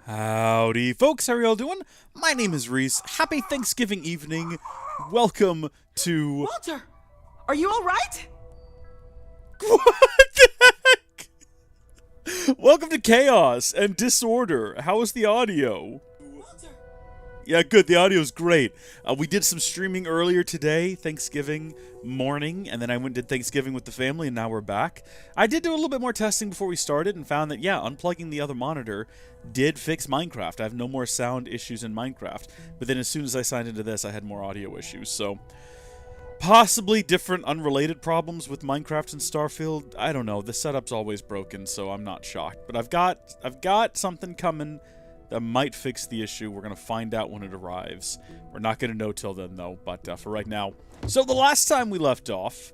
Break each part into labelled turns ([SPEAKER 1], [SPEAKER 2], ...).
[SPEAKER 1] Howdy, folks. How are y'all doing? My name is Reese. Happy Thanksgiving evening. Welcome to...
[SPEAKER 2] Walter, are you all right?
[SPEAKER 1] What the heck? Welcome to Chaos and Disorder. How is the audio?
[SPEAKER 2] Walter.
[SPEAKER 1] Yeah, good. The audio's great. We did some streaming earlier today, Thanksgiving morning, and then I went and did Thanksgiving with the family, and now we're back. I did do a little bit more testing before we started and found that, yeah, unplugging the other monitor did fix Minecraft. I have no more sound issues in Minecraft. But then as soon as I signed into this, I had more audio issues, so... Possibly different unrelated problems with Minecraft and Starfield. I don't know. The setup's always broken, so I'm not shocked. But I've got something coming that might fix the issue. We're going to find out when it arrives. We're not going to know till then, though, but for right now. So the last time we left off,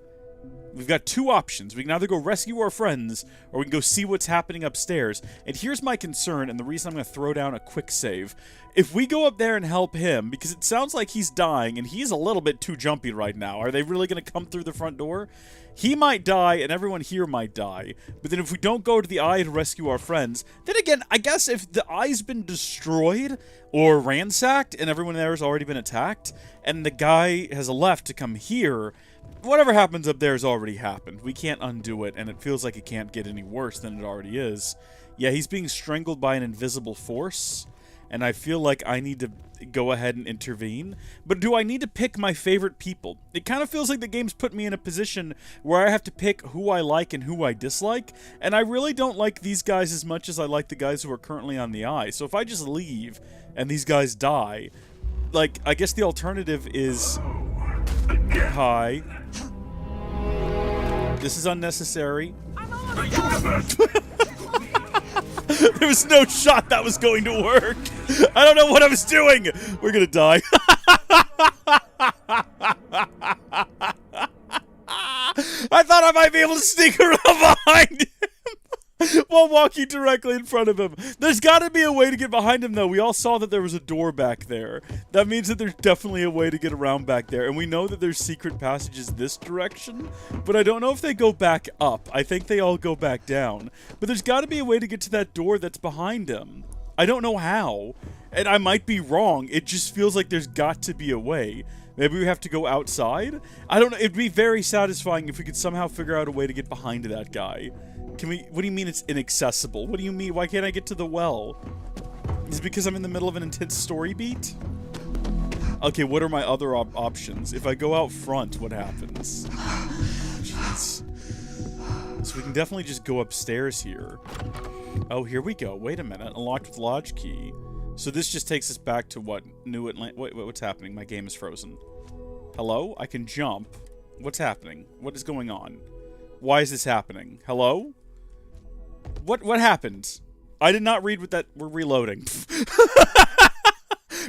[SPEAKER 1] we've got two options. We can either go rescue our friends, or we can go see what's happening upstairs. And here's my concern, and the reason I'm going to throw down a quick save. If we go up there and help him, because it sounds like he's dying, and he's a little bit too jumpy right now. Are they really going to come through the front door? He might die, and everyone here might die. But then if we don't go to the eye to rescue our friends, then again, I guess if the eye's been destroyed or ransacked, and everyone there has already been attacked, and the guy has left to come here... Whatever happens up there has already happened. We can't undo it, and it feels like it can't get any worse than it already is. Yeah, he's being strangled by an invisible force, and I feel like I need to go ahead and intervene. But do I need to pick my favorite people? It kind of feels like the game's put me in a position where I have to pick who I like and who I dislike, and I really don't like these guys as much as I like the guys who are currently on the eye. So if I just leave, and these guys die, like, I guess the alternative is... Hi. This is unnecessary. There was no shot that was going to work. I don't know what I was doing. We're gonna die. I thought I might be able to sneak around behind him while walking directly in front of him. There's got to be a way to get behind him, though. We all saw that there was a door back there. That means that there's definitely a way to get around back there. And we know that there's secret passages this direction, but I don't know if they go back up. I think they all go back down. But there's got to be a way to get to that door that's behind him. I don't know how. And I might be wrong. It just feels like there's got to be a way. Maybe we have to go outside? I don't know. It'd be very satisfying if we could somehow figure out a way to get behind that guy. Can we... What do you mean it's inaccessible? What do you mean? Why can't I get to the well? Is it because I'm in the middle of an intense story beat? Okay, what are my other options? If I go out front, what happens? Jeez. So we can definitely just go upstairs here. Oh, here we go. Wait a minute. Unlocked with lodge key. So this just takes us back to what? New Atlanta... Wait, what's happening? My game is frozen. Hello? I can jump. What's happening? What is going on? Why is this happening? Hello? What happened? I did not read what that... We're reloading.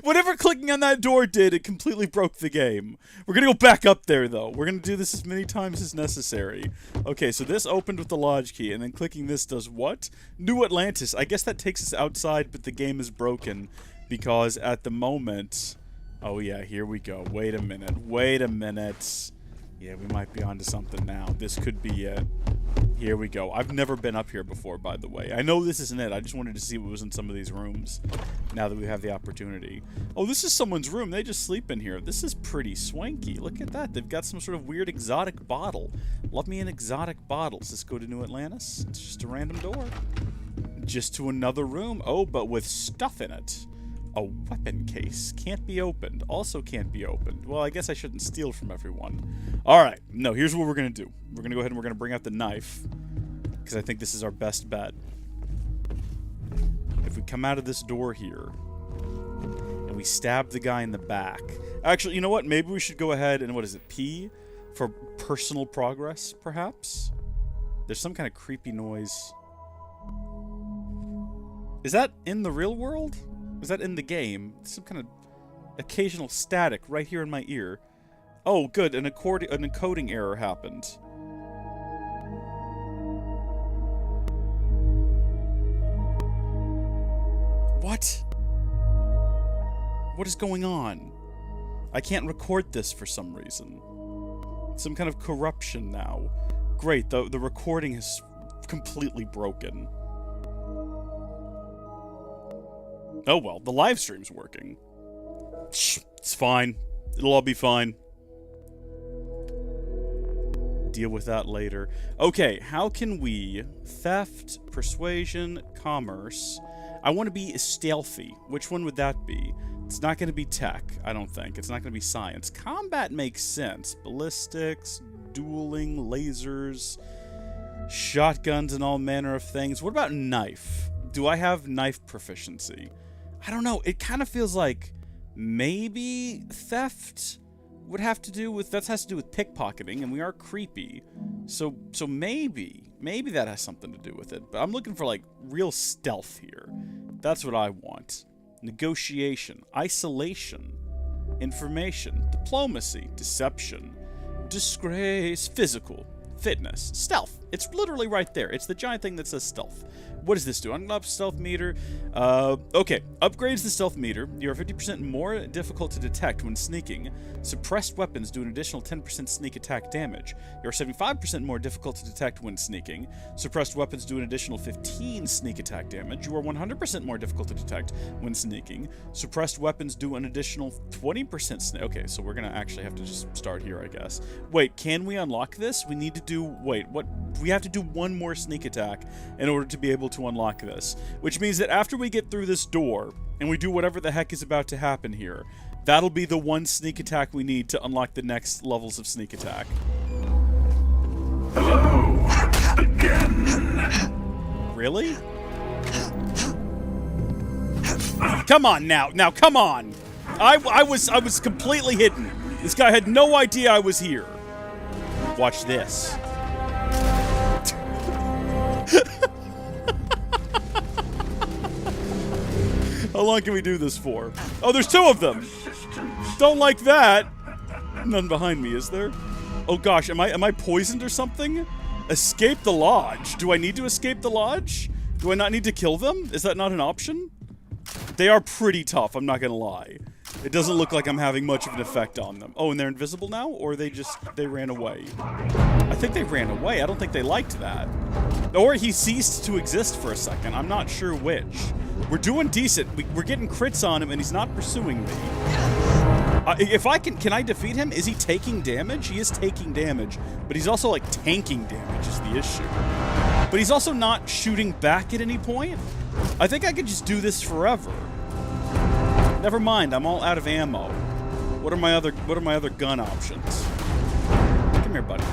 [SPEAKER 1] Whatever clicking on that door did, it completely broke the game. We're gonna go back up there, though. We're gonna do this as many times as necessary. Okay, so this opened with the lodge key, and then clicking this does what? New Atlantis. I guess that takes us outside, but the game is broken. Because at the moment... Oh yeah, here we go. Wait a minute. Wait a minute. Yeah, we might be onto something now. This could be it. Here we go. I've never been up here before, by the way. I know this isn't it. I just wanted to see what was in some of these rooms, now that we have the opportunity. Oh, this is someone's room. They just sleep in here. This is pretty swanky. Look at that. They've got some sort of weird exotic bottle. Love me an exotic bottle. Does this go to New Atlantis? It's just a random door. Just to another room. Oh, but with stuff in it. A weapon case. Can't be opened. Also can't be opened. Well, I guess I shouldn't steal from everyone. Alright. No, here's what we're going to do. We're going to go ahead and we're going to bring out the knife. Because I think this is our best bet. If we come out of this door here, and we stab the guy in the back. Actually, you know what? Maybe we should go ahead and, what is it, P? For personal progress, perhaps? There's some kind of creepy noise. Is that in the real world? Was that in the game? Some kind of occasional static right here in my ear. Oh, good. An encoding error happened. What? What is going on? I can't record this for some reason. Some kind of corruption now. Great. The recording is completely broken. Oh well, the live stream's working. Shh, it's fine. It'll all be fine. Deal with that later. Okay, how can we... Theft, persuasion, commerce... I want to be stealthy. Which one would that be? It's not going to be tech, I don't think. It's not going to be science. Combat makes sense. Ballistics, dueling, lasers, shotguns, and all manner of things. What about knife? Do I have knife proficiency? I don't know. It kind of feels like maybe theft would have to do with... That has to do with pickpocketing, and we are creepy. So maybe that has something to do with it. But I'm looking for, like, real stealth here. That's what I want. Negotiation, isolation, information, diplomacy, deception, disgrace, physical, fitness, stealth. It's literally right there. It's the giant thing that says stealth. What does this do? I'm up stealth meter. Okay. Upgrades the stealth meter. You're 50% more difficult to detect when sneaking. Suppressed weapons do an additional 10% sneak attack damage. You're 75% more difficult to detect when sneaking. Suppressed weapons do an additional 15 sneak attack damage. You are 100% more difficult to detect when sneaking. Suppressed weapons do an additional 20% sneak. Okay, so we're gonna actually have to just start here, I guess. Wait, can we unlock this? We need to do... Wait, what? We have to do one more sneak attack in order to be able to unlock this, which means that after we get through this door and we do whatever the heck is about to happen here, that'll be the one sneak attack we need to unlock the next levels of sneak attack.
[SPEAKER 3] Hello again.
[SPEAKER 1] Really? Come on now come on. I was completely hidden. This guy had no idea I was here. Watch this. How long can we do this for? Oh, there's two of them! Don't like that! None behind me, is there? Oh gosh, am I poisoned or something? Escape the lodge. Do I need to escape the lodge? Do I not need to kill them? Is that not an option? They are pretty tough, I'm not gonna lie. It doesn't look like I'm having much of an effect on them. Oh, and they're invisible now? Or they ran away? I think they ran away. I don't think they liked that. Or he ceased to exist for a second. I'm not sure which. We're doing decent. We're getting crits on him, and he's not pursuing me. If I can I defeat him? Is he taking damage? He is taking damage, but he's also, like, tanking damage is the issue. But he's also not shooting back at any point. I think I could just do this forever. Never mind, I'm all out of ammo. What are my other gun options? Come here, buddy.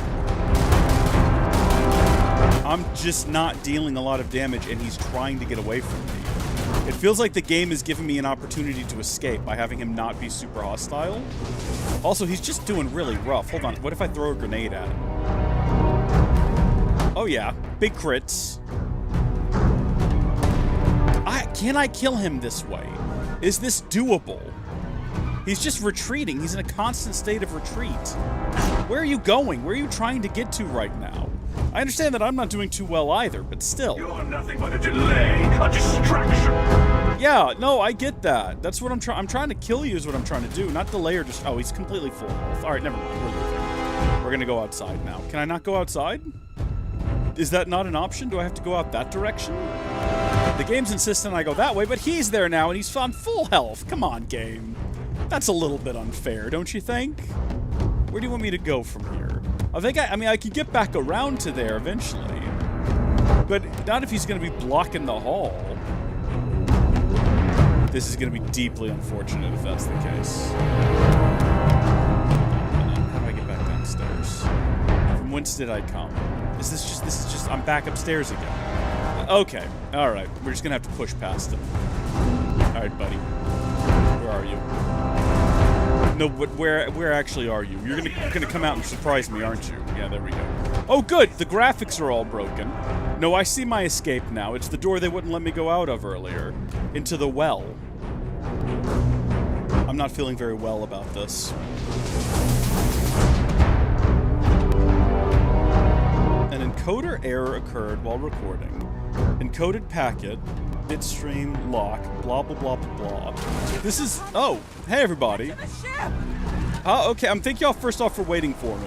[SPEAKER 1] I'm just not dealing a lot of damage, and he's trying to get away from me. It feels like the game is giving me an opportunity to escape by having him not be super hostile. Also, he's just doing really rough. Hold on, what if I throw a grenade at him? Oh yeah, big crits. Can I kill him this way? Is this doable? He's just retreating. He's in a constant state of retreat. Where are you going? Where are you trying to get to right now? I understand that I'm not doing too well either, but still.
[SPEAKER 3] You're nothing but a delay, a distraction.
[SPEAKER 1] Yeah, no, I get that. That's what I'm trying. I'm trying to kill you is what I'm trying to do, not delay or just... Oh, he's completely full health. All right, never mind. We're leaving. We're gonna go outside now. Can I not go outside? Is that not an option? Do I have to go out that direction? The game's insistent I go that way, but he's there now and he's on full health. Come on, game. That's a little bit unfair, don't you think? Where do you want me to go from here? I mean, I could get back around to there eventually. But not if he's going to be blocking the hall. This is going to be deeply unfortunate if that's the case. How do I get back downstairs? From whence did I come? This is just, I'm back upstairs again. Okay, alright. We're just going to have to push past him. Alright, buddy. Where are you? No, where actually are you? You're gonna come out and surprise me, aren't you? Yeah, there we go. Oh, good! The graphics are all broken. No, I see my escape now. It's the door they wouldn't let me go out of earlier. Into the well. I'm not feeling very well about this. An encoder error occurred while recording. Encoded packet. Bitstream lock, blah blah blah blah blah. This is... Oh, hey everybody. Okay, thank y'all first off for waiting for me.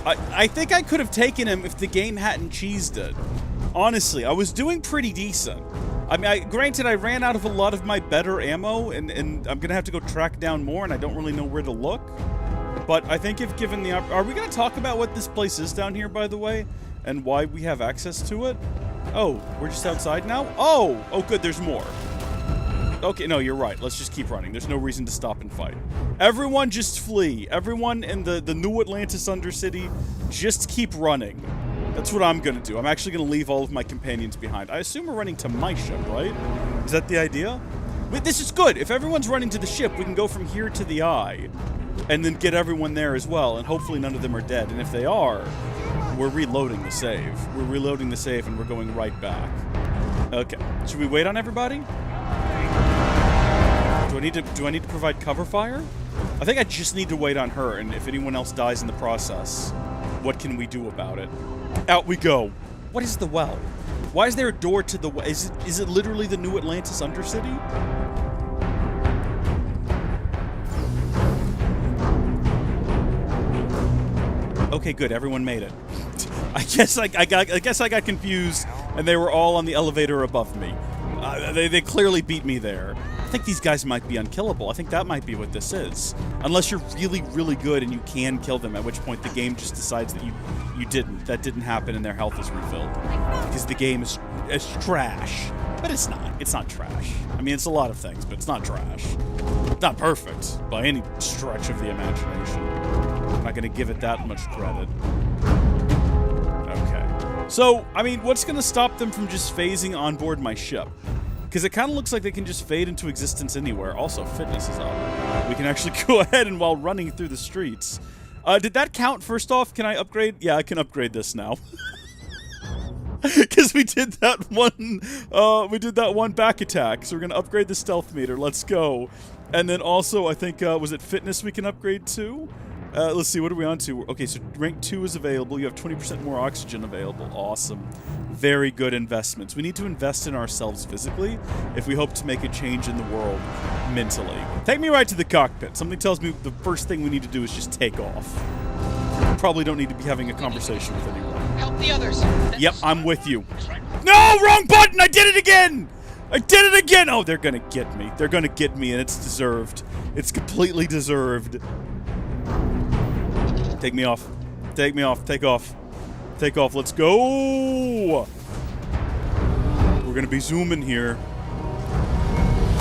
[SPEAKER 1] I think I could have taken him if the game hadn't cheesed it. Honestly, I was doing pretty decent. I mean, granted, I ran out of a lot of my better ammo, and I'm gonna have to go track down more, and I don't really know where to look. But I think if given the are we gonna talk about what this place is down here, by the way, and why we have access to it? Oh, we're just outside now? Oh, good, there's more. Okay, no, you're right. Let's just keep running. There's no reason to stop and fight. Everyone just flee. Everyone in the New Atlantis Undercity, just keep running. That's what I'm gonna do. I'm actually gonna leave all of my companions behind. I assume we're running to my ship, right? Is that the idea? Wait, this is good. If everyone's running to the ship, we can go from here to the eye. And then get everyone there as well, and hopefully none of them are dead. And if they are, we're reloading the save. We're reloading the save and we're going right back. Okay. Should we wait on everybody? Do I need to provide cover fire? I think I just need to wait on her, and if anyone else dies in the process, what can we do about it? Out we go. What is the well? Why is there a door to the well? Is it literally the New Atlantis Undercity? Okay, good. Everyone made it. I guess I got confused, and they were all on the elevator above me. They clearly beat me there. I think these guys might be unkillable. I think that might be what this is. Unless you're really, really good and you can kill them, at which point the game just decides that you didn't. That didn't happen and their health is refilled. Because the game is trash. But it's not. It's not trash. I mean, it's a lot of things, but it's not trash. It's not perfect by any stretch of the imagination. I'm not going to give it that much credit. Okay. So, I mean, what's going to stop them from just phasing on board my ship? Because it kind of looks like they can just fade into existence anywhere. Also, fitness is up. We can actually go ahead and while running through the streets. Did that count? First off, can I upgrade? Yeah, I can upgrade this now. Because we did that one back attack. So we're going to upgrade the stealth meter. Let's go. And then also, I think, was it fitness we can upgrade to? Let's see, what are we on to? Okay, so rank 2 is available. You have 20% more oxygen available. Awesome. Very good investments. We need to invest in ourselves physically if we hope to make a change in the world mentally. Take me right to the cockpit. Something tells me the first thing we need to do is just take off. Probably don't need to be having a conversation with anyone.
[SPEAKER 4] Help the others.
[SPEAKER 1] Yep, I'm with you. No, wrong button! I did it again! I did it again! Oh, they're gonna get me. They're gonna get me, and it's deserved. It's completely deserved. Take me off. Take me off. Take off. Take off. Let's go! We're gonna be zooming here.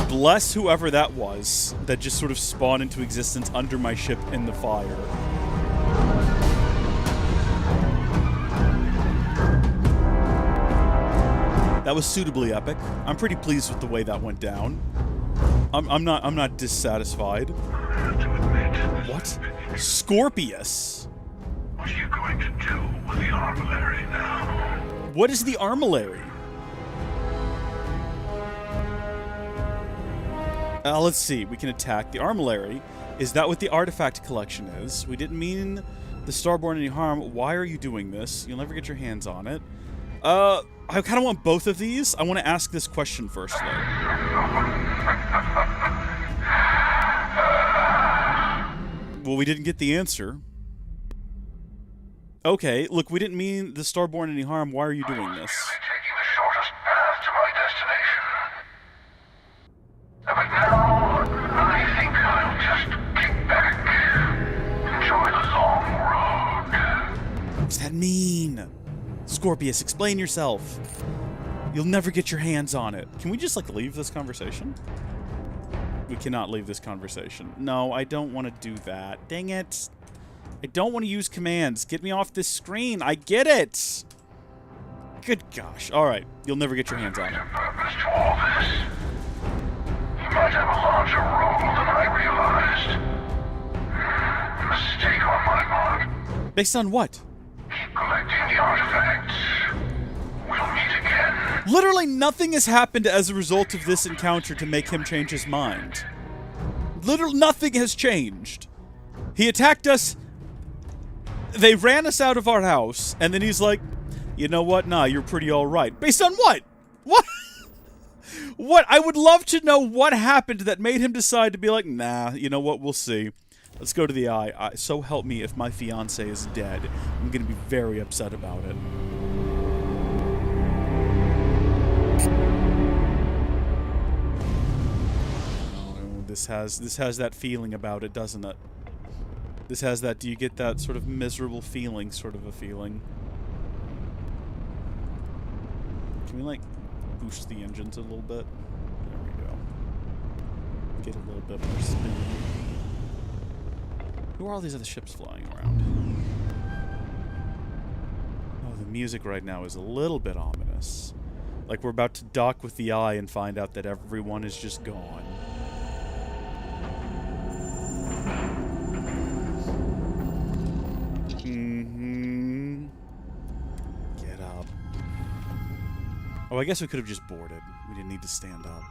[SPEAKER 1] Bless whoever that was that just sort of spawned into existence under my ship in the fire. That was suitably epic. I'm pretty pleased with the way that went down. I'm not dissatisfied. What? Scorpius?
[SPEAKER 3] What are you going to do with the armillary now?
[SPEAKER 1] What is the armillary? Let's see. We can attack the armillary. Is that what the artifact collection is? We didn't mean the Starborn any harm. Why are you doing this? You'll never get your hands on it. I kind of want both of these. I want to ask this question first, though. Well, we didn't get the answer. Okay, look, we didn't mean the Starborn any harm. Why are you doing this?
[SPEAKER 3] Taking the shortest path to my destination. But now, I think I'll just kick back. Enjoy the long road.
[SPEAKER 1] What does that mean? Scorpius, explain yourself. You'll never get your hands on it. Can we just, like, leave this conversation? We cannot leave this conversation. No, I don't want to do that. Dang it. I don't want to use commands. Get me off this screen. I get it. Good gosh. All right. You'll never get your hands on it.
[SPEAKER 3] Purpose to all this. You might have a larger role than I realized. Mistake on my part.
[SPEAKER 1] Based on what?
[SPEAKER 3] Keep collecting the artifacts. We'll meet again.
[SPEAKER 1] Literally nothing has happened as a result of this encounter to make him change his mind. Literally nothing has changed. He attacked us. They ran us out of our house, and then he's like, you know what? Nah, you're pretty alright. Based on what? What? What? I would love to know what happened that made him decide to be like, nah, you know what? We'll see. Let's go to the eye. So help me if my fiance is dead. I'm gonna be very upset about it. this has that feeling about it, doesn't it? This has that, do you get that sort of miserable feeling, sort of a feeling? Can we, like, boost the engines a little bit? There we go. Get a little bit more spin. Who are all these other ships flying around? Oh, the music right now is a little bit ominous. Like we're about to dock with the Eye and find out that everyone is just gone. Get up. Oh, I guess we could have just boarded. We didn't need to stand up.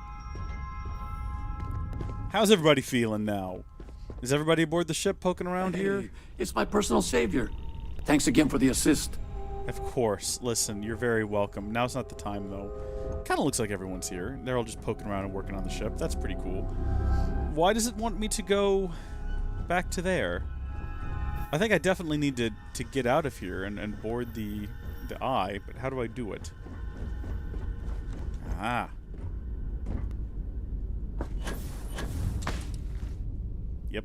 [SPEAKER 1] How's everybody feeling now? Is everybody aboard the ship poking around here?
[SPEAKER 4] It's my personal savior. Thanks again for the assist.
[SPEAKER 1] Of course. Listen, you're very welcome. Now's not the time, though. Kind of looks like everyone's here. They're all just poking around and working on the ship. That's pretty cool. Why does it want me to go back to there? I think I definitely need to get out of here and board the Eye, but how do I do it? Ah. Yep.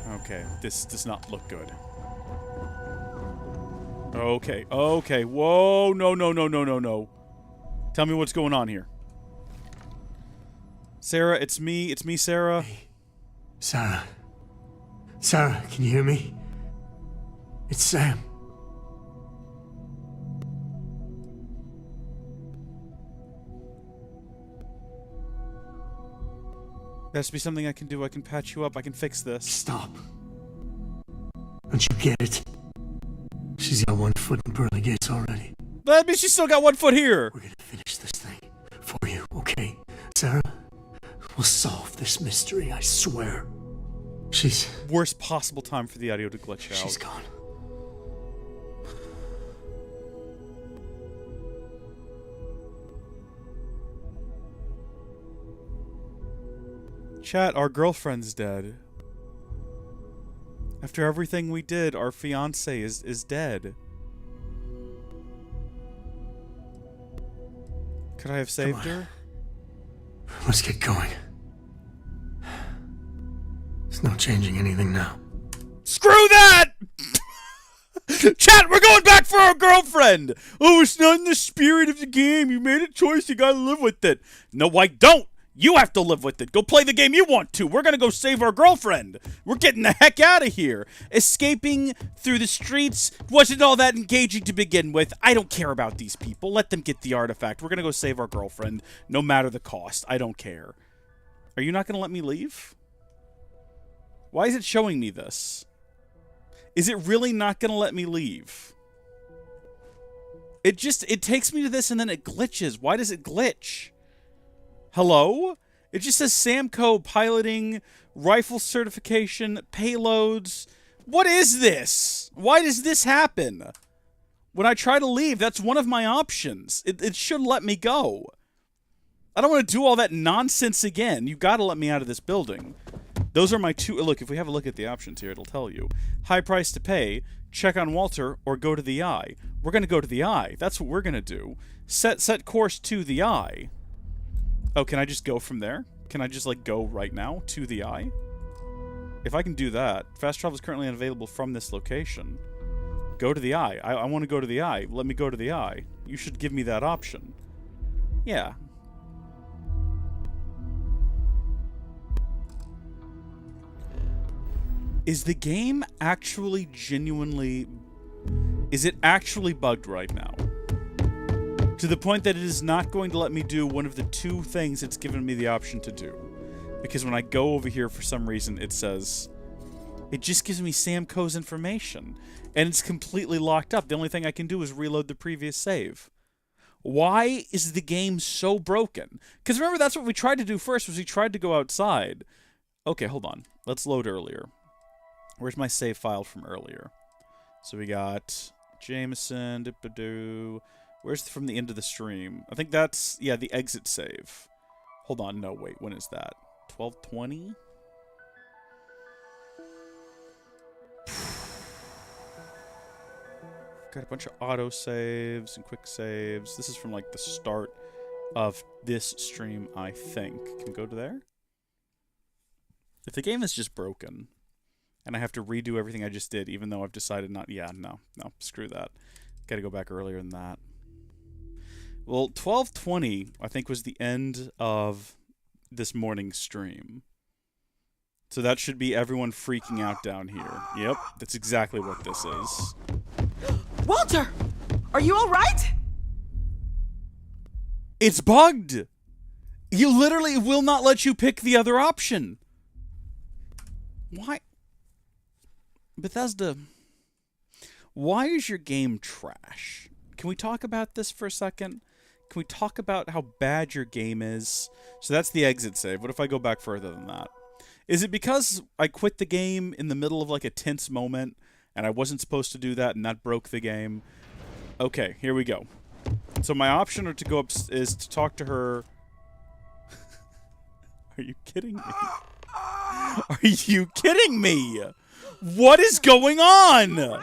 [SPEAKER 1] Okay, this does not look good. Okay, okay. Whoa, no, no, no, no, no, no. Tell me what's going on here. Sarah, it's me, Sarah.
[SPEAKER 5] Hey, Sarah. Sarah, can you hear me? It's Sam.
[SPEAKER 1] There has to be something I can do. I can patch you up. I can fix this.
[SPEAKER 5] Stop. Don't you get it? She's got one foot in pearly gates already.
[SPEAKER 1] That means she's still got one foot here.
[SPEAKER 5] We're gonna finish this thing for you, okay? Sarah, we'll solve this mystery, I swear. She's...
[SPEAKER 1] Worst possible time for the audio to glitch out.
[SPEAKER 5] She's gone.
[SPEAKER 1] Chat, our girlfriend's dead. After everything we did, our fiancé is dead. Could I have saved her?
[SPEAKER 5] Let's get going. There's no changing anything now.
[SPEAKER 1] Screw that! Chat, we're going back for our girlfriend! Oh, it's not in the spirit of the game. You made a choice, you gotta live with it. No, I don't! You have to live with it. Go play the game you want to. We're gonna go save our girlfriend. We're getting the heck out of here. Escaping through the streets wasn't all that engaging to begin with. I don't care about these people. Let them get the artifact. We're gonna go save our girlfriend, no matter the cost. I don't care. Are you not gonna let me leave? Why is it showing me this? Is it really not gonna let me leave? It takes me to this and then it glitches. Why does it glitch? Hello? It just says Samco piloting, rifle certification, payloads. What is this? Why does this happen? When I try to leave, that's one of my options. It should let me go. I don't want to do all that nonsense again. You gotta let me out of this building. Those are my two... Look, if we have a look at the options here, it'll tell you. High price to pay, check on Walter, or go to the Eye. We're gonna go to the Eye. That's what we're gonna do. Set course to the Eye. Oh, can I just go from there? Can I just, like, go right now to the Eye? If I can do that, fast travel is currently unavailable from this location. Go to the Eye. I want to go to the Eye. Let me go to the Eye. You should give me that option. Yeah. Is the game actually genuinely... Is it actually bugged right now? To the point that it is not going to let me do one of the two things it's given me the option to do. Because when I go over here for some reason, it says... It just gives me Samco's information. And it's completely locked up. The only thing I can do is reload the previous save. Why is the game so broken? Because remember, that's what we tried to do first, was we tried to go outside. Okay, hold on. Let's load earlier. Where's my save file from earlier? So we got Jameson, dip-a-doo... Where's from the end of the stream? I think that's, yeah, the exit save. Hold on, no, wait, when is that? 12:20? Got a bunch of auto saves and quick saves. This is from like the start of this stream, I think. Can we go to there? If the game is just broken and I have to redo everything I just did, even though I've decided not... Yeah, no, screw that. Gotta go back earlier than that. Well, 12:20, I think, was the end of this morning's stream. So that should be everyone freaking out down here. Yep, that's exactly what this is.
[SPEAKER 2] Walter! Are you alright?
[SPEAKER 1] It's bugged! You literally will not let you pick the other option. Why? Bethesda, why is your game trash? Can we talk about this for a second? Can we talk about how bad your game is? So that's the exit save. What if I go back further than that? Is it because I quit the game in the middle of like a tense moment and I wasn't supposed to do that and that broke the game? Okay, here we go. So my option to go up is to talk to her. Are you kidding me? Are you kidding me? What is going on?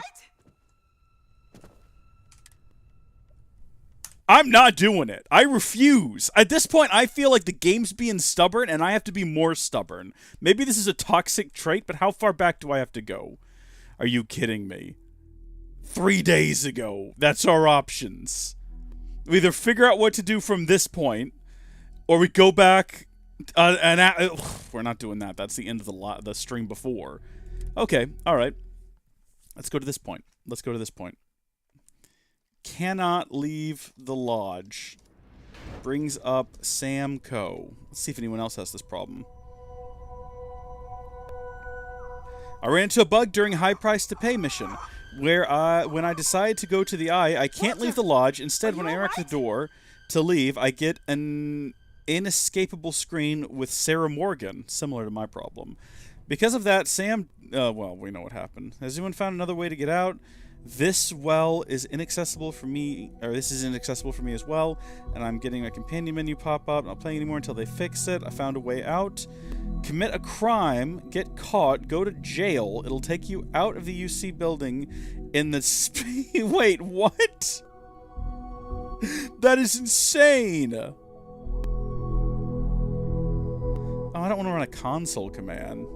[SPEAKER 1] I'm not doing it. I refuse. At this point, I feel like the game's being stubborn, and I have to be more stubborn. Maybe this is a toxic trait, but how far back do I have to go? Are you kidding me? 3 days ago. That's our options. We either figure out what to do from this point, or we go back... we're not doing that. That's the end of the stream before. Okay, alright. Let's go to this point. Let's go to this point. Cannot leave the lodge. Brings up Sam Co. Let's see if anyone else has this problem. I ran into a bug during High Price to Pay mission, where when I decide to go to the eye, I can't leave the lodge. Instead, when I interact the door to leave, I get an inescapable screen with Sarah Morgan, similar to my problem. Because of that, Sam... well, we know what happened. Has anyone found another way to get out? This well is inaccessible for me, or this is inaccessible for me as well, and I'm getting a companion menu pop up. Not playing anymore until they fix it. I found a way out. Commit a crime, get caught, go to jail. It'll take you out of the UC building in the... Wait, what? That is insane! Oh, I don't want to run a console command.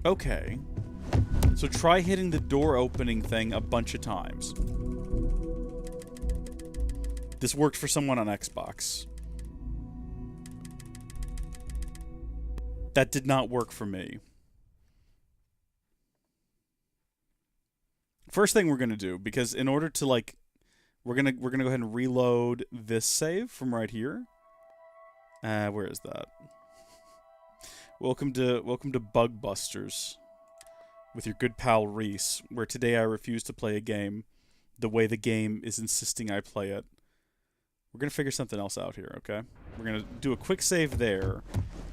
[SPEAKER 1] Okay. So try hitting the door opening thing a bunch of times. This worked for someone on Xbox. That did not work for me. First thing we're going to do, because in order to like we're going to go ahead and reload this save from right here. Where is that? Welcome to Bug Busters with your good pal Reese, where today I refuse to play a game the way the game is insisting I play it. We're going to figure something else out here, okay? We're going to do a quick save there,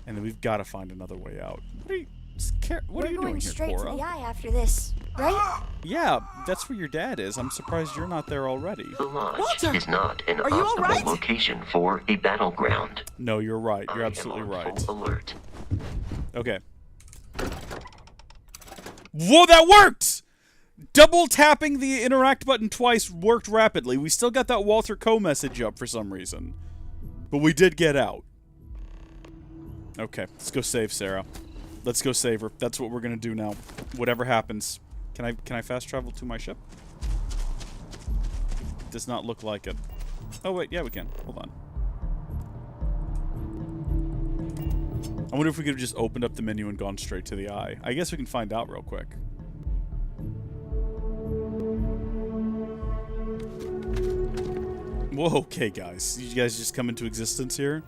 [SPEAKER 1] and then we've got to find another way out. What are you doing here,
[SPEAKER 6] We're going straight
[SPEAKER 1] Cora?
[SPEAKER 6] to the eye after this, right?
[SPEAKER 1] Yeah, that's where your dad is. I'm surprised you're not there already.
[SPEAKER 7] The lodge
[SPEAKER 2] Walter,
[SPEAKER 7] is not an
[SPEAKER 2] are you all
[SPEAKER 7] optimal
[SPEAKER 2] right?
[SPEAKER 7] location for a battleground.
[SPEAKER 1] No, you're right. You're
[SPEAKER 7] I
[SPEAKER 1] absolutely
[SPEAKER 7] am on
[SPEAKER 1] right.
[SPEAKER 7] full alert.
[SPEAKER 1] Okay. Whoa, that worked! Double tapping the interact button twice worked rapidly. We still got that Walter Coe message up for some reason. But we did get out. Okay, let's go save Sarah. Let's go save her. That's what we're gonna do now. Whatever happens. Can I fast travel to my ship? Does not look like it. Oh wait, yeah we can. Hold on. I wonder if we could have just opened up the menu and gone straight to the eye. I guess we can find out real quick. Whoa, okay guys. You guys just come into existence here?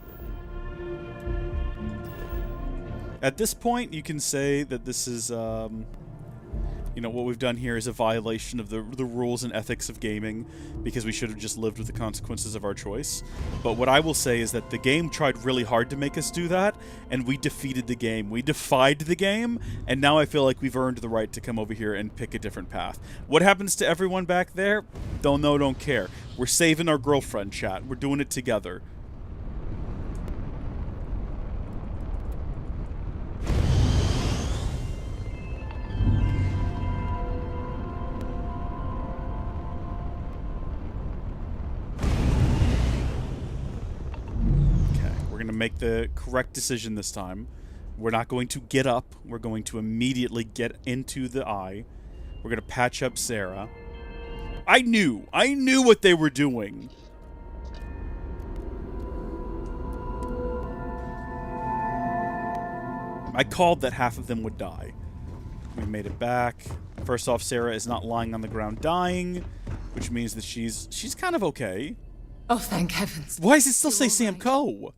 [SPEAKER 1] At this point, you can say that this is, you know, what we've done here is a violation of the rules and ethics of gaming, because we should have just lived with the consequences of our choice. But what I will say is that the game tried really hard to make us do that, and we defeated the game. We defied the game, and now I feel like we've earned the right to come over here and pick a different path. What happens to everyone back there? Don't know, don't care. We're saving our girlfriend, chat. We're doing it together. Make the correct decision this time. We're not going to get up. We're going to immediately get into the eye. We're going to patch up Sarah. I knew what they were doing. I called that half of them would die. We made it back. First off, Sarah is not lying on the ground dying, which means that she's kind of okay.
[SPEAKER 2] Oh, thank heavens.
[SPEAKER 1] Why does it still say Sam Coe?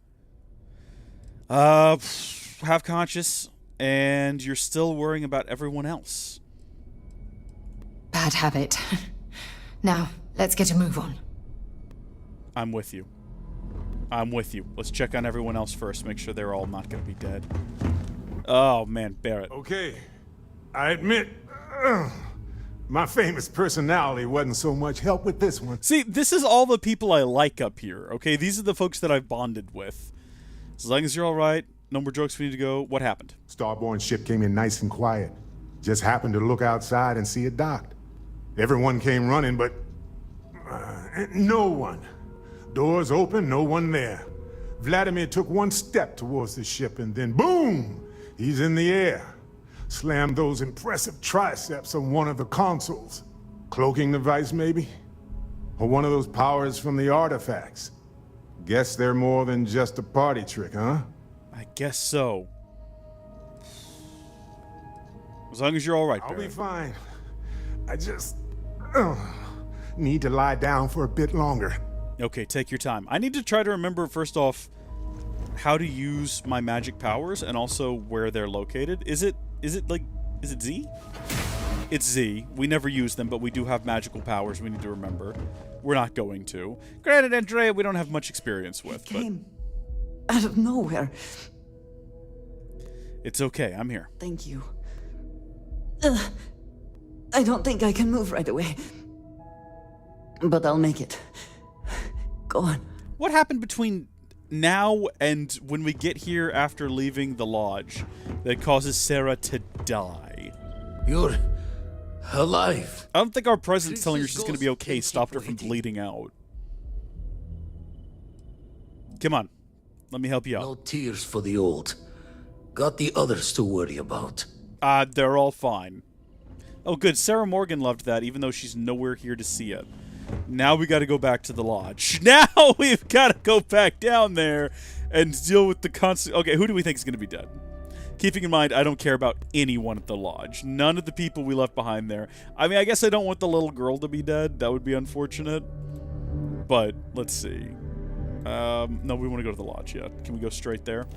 [SPEAKER 1] Half conscious, and you're still worrying about everyone else.
[SPEAKER 8] Bad habit. Now, let's get a move on.
[SPEAKER 1] I'm with you. I'm with you. Let's check on everyone else first, make sure they're all not going to be dead. Oh, man, Barrett.
[SPEAKER 9] Okay, I admit, my famous personality wasn't so much help with this one.
[SPEAKER 1] See, this is all the people I like up here, okay? These are the folks that I've bonded with. As long as you're all right, no more jokes, we need to go. What happened?
[SPEAKER 9] Starborn ship came in nice and quiet. Just happened to look outside and see it docked. Everyone came running, but no one. Doors open, no one there. Vladimir took one step towards the ship and then boom! He's in the air. Slammed those impressive triceps on one of the consoles. Cloaking device, maybe? Or one of those powers from the artifacts. Guess they're more than just a party trick, huh?
[SPEAKER 1] I guess so. As long as you're all right,
[SPEAKER 9] I'll
[SPEAKER 1] Barry.
[SPEAKER 9] be fine. I just need to lie down for a bit longer.
[SPEAKER 1] Okay, take your time. I need to try to remember, first off, how to use my magic powers and also where they're located. Is it Z? It's Z. We never use them, but we do have magical powers we need to remember. We're not going to. Granted, Andrea, we don't have much experience with, but...
[SPEAKER 2] Came out of nowhere.
[SPEAKER 1] It's okay, I'm here.
[SPEAKER 2] Thank you. I don't think I can move right away. But I'll make it. Go on.
[SPEAKER 1] What happened between now and when we get here after leaving the lodge that causes Sarah to die?
[SPEAKER 5] You're alive.
[SPEAKER 1] I don't think our presence telling her
[SPEAKER 5] Princess
[SPEAKER 1] she's going to be okay
[SPEAKER 5] Ghost
[SPEAKER 1] stopped her from
[SPEAKER 5] waiting.
[SPEAKER 1] bleeding out. Come on. Let me help you
[SPEAKER 5] No
[SPEAKER 1] out.
[SPEAKER 5] tears for the old. Got the others to worry about.
[SPEAKER 1] They're all fine. Oh, good. Sarah Morgan loved that, even though she's nowhere here to see it. Now we got to go back to the lodge. Now we've got to go back down there and deal with the constant... Okay, who do we think is going to be dead? Keeping in mind, I don't care about anyone at the lodge. None of the people we left behind there. I mean, I guess I don't want the little girl to be dead. That would be unfortunate. But, let's see. No, we want to go to the lodge yet. Can we go straight there?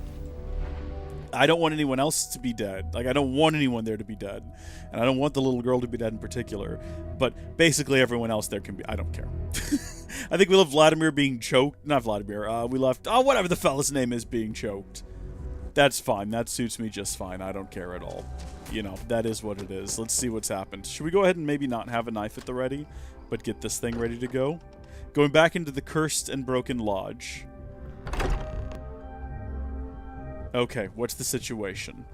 [SPEAKER 1] I don't want anyone else to be dead. Like, I don't want anyone there to be dead. And I don't want the little girl to be dead in particular. But basically everyone else there can be... I don't care. I think we left Vladimir being choked. Not Vladimir. We left... Oh, whatever the fella's name is being choked. That's fine. That suits me just fine. I don't care at all. You know, that is what it is. Let's see what's happened. Should we go ahead and maybe not have a knife at the ready, but get this thing ready to go? Going back into the cursed and broken lodge. Okay, what's the situation?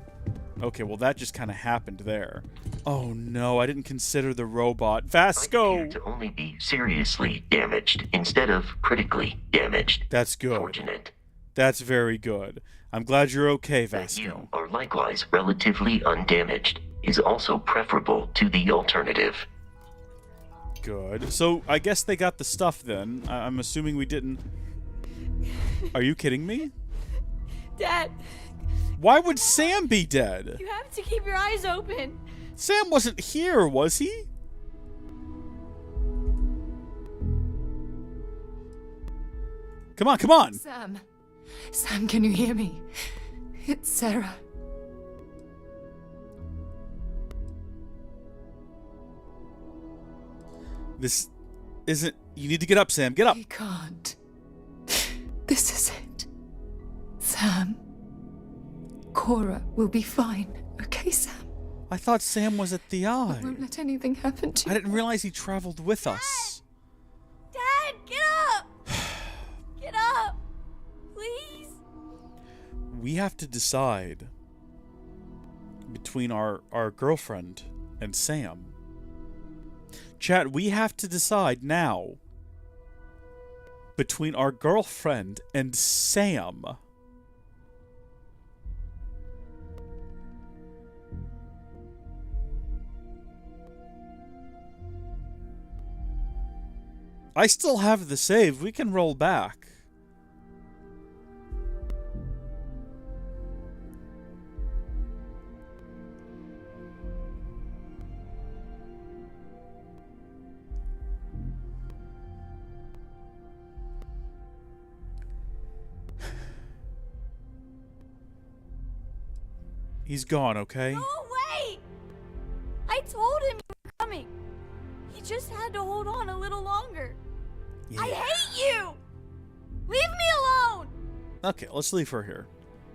[SPEAKER 1] Okay, well that just kind of happened there. Oh no, I didn't consider the robot.
[SPEAKER 7] I
[SPEAKER 1] Vasco!
[SPEAKER 7] appear to only be seriously damaged instead of critically damaged.
[SPEAKER 1] That's good.
[SPEAKER 7] Fortunate.
[SPEAKER 1] That's very good. I'm glad you're okay,
[SPEAKER 7] That
[SPEAKER 1] Vasco.
[SPEAKER 7] you are likewise relatively undamaged is also preferable to the alternative.
[SPEAKER 1] Good. So, I guess they got the stuff then. I'm assuming we didn't... Are you kidding me?
[SPEAKER 6] Dad,
[SPEAKER 1] Why would Sam be dead?
[SPEAKER 6] you have to keep your eyes open.
[SPEAKER 1] Sam wasn't here, was he? Come on, come on!
[SPEAKER 8] Sam. Sam, can you hear me? It's Sarah.
[SPEAKER 1] This isn't... You need to get up, Sam. Get up.
[SPEAKER 8] You can't. This is it. Sam. Cora will be fine. Okay, Sam?
[SPEAKER 1] I thought Sam was at the
[SPEAKER 8] I
[SPEAKER 1] Eye.
[SPEAKER 8] won't let anything happen to
[SPEAKER 1] I
[SPEAKER 8] you.
[SPEAKER 1] didn't realize he traveled with us.
[SPEAKER 6] Dad, get up! Get up! Please?
[SPEAKER 1] We have to decide between our girlfriend and Sam. Chat, we have to decide now between our girlfriend and Sam. I still have the save. We can roll back. He's gone, okay?
[SPEAKER 6] No, wait! I told him you were coming. He just had to hold on a little longer.
[SPEAKER 1] Yeah.
[SPEAKER 6] I hate you! Leave me alone!
[SPEAKER 1] Okay, let's leave her here.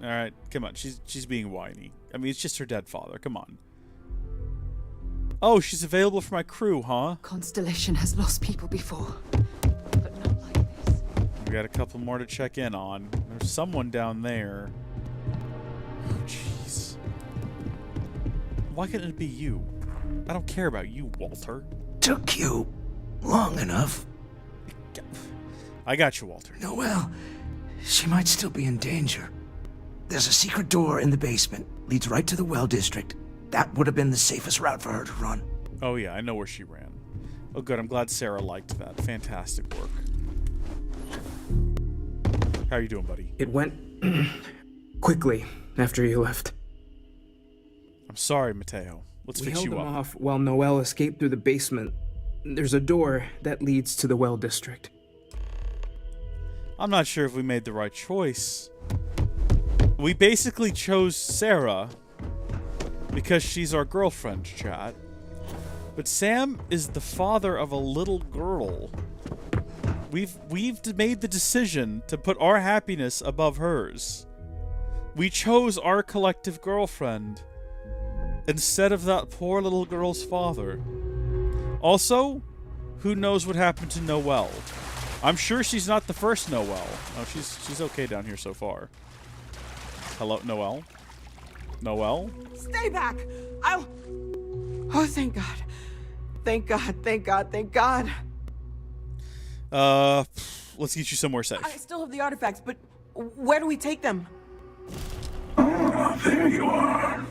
[SPEAKER 1] All right, come on. She's being whiny. I mean, it's just her dead father. Come on. Oh, she's available for my crew, huh?
[SPEAKER 8] Constellation has lost people before, but not like this.
[SPEAKER 1] We got a couple more to check in on. There's someone down there. Oh, jeez. Why couldn't it be you? I don't care about you, Walter.
[SPEAKER 5] Took you long enough.
[SPEAKER 1] I got you, Walter.
[SPEAKER 5] Noelle, she might still be in danger. There's a secret door in the basement. Leads right to the well district. That would have been the safest route for her to run.
[SPEAKER 1] Oh, yeah, I know where she ran. Oh, good. I'm glad Sarah liked that. Fantastic work. How are you doing, buddy?
[SPEAKER 10] It went quickly after you left.
[SPEAKER 1] I'm sorry, Mateo. Let's
[SPEAKER 10] We
[SPEAKER 1] fix
[SPEAKER 10] held
[SPEAKER 1] you
[SPEAKER 10] them
[SPEAKER 1] up.
[SPEAKER 10] off while Noelle escaped through the basement. There's a door that leads to the well district.
[SPEAKER 1] I'm not sure if we made the right choice. We basically chose Sarah because she's our girlfriend, chat. But Sam is the father of a little girl. We've made the decision to put our happiness above hers. We chose our collective girlfriend instead of that poor little girl's father. Also, who knows what happened to Noelle? I'm sure she's not the first Noelle. Oh, she's okay down here so far. Hello, Noelle? Noelle?
[SPEAKER 11] Stay back! I'll... Oh, thank God. Thank God, thank God, thank God.
[SPEAKER 1] Let's get you somewhere safe.
[SPEAKER 11] I still have the artifacts, but where do we take them?
[SPEAKER 3] Ah, there you are.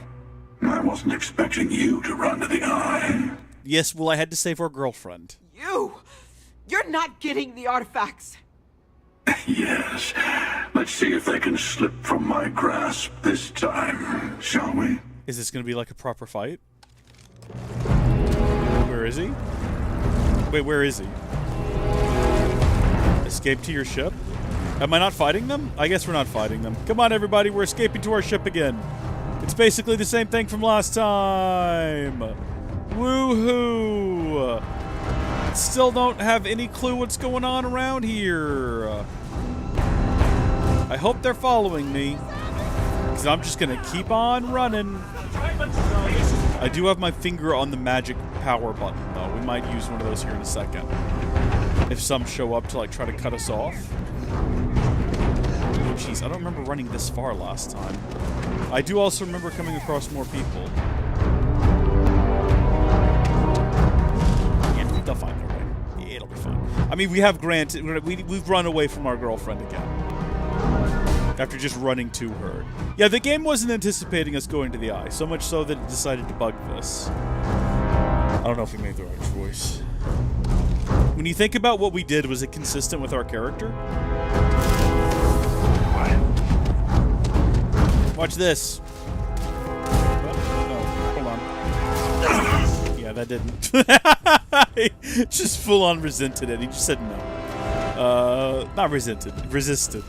[SPEAKER 3] I wasn't expecting you to run to the Eye.
[SPEAKER 1] Yes, well, I had to save our girlfriend.
[SPEAKER 11] You're not getting the artifacts.
[SPEAKER 3] Yes. Let's see if they can slip from my grasp this time, shall we?
[SPEAKER 1] Is this going to be like a proper fight? Where is he? Wait, where is he? Escape to your ship? Am I not fighting them? I guess we're not fighting them. Come on, everybody, we're escaping to our ship again. It's basically the same thing from last time. Woohoo! Still don't have any clue what's going on around here. I hope they're following me, because I'm just going to keep on running. I do have my finger on the magic power button, though. We might use one of those here in a second. If some show up to, like, try to cut us off. Oh, jeez, I don't remember running this far last time. I do also remember coming across more people. Yeah, they'll find their way. Yeah, it'll be fine. I mean, we have granted... We've run away from our girlfriend again. After just running to her. Yeah, the game wasn't anticipating us going to the Eye, so much so that it decided to bug this. I don't know if we made the right choice. When you think about what we did, was it consistent with our character? Watch this. Oh, no, hold on. Yeah, that didn't. He just full on resented it. He just said no. Not resented. Resisted.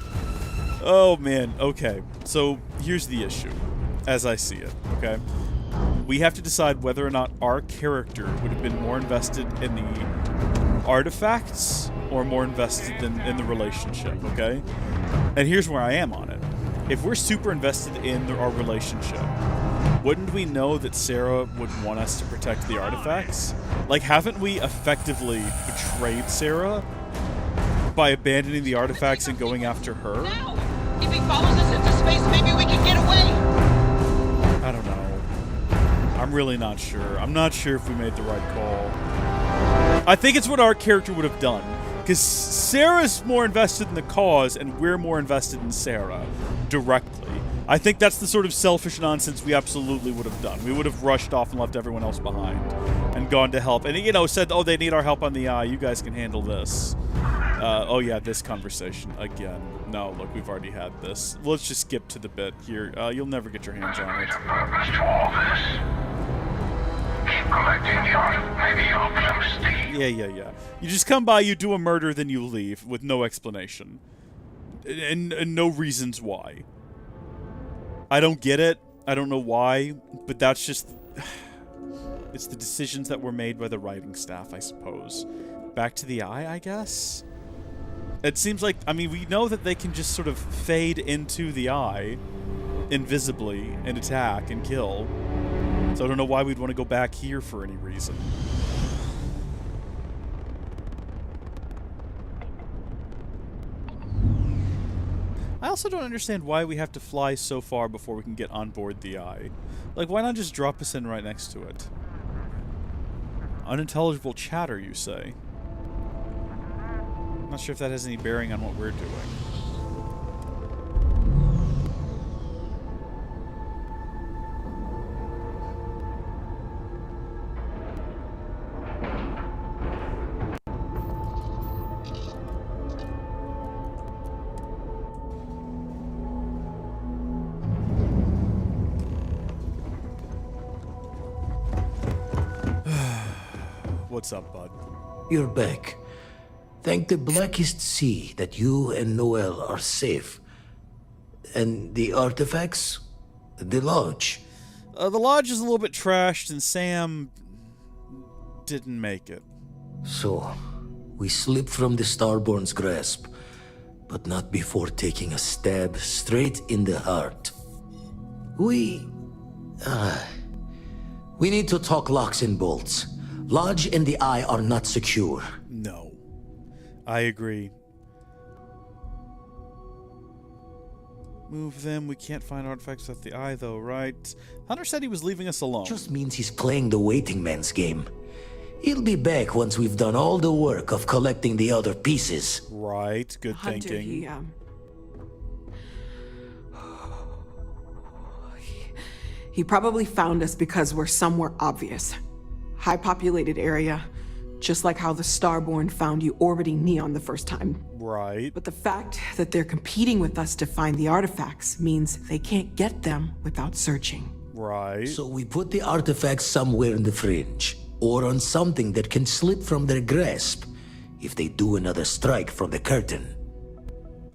[SPEAKER 1] Oh, man. Okay. So, here's the issue, as I see it, okay? we have to decide whether or not our character would have been more invested in the artifacts or more invested in the relationship, okay? And here's where I am on it. If we're super invested in our relationship, wouldn't we know that Sarah would want us to protect the artifacts? Like, haven't we effectively betrayed Sarah by abandoning the artifacts and going after her?
[SPEAKER 12] Now, if he follows us into space, maybe we can get away.
[SPEAKER 1] I don't know. I'm really not sure. I'm not sure if we made the right call. I think it's what our character would have done. Because Sarah's more invested in the cause, and we're more invested in Sarah directly. I think that's the sort of selfish nonsense we absolutely would have done. We would have rushed off and left everyone else behind and gone to help. And, you know, said, oh, they need our help on the eye. You guys can handle this. Oh, yeah, this conversation again. No, look, we've already had this. Let's just skip to the bit here. You'll never get your hands on it.
[SPEAKER 3] There's a purpose to all this. Keep collecting the art. Maybe you'll glimpse the...
[SPEAKER 1] Yeah. You just come by, you do a murder, then you leave with no explanation. And no reasons why. I don't get it. I don't know why, but that's just... It's the decisions that were made by the writing staff, I suppose. Back to the eye, I guess? It seems like, I mean, we know that they can just sort of fade into the eye invisibly and attack and kill. So I don't know why we'd want to go back here for any reason. I also don't understand why we have to fly so far before we can get on board the eye. Like, why not just drop us in right next to it? Unintelligible chatter, you say? I'm not sure if that has any bearing on what we're doing. What's up, bud?
[SPEAKER 5] You're back. Thank the blackest sea that you and Noel are safe. And the artifacts? The lodge?
[SPEAKER 1] The lodge is a little bit trashed, and Sam didn't make it.
[SPEAKER 5] So, we slip from the Starborn's grasp, but not before taking a stab straight in the heart. We need to talk locks and bolts. Lodge and the Eye are not secure.
[SPEAKER 1] No. I agree. Move them. We can't find artifacts at the Eye, though, right? Hunter said he was leaving us alone.
[SPEAKER 5] Just means he's playing the waiting man's game. He'll be back once we've done all the work of collecting the other pieces.
[SPEAKER 1] Right. Good
[SPEAKER 11] Hunter,
[SPEAKER 1] thinking.
[SPEAKER 11] He probably found us because we're somewhere obvious. High-populated area, just like how the Starborn found you orbiting Neon the first time.
[SPEAKER 1] Right.
[SPEAKER 11] But the fact that they're competing with us to find the artifacts means they can't get them without searching.
[SPEAKER 1] Right.
[SPEAKER 5] So we put the artifacts somewhere in the fringe, or on something that can slip from their grasp if they do another strike from the curtain.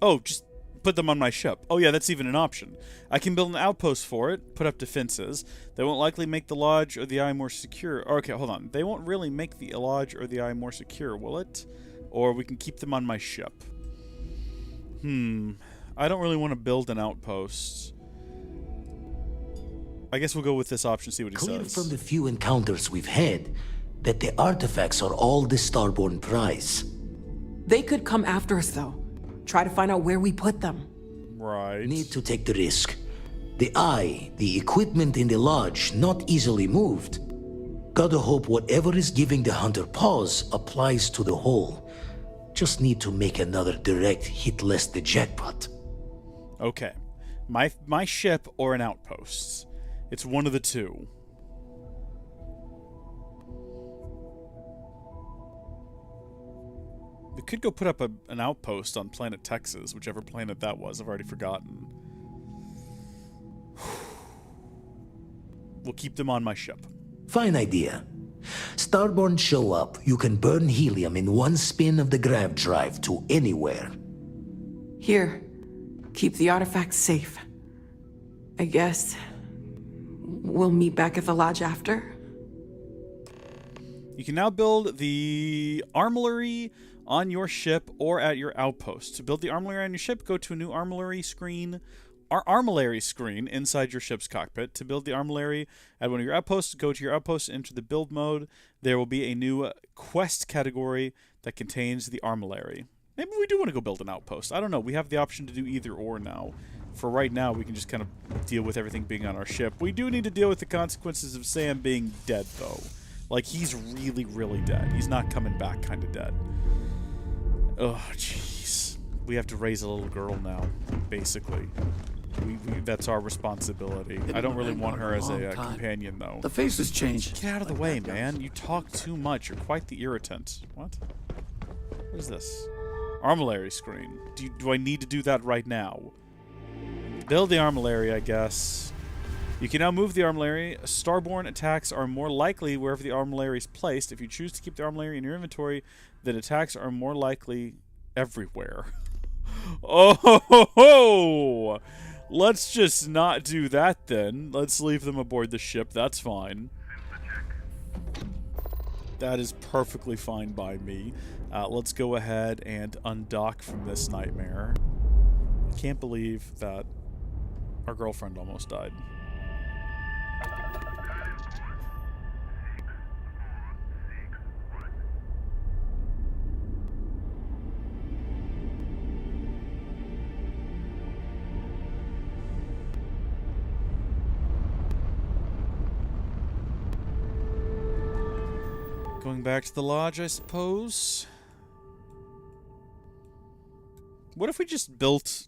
[SPEAKER 1] Oh, just put them on my ship. Oh yeah, that's even an option. I can build an outpost for it, put up defenses. They won't likely make the lodge or the eye more secure. Okay, hold on. They won't really make the lodge or the eye more secure, will it? Or we can keep them on my ship. I don't really want to build an outpost. I guess we'll go with this option, see what he
[SPEAKER 5] Clear
[SPEAKER 1] says.
[SPEAKER 5] from the few encounters we've had that the artifacts are all the Starborn prize.
[SPEAKER 11] They could come after us, though. Try to find out where we put them.
[SPEAKER 1] Right.
[SPEAKER 5] Need to take the risk. The eye, the equipment in the lodge, not easily moved. Gotta hope whatever is giving the hunter pause applies to the whole. Just need to make another direct hit less the jackpot.
[SPEAKER 1] Okay. My ship or an outpost. It's one of the two. We could go put up an outpost on planet Texas, whichever planet that was. I've already forgotten. We'll keep them on my ship.
[SPEAKER 5] Fine idea. Starborn show up, you can burn helium in one spin of the grav drive to anywhere.
[SPEAKER 11] Here, keep the artifacts safe. I guess We'll meet back at the lodge after?
[SPEAKER 1] You can now build the armory on your ship or at your outpost. To build the armory on your ship, go to a new armory screen inside your ship's cockpit. To build the armory at one of your outposts, go to your outpost, enter the build mode. There will be a new quest category that contains the armory. Maybe we do want to go build an outpost. I don't know. We have the option to do either or now. For right now, we can just kind of deal with everything being on our ship. We do need to deal with the consequences of Sam being dead, though. Like, he's really, really dead. He's not coming back kind of dead. Oh, jeez. We have to raise a little girl now, basically. That's our responsibility. I don't really want her as a companion, though.
[SPEAKER 4] The face has changed.
[SPEAKER 1] Get out of the way, man. You talk too much. You're quite the irritant. What? What is this? Armory screen. Do I need to do that right now? Build the armory, I guess. You can now move the armory. Starborn attacks are more likely wherever the armory is placed. If you choose to keep the armory in your inventory, then attacks are more likely everywhere. Oh ho ho ho! Let's just not do that then. Let's leave them aboard the ship. That's fine. That is perfectly fine by me. Let's go ahead and undock from this nightmare. I can't believe that our girlfriend almost died. Going back to the lodge, I suppose. What if we just built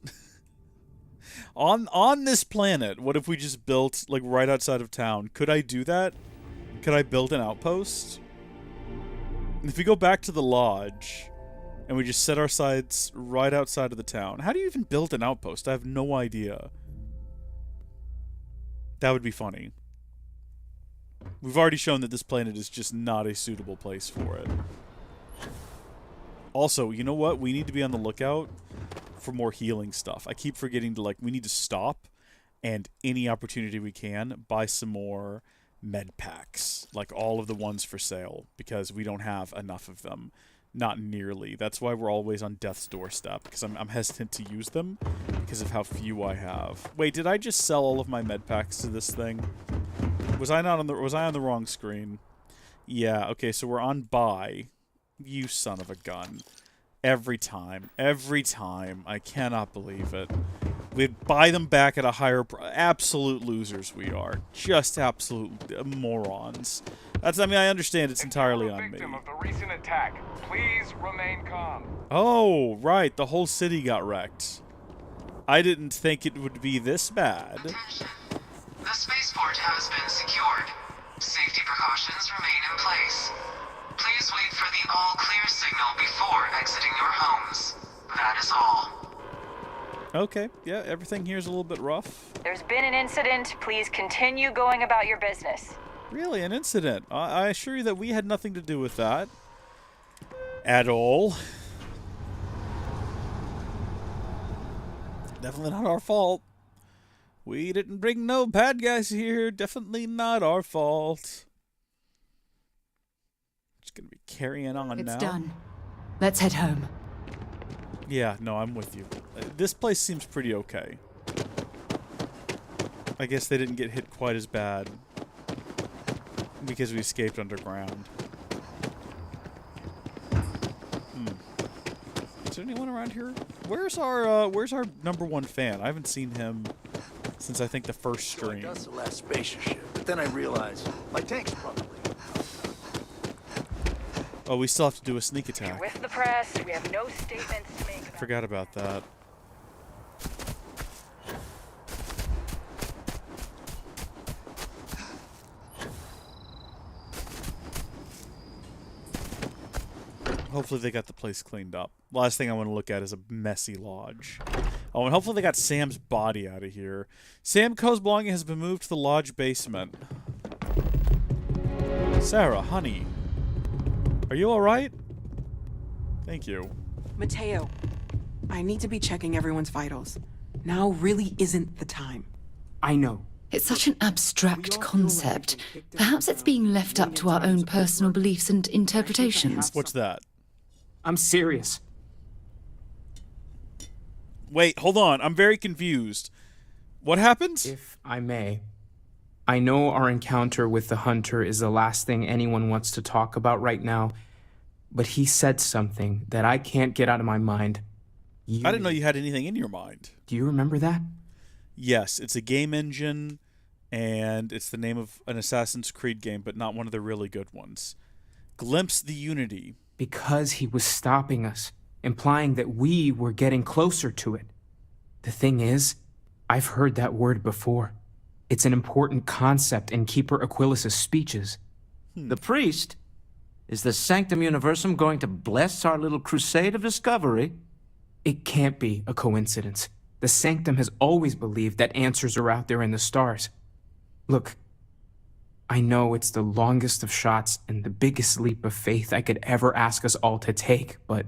[SPEAKER 1] on this planet? What if we just built like right outside of town? Could I do that? Could I build an outpost? If we go back to the lodge and we just set our sights right outside of the town, how do you even build an outpost? I have no idea. That would be funny. We've already shown that this planet is just not a suitable place for it. Also, you know what? We need to be on the lookout for more healing stuff. I keep forgetting to, like, we need to stop and any opportunity we can buy some more med packs. Like all of the ones for sale, because we don't have enough of them. Not nearly. That's why we're always on death's doorstep, because I'm hesitant to use them because of how few I have. Wait, did I just sell all of my med packs to this thing? Was I on the wrong screen? Yeah, okay, so we're on buy. You son of a gun. Every time. I cannot believe it. We'd buy them back at a higher absolute losers we are. Just absolute morons. I mean, I understand it's entirely on me.
[SPEAKER 13] Victim of the recent attack. Please remain calm.
[SPEAKER 1] Oh, right. The whole city got wrecked. I didn't think it would be this bad.
[SPEAKER 14] Attention. The spaceport has been secured. Safety precautions remain in place. Please wait for the all-clear signal before exiting your homes. That is all.
[SPEAKER 1] Okay, yeah, everything here is a little bit rough.
[SPEAKER 15] There's been an incident. Please continue going about your business.
[SPEAKER 1] Really, an incident? I assure you that we had nothing to do with that. At all. Definitely not our fault. We didn't bring no bad guys here. Definitely not our fault. Just gonna be carrying on now.
[SPEAKER 8] It's done. Let's head home.
[SPEAKER 1] Yeah, no, I'm with you. This place seems pretty okay. I guess they didn't get hit quite as bad because we escaped underground. Is there anyone around here? Where's our #1 fan? I haven't seen him since I think the first stream.
[SPEAKER 16] That's the last spaceship, but then I realized my tank's probably.
[SPEAKER 1] Oh, we still have to do a sneak attack.
[SPEAKER 15] With the press, we have no statements to make.
[SPEAKER 1] Forgot about that. Hopefully they got the place cleaned up. Last thing I want to look at is a messy lodge. Oh, and hopefully they got Sam's body out of here. Sam Coe's belonging has been moved to the lodge basement. Sarah, honey. Are you alright? Thank you.
[SPEAKER 11] Mateo, I need to be checking everyone's vitals. Now really isn't the time.
[SPEAKER 10] I know.
[SPEAKER 8] It's such an abstract concept. Perhaps it's being left up to our own personal beliefs and interpretations.
[SPEAKER 1] What's that?
[SPEAKER 10] I'm serious.
[SPEAKER 1] Wait, hold on. I'm very confused. What happened?
[SPEAKER 10] If I may, I know our encounter with the hunter is the last thing anyone wants to talk about right now, but he said something that I can't get out of my mind.
[SPEAKER 1] I didn't know you had anything in your mind.
[SPEAKER 10] Do you remember that?
[SPEAKER 1] Yes, it's a game engine, and it's the name of an Assassin's Creed game, but not one of the really good ones. Glimpse the Unity.
[SPEAKER 10] Because he was stopping us, implying that we were getting closer to it. The thing is, I've heard that word before. It's an important concept in Keeper Aquilas's speeches.
[SPEAKER 17] The priest? Is the Sanctum Universum going to bless our little crusade of discovery?
[SPEAKER 10] It can't be a coincidence. The Sanctum has always believed that answers are out there in the stars. Look, I know it's the longest of shots and the biggest leap of faith I could ever ask us all to take, but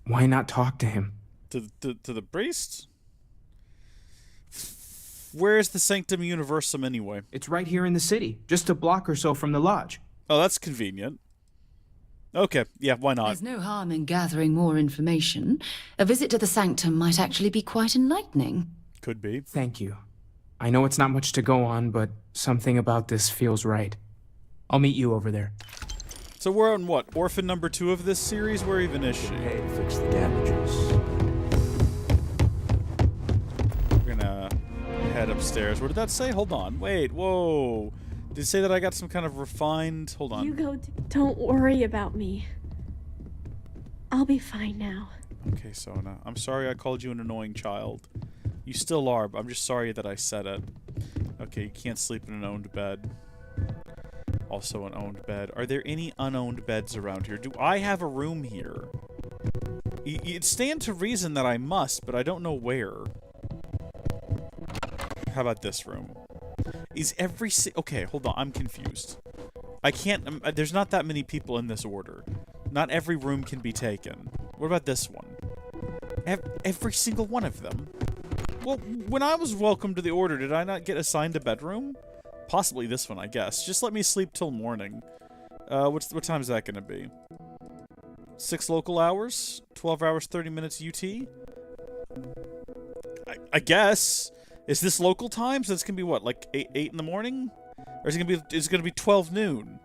[SPEAKER 10] why not talk to him?
[SPEAKER 1] To the priest? Where's the Sanctum Universum anyway?
[SPEAKER 10] It's right here in the city, just a block or so from the lodge.
[SPEAKER 1] Oh, that's convenient. Okay, yeah, why not?
[SPEAKER 8] There's no harm in gathering more information. A visit to the Sanctum might actually be quite enlightening.
[SPEAKER 1] Could be.
[SPEAKER 10] Thank you. I know it's not much to go on, but something about this feels right. I'll meet you over there.
[SPEAKER 1] So we're on what? Orphan number 2 of this series? Where even is she?
[SPEAKER 17] Hey, fix the damages.
[SPEAKER 1] We're gonna head upstairs. What did that say? Hold on. Wait, whoa. Did it say that I got some kind of refined... Hold on.
[SPEAKER 6] Hugo, don't worry about me. I'll be fine now.
[SPEAKER 1] Okay, Sona. I'm sorry I called you an annoying child. You still are, but I'm just sorry that I said it. Okay, you can't sleep in an owned bed. Also an owned bed. Are there any unowned beds around here? Do I have a room here? It stands to reason that I must, but I don't know where. How about this room? Is every okay, hold on, I'm confused. I can't, there's not that many people in this order. Not every room can be taken. What about this one? Every single one of them? Well, when I was welcome to the order, did I not get assigned a bedroom? Possibly this one, I guess. Just let me sleep till morning. What time is that gonna be? 6 local hours? 12 hours, 30 minutes UT? I guess. Is this local time? So it's gonna be what, like 8 in the morning? Or is it gonna be 12 noon?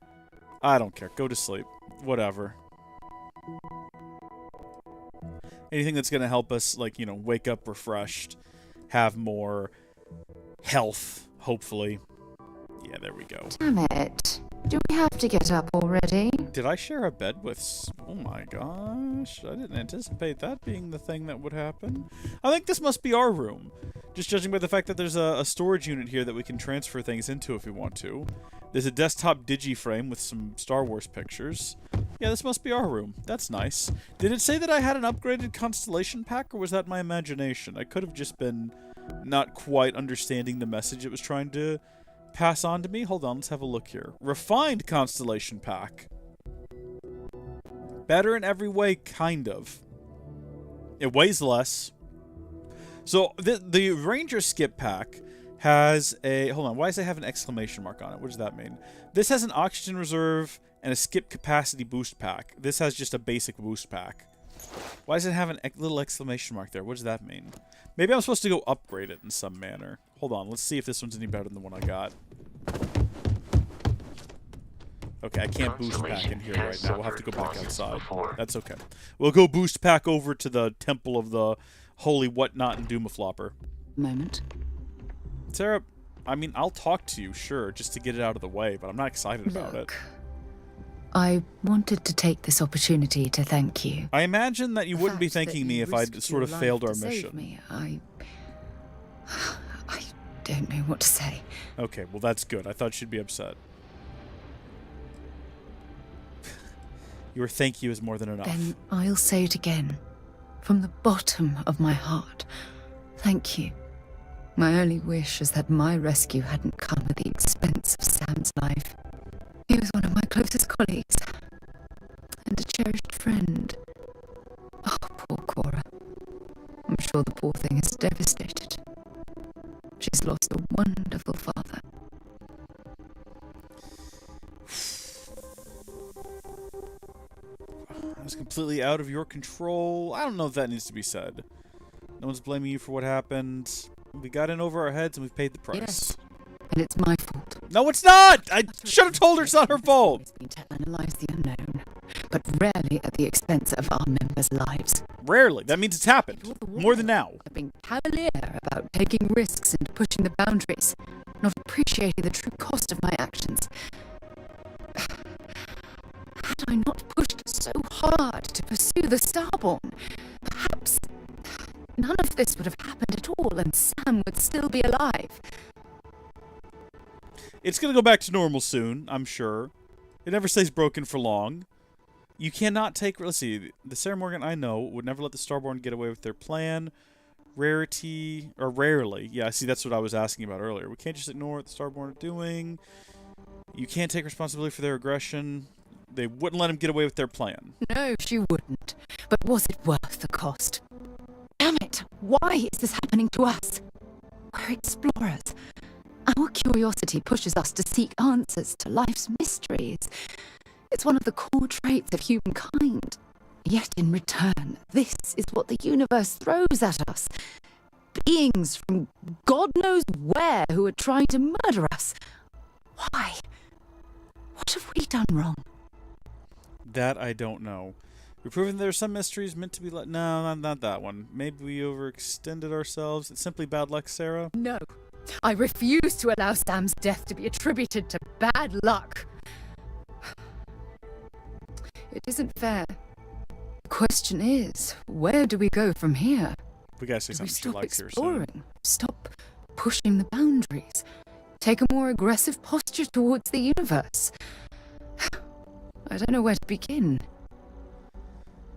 [SPEAKER 1] I don't care. Go to sleep. Whatever. Anything that's gonna help us, like, you know, wake up refreshed, have more health, hopefully. Yeah, there we go.
[SPEAKER 8] Damn it. Do we have to get up already?
[SPEAKER 1] Did I share a bed with... Oh my gosh. I didn't anticipate that being the thing that would happen. I think this must be our room. Just judging by the fact that there's a storage unit here that we can transfer things into if we want to. There's a desktop digiframe with some Star Wars pictures. Yeah, this must be our room. That's nice. Did it say that I had an upgraded constellation pack, or was that my imagination? I could have just been not quite understanding the message it was trying to pass on to me. Hold on, let's have a look here. Refined constellation pack. Better in every way, kind of. It weighs less. So the Ranger Skip pack has a... Hold on, why does it have an exclamation mark on it? What does that mean? This has an oxygen reserve and a skip capacity boost pack. This has just a basic boost pack. Why does it have a little exclamation mark there? What does that mean? Maybe I'm supposed to go upgrade it in some manner. Hold on, let's see if this one's any better than the one I got. Okay, I can't boost pack in here right now. We'll have to go back outside. That's okay. We'll go boost pack over to the Temple of the Holy Whatnot and Doomaflopper.
[SPEAKER 8] Moment.
[SPEAKER 1] Sarah, I mean, I'll talk to you, sure, just to get it out of the way, but I'm not excited about it.
[SPEAKER 8] I wanted to take this opportunity to thank you.
[SPEAKER 1] I imagine that you wouldn't be thanking me if I'd sort of failed our mission.
[SPEAKER 8] Me. I don't know what to say.
[SPEAKER 1] Okay, well that's good. I thought she'd be upset. Your thank you is more than enough.
[SPEAKER 8] Then I'll say it again. From the bottom of my heart. Thank you. My only wish is that my rescue hadn't come at the expense of Sam's life. He was one of my closest colleagues. And a cherished friend. Oh, poor Cora. I'm sure the poor thing is devastated. She's lost a wonderful father.
[SPEAKER 1] That was completely out of your control. I don't know if that needs to be said. No one's blaming you for what happened. We got in over our heads and we've paid the price.
[SPEAKER 8] Yes, and it's my fault.
[SPEAKER 1] No, it's not! I should have told her it's not her fault!
[SPEAKER 8] It's been to analyze the unknown, but rarely at the expense of our members' lives.
[SPEAKER 1] Rarely. That means it's happened. More than now.
[SPEAKER 8] I've been cavalier about taking risks and pushing the boundaries, not appreciating the true cost of my actions. Had I not pushed so hard to pursue the Starborn, perhaps none of this would have happened at all and Sam would still be alive.
[SPEAKER 1] It's gonna go back to normal soon, I'm sure. It never stays broken for long. You cannot take... Let's see. The Sarah Morgan I know would never let the Starborn get away with their plan. Rarity... Or rarely. Yeah, see, that's what I was asking about earlier. We can't just ignore what the Starborn are doing. You can't take responsibility for their aggression. They wouldn't let him get away with their plan.
[SPEAKER 8] No, she wouldn't. But was it worth the cost? Damn it! Why is this happening to us? We're explorers. Our curiosity pushes us to seek answers to life's mysteries. It's one of the core traits of humankind. Yet in return, this is what the universe throws at us. Beings from God knows where who are trying to murder us. Why? What have we done wrong?
[SPEAKER 1] That I don't know. We're proving there are some mysteries meant to be let... No, not that one. Maybe we overextended ourselves. It's simply bad luck, Sarah.
[SPEAKER 8] No. I refuse to allow Sam's death to be attributed to bad luck. It isn't fair. The question is, where do we go from here?
[SPEAKER 1] We gotta say
[SPEAKER 8] Do we
[SPEAKER 1] something she
[SPEAKER 8] stop
[SPEAKER 1] likes here
[SPEAKER 8] exploring?
[SPEAKER 1] soon.
[SPEAKER 8] Stop pushing the boundaries? Take a more aggressive posture towards the universe? I don't know where to begin.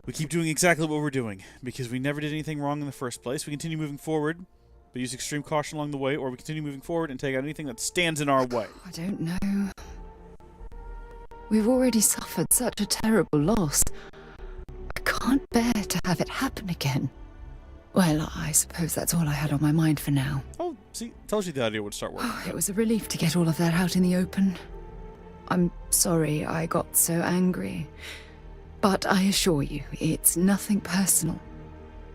[SPEAKER 1] We keep doing exactly what we're doing, because we never did anything wrong in the first place. We continue moving forward, but use extreme caution along the way, or we continue moving forward and take out anything that stands in our way.
[SPEAKER 8] I don't know. We've already suffered such a terrible loss. I can't bear to have it happen again. Well, I suppose that's all I had on my mind for now.
[SPEAKER 1] Oh, see, tells you the idea would start working.
[SPEAKER 8] It was a relief to get all of that out in the open. I'm sorry I got so angry. But I assure you, it's nothing personal.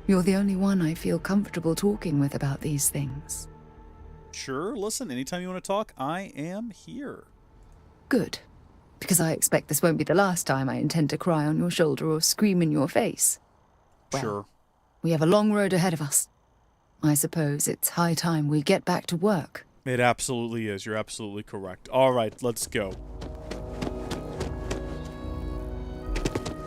[SPEAKER 8] You're the only one I feel comfortable talking with about these things.
[SPEAKER 1] Sure, listen, anytime you want to talk, I am here.
[SPEAKER 8] Good. Because I expect this won't be the last time I intend to cry on your shoulder or scream in your face. Well,
[SPEAKER 1] sure.
[SPEAKER 8] We have a long road ahead of us. I suppose it's high time we get back to work.
[SPEAKER 1] It absolutely is. You're absolutely correct. All right, let's go.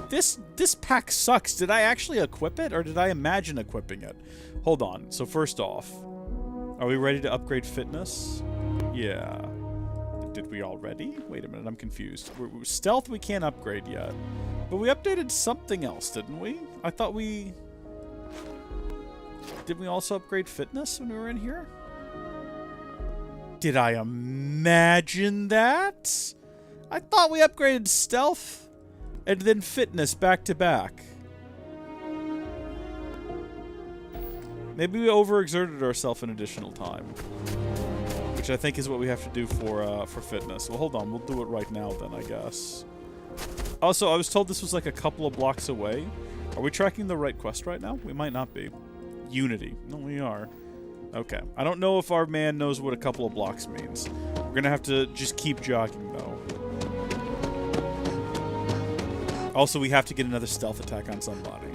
[SPEAKER 1] This pack sucks. Did I actually equip it, or did I imagine equipping it? Hold on. So first off, are we ready to upgrade fitness? Yeah. Did we already? Wait a minute, I'm confused. Stealth we can't upgrade yet. But we updated something else, didn't we? I thought we... Did we also upgrade fitness when we were in here? Did I imagine that? I thought we upgraded stealth and then fitness back to back. Maybe we overexerted ourselves an additional time, which I think is what we have to do for fitness. Well, hold on, we'll do it right now then, I guess. Also, I was told this was like a couple of blocks away. Are we tracking the right quest right now? We might not be. Unity. No, we are. Okay. I don't know if our man knows what a couple of blocks means. We're gonna have to just keep jogging, though. Also, we have to get another stealth attack on somebody.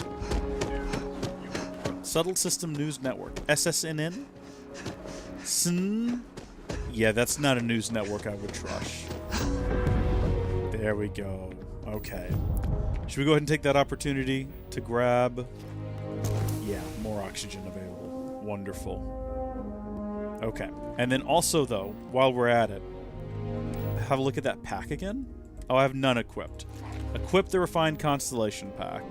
[SPEAKER 1] Subtle System News Network. SSNN? SN? Yeah, that's not a news network I would trust. There we go. Okay. Should we go ahead and take that opportunity to grab... Yeah, more oxygen available. Wonderful. Okay. And then also, though, while we're at it, have a look at that pack again. Oh, I have none equipped. Equip the Refined Constellation pack.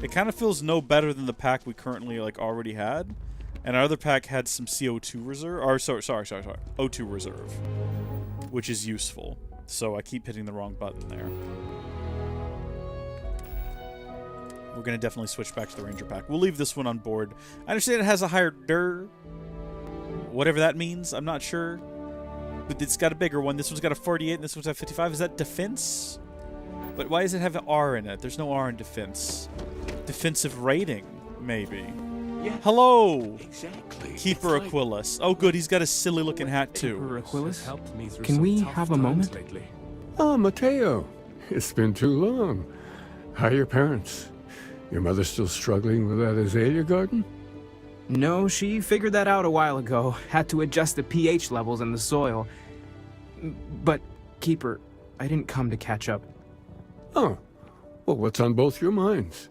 [SPEAKER 1] It kind of feels no better than the pack we currently already had. And our other pack had some CO2 reserve, or sorry, O2 reserve, which is useful. So I keep hitting the wrong button there. we're going to definitely switch back to the Ranger Pack. We'll leave this one on board. I understand it has a higher whatever that means. I'm not sure. But it's got a bigger one. This one's got a 48 and this one's got 55. Is that defense? But why does it have an R in it? There's no R in defense. Defensive rating, maybe. Yeah. Hello!
[SPEAKER 18] Exactly.
[SPEAKER 1] Keeper Aquilus. Oh good, he's got a silly looking hat too.
[SPEAKER 10] Keeper Aquilus? Can we have a moment?
[SPEAKER 18] Ah, Mateo. It's been too long. How are your parents? Your mother still struggling with that azalea garden?
[SPEAKER 10] No, she figured that out a while ago. Had to adjust the pH levels in the soil. But, Keeper, I didn't come to catch up.
[SPEAKER 18] Oh. Well, what's on both your minds?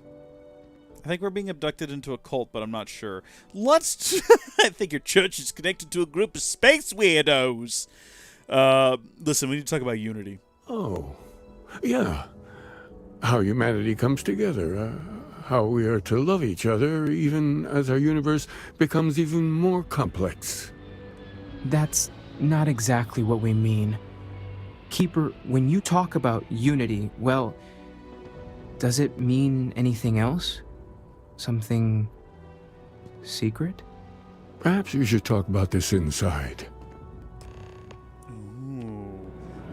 [SPEAKER 1] I think we're being abducted into a cult, but I'm not sure. I think your church is connected to a group of space weirdos. Listen, we need to talk about unity.
[SPEAKER 18] Oh. Yeah. How humanity comes together. How we are to love each other even as our universe becomes even more complex.
[SPEAKER 10] That's not exactly what we mean. Keeper, when you talk about unity, well, does it mean anything else? Something secret?
[SPEAKER 18] Perhaps we should talk about this inside.
[SPEAKER 1] Ooh.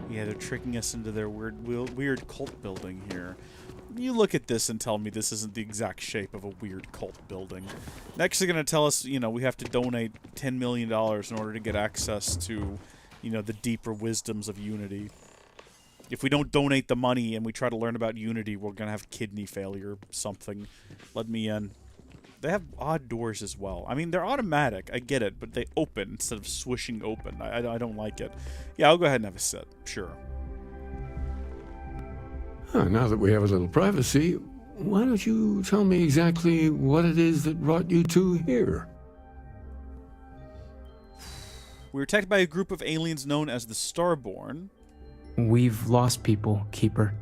[SPEAKER 1] Yeah, they're tricking us into their weird cult building here. You look at this and tell me this isn't the exact shape of a weird cult building. Next they're going to tell us, we have to donate $10 million in order to get access to, the deeper wisdoms of Unity. If we don't donate the money and we try to learn about Unity, we're going to have kidney failure or something. Let me in. They have odd doors as well. I mean, they're automatic. I get it, but they open instead of swishing open. I don't like it. Yeah, I'll go ahead and have a sit. Sure.
[SPEAKER 18] Now that we have a little privacy, why don't you tell me exactly what it is that brought you two here?
[SPEAKER 1] We were attacked by a group of aliens known as the Starborn.
[SPEAKER 10] We've lost people, Keeper.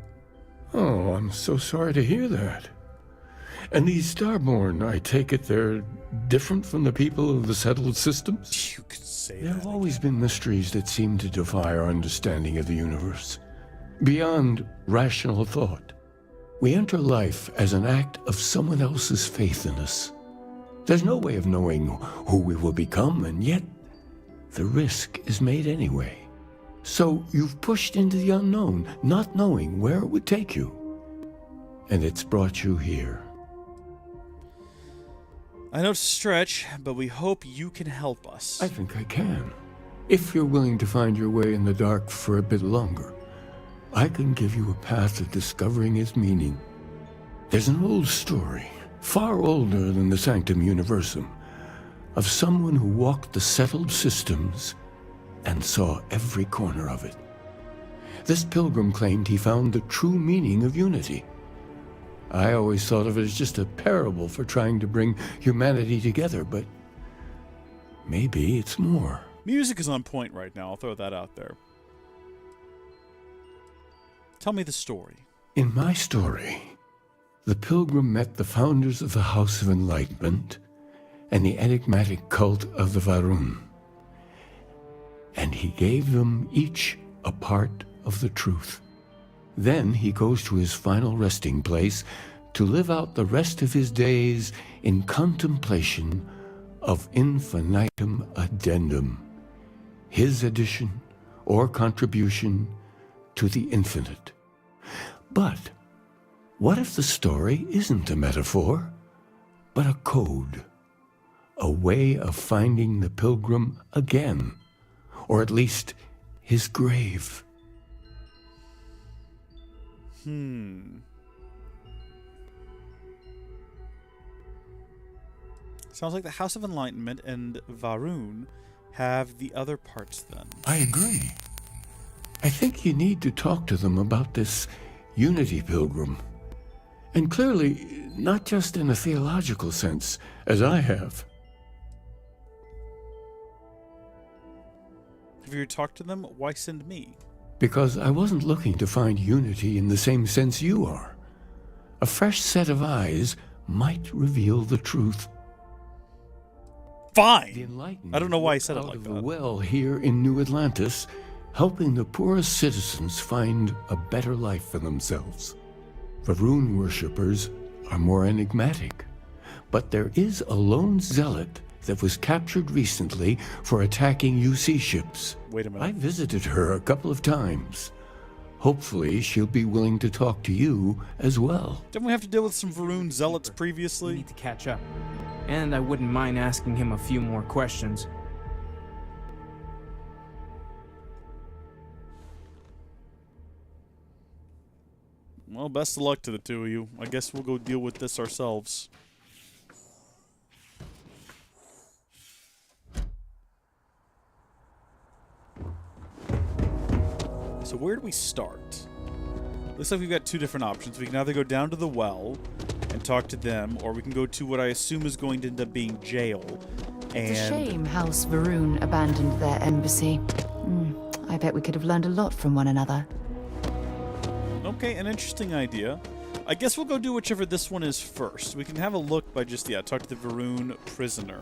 [SPEAKER 18] Oh, I'm so sorry to hear that. And these Starborn, I take it they're different from the people of the settled systems?
[SPEAKER 1] You could say that.
[SPEAKER 18] There have always been mysteries that seem to defy our understanding of the universe. Beyond rational thought, we enter life as an act of someone else's faith in us. There's no way of knowing who we will become, and yet the risk is made anyway. So you've pushed into the unknown, not knowing where it would take you. And it's brought you here.
[SPEAKER 1] I know it's a stretch, but we hope you can help us.
[SPEAKER 18] I think I can. If you're willing to find your way in the dark for a bit longer, I can give you a path to discovering its meaning. There's an old story, far older than the Sanctum Universum, of someone who walked the settled systems and saw every corner of it. This pilgrim claimed he found the true meaning of unity. I always thought of it as just a parable for trying to bring humanity together, but maybe it's more.
[SPEAKER 1] Music is on point right now, I'll throw that out there. Tell me the story.
[SPEAKER 18] In my story, the pilgrim met the founders of the House of Enlightenment and the enigmatic cult of the Varun. And he gave them each a part of the truth. Then he goes to his final resting place to live out the rest of his days in contemplation of infinitum addendum, his addition or contribution to the infinite. But what if the story isn't a metaphor, but a code, a way of finding the pilgrim again, or at least his grave?
[SPEAKER 1] Sounds like the House of Enlightenment and Varun have the other parts then.
[SPEAKER 18] I agree. I think you need to talk to them about this Unity Pilgrim. And clearly, not just in a theological sense, as I have.
[SPEAKER 1] If you talk to them, why send me?
[SPEAKER 18] Because I wasn't looking to find unity in the same sense you are. A fresh set of eyes might reveal the truth.
[SPEAKER 1] Fine! I don't know why I said it like that.
[SPEAKER 18] Well, here in New Atlantis, helping the poorest citizens find a better life for themselves. Varun worshippers are more enigmatic. But there is a lone zealot that was captured recently for attacking UC ships.
[SPEAKER 1] Wait a minute.
[SPEAKER 18] I visited her a couple of times. Hopefully, she'll be willing to talk to you as well.
[SPEAKER 1] Didn't we have to deal with some Varun zealots
[SPEAKER 10] We
[SPEAKER 1] previously?
[SPEAKER 10] need to catch up. And I wouldn't mind asking him a few more questions.
[SPEAKER 1] Well, best of luck to the two of you. I guess we'll go deal with this ourselves. So where do we start? Looks like we've got two different options. We can either go down to the well and talk to them, or we can go to what I assume is going to end up being jail.
[SPEAKER 8] It's a shame House Varun abandoned their embassy. I bet we could have learned a lot from one another.
[SPEAKER 1] Okay, an interesting idea. I guess we'll go do whichever this one is first. We can have a look by just, talk to the Varun prisoner.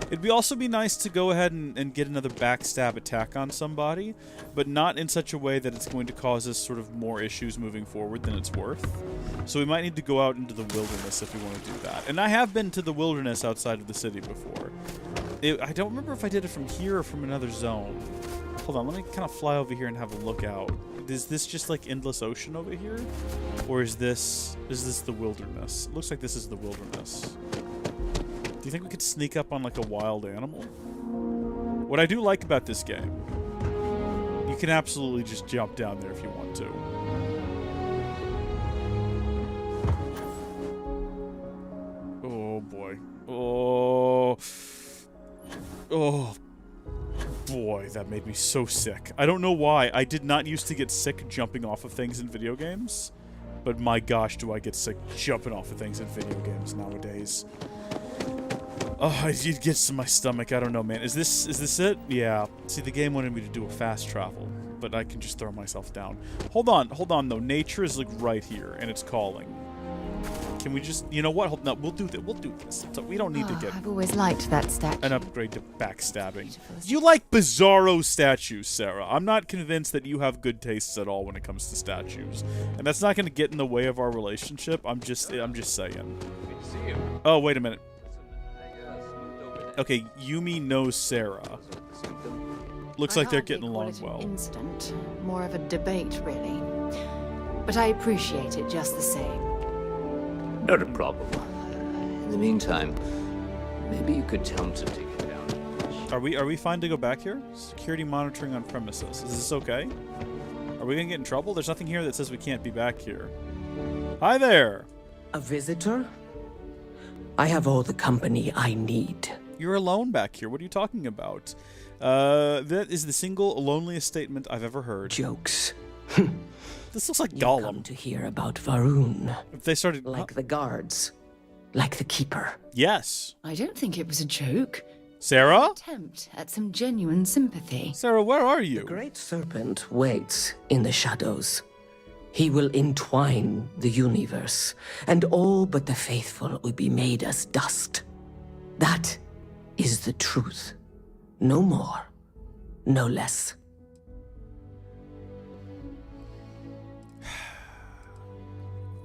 [SPEAKER 1] It'd also be nice to go ahead and get another backstab attack on somebody, but not in such a way that it's going to cause us sort of more issues moving forward than it's worth. So we might need to go out into the wilderness if we want to do that. And I have been to the wilderness outside of the city before. I don't remember if I did it from here or from another zone. Hold on, let me kind of fly over here and have a look out. Is this just like endless ocean over here? Or is this the wilderness? It looks like this is the wilderness. Do you think we could sneak up on like a wild animal? What I do like about this game, you can absolutely just jump down there if you want to. Oh boy. Oh boy, that made me so sick. I don't know why. I did not used to get sick jumping off of things in video games, but my gosh, do I get sick jumping off of things in video games nowadays. Oh, it gets to my stomach. I don't know, man. Is this it? Yeah. See, the game wanted me to do a fast travel, but I can just throw myself down. Hold on, though. Nature is like right here, and it's calling. Can we just, you know what? No, we'll do this. We'll do this. So we don't need to get
[SPEAKER 8] I've always liked that statue.
[SPEAKER 1] an upgrade to backstabbing. You like bizarro statues, Sarah. I'm not convinced that you have good tastes at all when it comes to statues, and that's not going to get in the way of our relationship. I'm just saying. Oh, wait a minute. Okay, Yumi knows Sarah. Looks like they're getting along well.
[SPEAKER 8] Incident, more of a debate, really. But I appreciate it just the same.
[SPEAKER 19] Not a problem. In the meantime, maybe you could tell him to take it down.
[SPEAKER 1] Are we fine to go back here? Security monitoring on premises. Is this okay? Are we gonna get in trouble? There's nothing here that says we can't be back here. Hi there!
[SPEAKER 20] A visitor? I have all the company I need.
[SPEAKER 1] You're alone back here. What are you talking about? That is the single loneliest statement I've ever heard.
[SPEAKER 20] Jokes.
[SPEAKER 1] This looks like
[SPEAKER 20] You
[SPEAKER 1] Gollum.
[SPEAKER 20] come to hear about Varun.
[SPEAKER 1] If they started...
[SPEAKER 20] Like the guards. Like the keeper.
[SPEAKER 1] Yes.
[SPEAKER 8] I don't think it was a joke.
[SPEAKER 1] Sarah?
[SPEAKER 8] An attempt at some genuine sympathy.
[SPEAKER 1] Sarah, where are you?
[SPEAKER 20] The great serpent waits in the shadows. He will entwine the universe, and all but the faithful will be made as dust. That is the truth. No more, no less.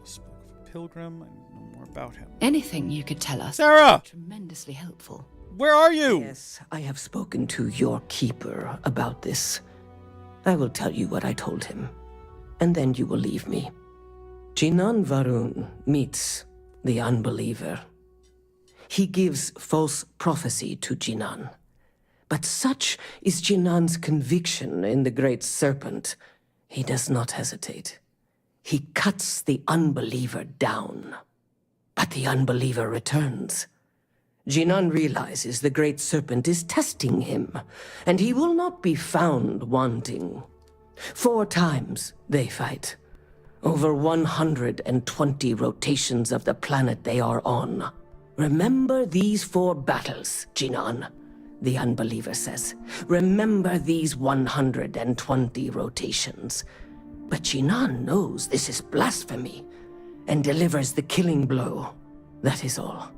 [SPEAKER 1] Spoke of a pilgrim. I know more about him.
[SPEAKER 8] Anything you could tell us.
[SPEAKER 1] Sarah!
[SPEAKER 8] Would be tremendously helpful.
[SPEAKER 1] Where are you?
[SPEAKER 20] Yes, I have spoken to your keeper about this. I will tell you what I told him, and then you will leave me. Jinan Varun meets the unbeliever. He gives false prophecy to Jinan. But such is Jinan's conviction in the Great Serpent, he does not hesitate. He cuts the unbeliever down. But the unbeliever returns. Jinan realizes the Great Serpent is testing him, and he will not be found wanting. 4 times they fight. Over 120 rotations of the planet they are on. Remember these 4 battles, Jinan, the unbeliever says. Remember these 120 rotations. But Jinan knows this is blasphemy and delivers the killing blow. That is all.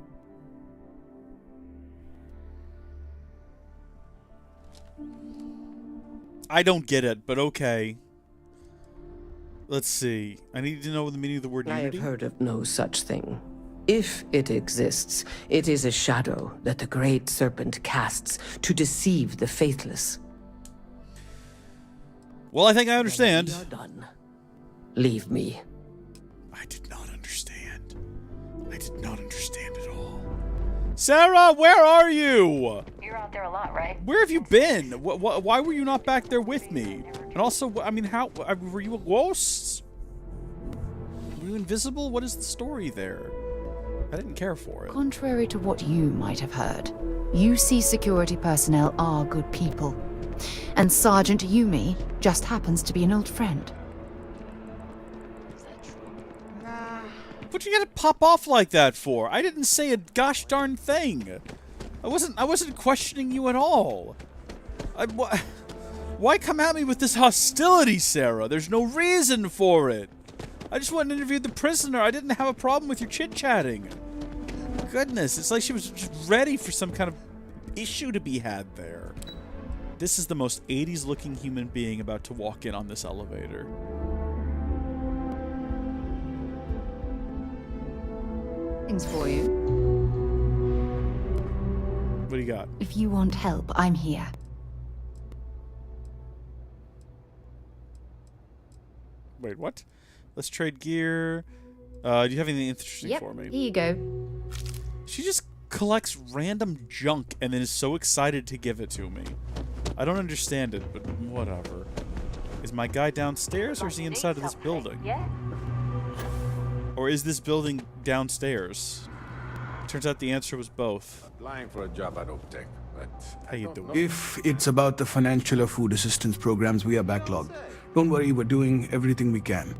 [SPEAKER 1] I don't get it, but okay. Let's see. I need to know the meaning of the word
[SPEAKER 20] I
[SPEAKER 1] unity.
[SPEAKER 20] have heard of no such thing. If it exists, it is a shadow that the Great Serpent casts to deceive the faithless.
[SPEAKER 1] Well, I think I understand.
[SPEAKER 20] When we are done, leave me.
[SPEAKER 1] I did not understand. I did not understand at all. Sarah, where are you?
[SPEAKER 15] You're out there a lot, right?
[SPEAKER 1] Where have you been? Why were you not back there with me? And also, I mean, how were you a ghost? Were you invisible? What is the story there? I didn't care for it.
[SPEAKER 8] Contrary to what you might have heard, UC security personnel are good people. And Sergeant Yumi just happens to be an old friend.
[SPEAKER 1] What'd you gotta pop off like that for? I didn't say a gosh darn thing. I wasn't questioning you at all. Why come at me with this hostility, Sarah? There's no reason for it. I just went and interviewed the prisoner. I didn't have a problem with your chit-chatting. Goodness, it's like she was just ready for some kind of issue to be had there. This is the most 80s-looking human being about to walk in on this elevator.
[SPEAKER 8] Things for you.
[SPEAKER 1] What do you got?
[SPEAKER 8] If you want help, I'm here.
[SPEAKER 1] Wait, what? Let's trade gear. Do you have anything interesting for me?
[SPEAKER 8] Here you go.
[SPEAKER 1] She just collects random junk and then is so excited to give it to me. I don't understand it, but whatever. Is my guy downstairs or is he inside of this building?
[SPEAKER 15] Yeah.
[SPEAKER 1] Or is this building downstairs? Turns out the answer was both.
[SPEAKER 9] Applying for a job I don't take, but
[SPEAKER 1] how you doing?
[SPEAKER 21] If it's about the financial or food assistance programs, we are backlogged. Don't worry, we're doing everything we can.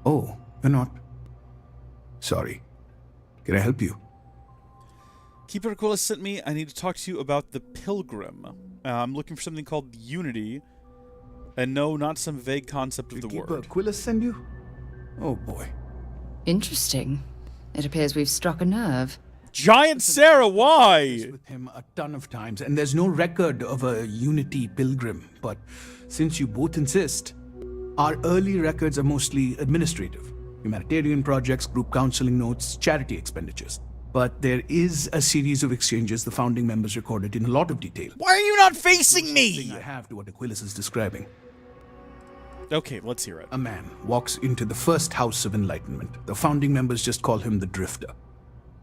[SPEAKER 21] Oh, you're not? Sorry. Can I help you?
[SPEAKER 1] Keeper Aquila sent me. I need to talk to you about the Pilgrim. I'm looking for something called Unity. And no, not some vague concept of the word.
[SPEAKER 21] Keeper Aquila send you? Oh boy.
[SPEAKER 8] Interesting. It appears we've struck a nerve.
[SPEAKER 1] Giant Sarah, why?
[SPEAKER 21] With him a ton of times, and there's no record of a Unity Pilgrim. But since you both insist, our early records are mostly administrative. Humanitarian projects, group counseling notes, charity expenditures. But there is a series of exchanges the founding members recorded in a lot of detail.
[SPEAKER 1] Why are you not facing me?
[SPEAKER 21] I have to what Aquilus is describing.
[SPEAKER 1] Okay, let's hear it.
[SPEAKER 21] A man walks into the first House of Enlightenment. The founding members just call him the Drifter.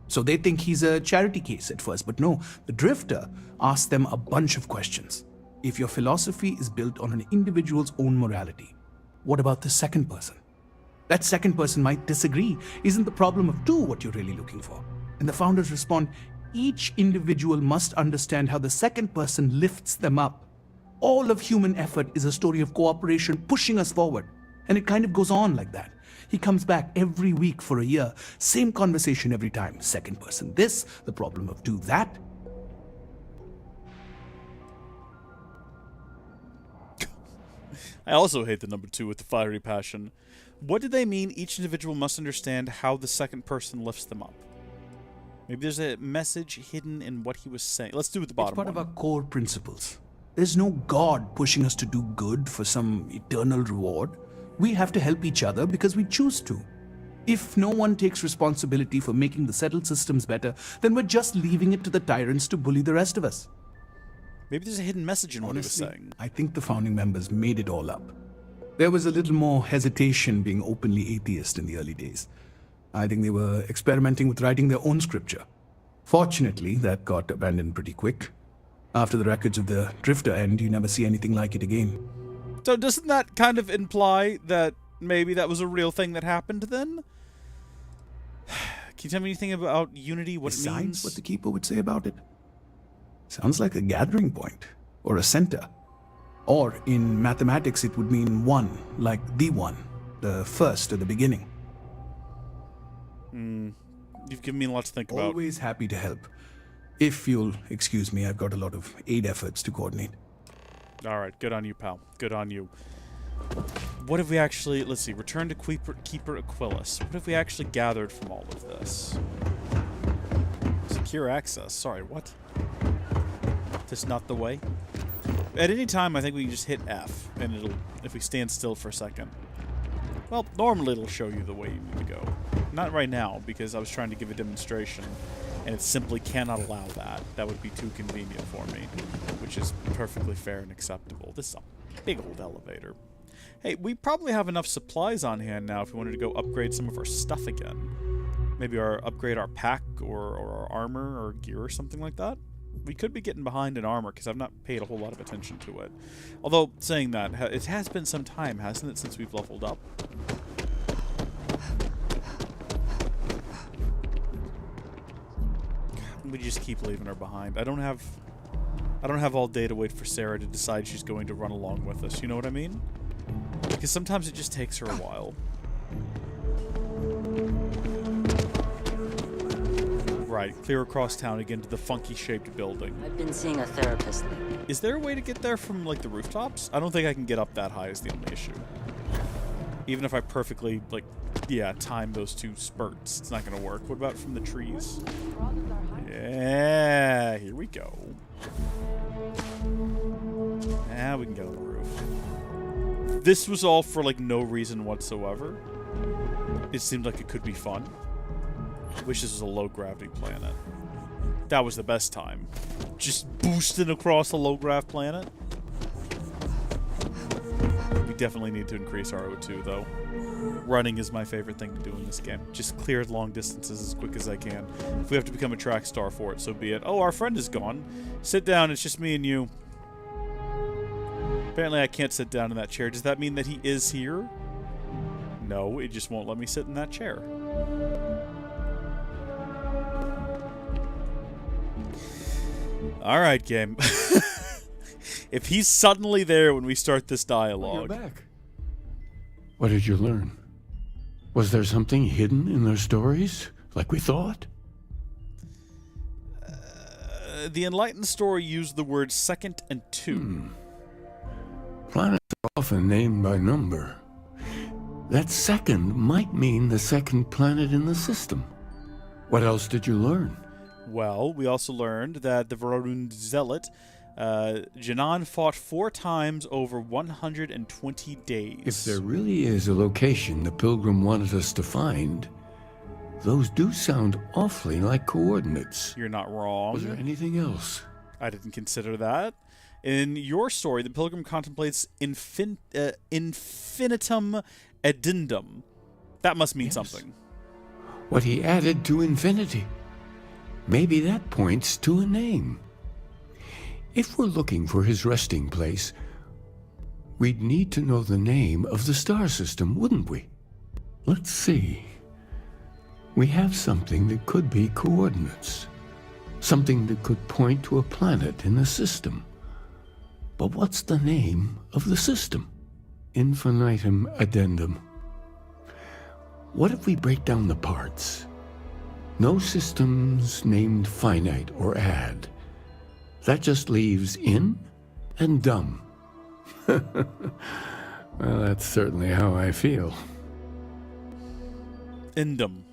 [SPEAKER 21] So they think he's a charity case at first, but no, the Drifter asks them a bunch of questions. If your philosophy is built on an individual's own morality, what about the second person? That second person might disagree. Isn't the problem of two what you're really looking for? And the founders respond, each individual must understand how the second person lifts them up. All of human effort is a story of cooperation pushing us forward. And it kind of goes on like that. He comes back every week for a year. Same conversation every time. Second person this, the problem of two that.
[SPEAKER 1] I also hate the number 2 with the fiery passion. What do they mean each individual must understand how the second person lifts them up? Maybe there's a message hidden in what he was saying. Let's do with the bottom one.
[SPEAKER 21] It's part of our core principles. There's no God pushing us to do good for some eternal reward. We have to help each other because we choose to. If no one takes responsibility for making the settled systems better, then we're just leaving it to the tyrants to bully the rest of us.
[SPEAKER 1] Maybe there's a hidden message in what
[SPEAKER 21] Honestly,
[SPEAKER 1] he was saying.
[SPEAKER 21] I think the founding members made it all up. There was a little more hesitation being openly atheist in the early days. I think they were experimenting with writing their own scripture. Fortunately, that got abandoned pretty quick. After the records of the Drifter end, you never see anything like it again.
[SPEAKER 1] So doesn't that kind of imply that maybe that was a real thing that happened then? Can you tell me anything about Unity, what it means?
[SPEAKER 21] What the Keeper would say about it? Sounds like a gathering point, or a center. Or, in mathematics, it would mean one, like the one, the first or the beginning.
[SPEAKER 1] You've given me a lot to think about.
[SPEAKER 21] Always happy to help. If you'll excuse me, I've got a lot of aid efforts to coordinate.
[SPEAKER 1] All right, good on you, pal. Good on you. What have we actually... Let's see. Return to Keeper Aquilus. What have we actually gathered from all of this? Secure access. Sorry, what? This not the way? At any time, I think we can just hit F, and it'll... If we stand still for a second. Well, normally it'll show you the way you need to go. Not right now, because I was trying to give a demonstration, and it simply cannot allow that. That would be too convenient for me, which is perfectly fair and acceptable. This is a big old elevator. Hey, we probably have enough supplies on hand now if we wanted to go upgrade some of our stuff again. Maybe upgrade our pack or our armor or gear or something like that. We could be getting behind in armor because I've not paid a whole lot of attention to it. Although, saying that, it has been some time, hasn't it, since we've leveled up? We just keep leaving her behind. I don't have all day to wait for Sarah to decide she's going to run along with us. You know what I mean? Because sometimes it just takes her a while. Right, clear across town again to the funky-shaped building.
[SPEAKER 2] I've been seeing a therapist lately.
[SPEAKER 1] Is there a way to get there from, like, the rooftops? I don't think I can get up that high is the only issue. Even if I perfectly, like, yeah, time those two spurts, it's not going to work. What about from the trees? Yeah, here we go. Now we can get on the roof. This was all for, like, no reason whatsoever. It seemed like it could be fun. Wish this was a low-gravity planet. That was the best time. Just boosting across a low-grav planet. We definitely need to increase our O2, though. Running is my favorite thing to do in this game. Just clear long distances as quick as I can. If we have to become a track star for it, so be it. Oh, our friend is gone. Sit down, it's just me and you. Apparently I can't sit down in that chair. Does that mean that he is here? No, it just won't let me sit in that chair. Alright, game. If he's suddenly there when we start this dialogue...
[SPEAKER 18] You're back. What did you learn? Was there something hidden in their stories, like we thought?
[SPEAKER 1] The Enlightened story used the words second and two.
[SPEAKER 18] Planets are often named by number. That second might mean the second planet in the system. What else did you learn?
[SPEAKER 1] Well, we also learned that the Varun Zealot, Janan fought 4 times over 120 days.
[SPEAKER 18] If there really is a location the Pilgrim wanted us to find, those do sound awfully like coordinates.
[SPEAKER 1] You're not wrong.
[SPEAKER 18] Was there anything else?
[SPEAKER 1] I didn't consider that. In your story, the Pilgrim contemplates infinitum addendum. That must mean something.
[SPEAKER 18] What he added to infinity. Maybe that points to a name. If we're looking for his resting place, we'd need to know the name of the star system, wouldn't we? Let's see. We have something that could be coordinates. Something that could point to a planet in the system. But what's the name of the system? Infinitum addendum. What if we break down the parts? No systems named finite or add. That just leaves in and dumb. Well, that's certainly how I feel.
[SPEAKER 1] Indum.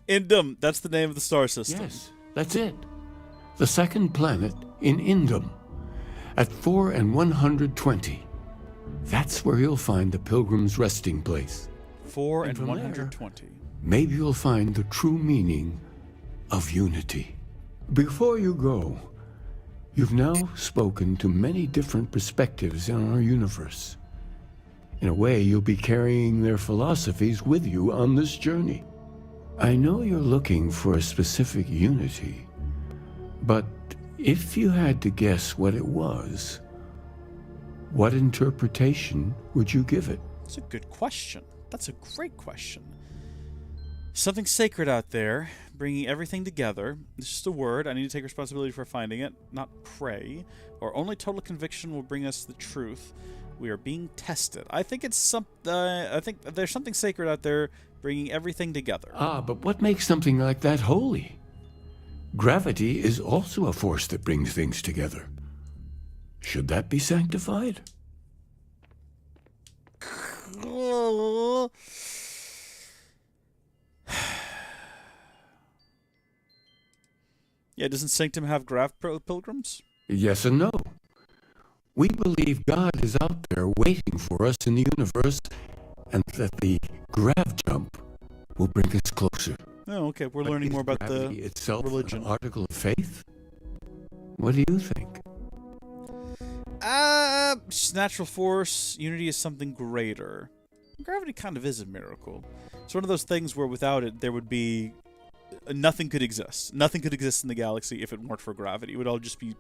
[SPEAKER 1] Indum, that's the name of the star system.
[SPEAKER 18] Yes, that's it. The second planet in Indum. At 4 and 120. That's where you'll find the Pilgrim's resting place.
[SPEAKER 1] 4 and 120.
[SPEAKER 18] There, maybe you'll find the true meaning of unity. Before you go, you've now spoken to many different perspectives in our universe. In a way, you'll be carrying their philosophies with you on this journey. I know you're looking for a specific unity, but if you had to guess what it was, what interpretation would you give it?
[SPEAKER 1] That's a good question. That's a great question. Something sacred out there, bringing everything together. It's just a word. I need to take responsibility for finding it, not pray. Or only total conviction will bring us the truth. We are being tested. I think it's I think there's something sacred out there, bringing everything together.
[SPEAKER 18] Ah, but what makes something like that holy? Gravity is also a force that brings things together. Should that be sanctified?
[SPEAKER 1] Yeah, doesn't Sanctum have grav pilgrims?
[SPEAKER 18] Yes and no. We believe God is out there waiting for us in the universe, and that the grav jump will bring us closer.
[SPEAKER 1] Oh, okay. We're learning more about the
[SPEAKER 18] itself
[SPEAKER 1] religion.
[SPEAKER 18] An article of faith? What do you think?
[SPEAKER 1] Just natural force. Unity is something greater. Gravity kind of is a miracle. It's one of those things where without it, there would be... nothing could exist. Nothing could exist in the galaxy if it weren't for gravity. It would all just be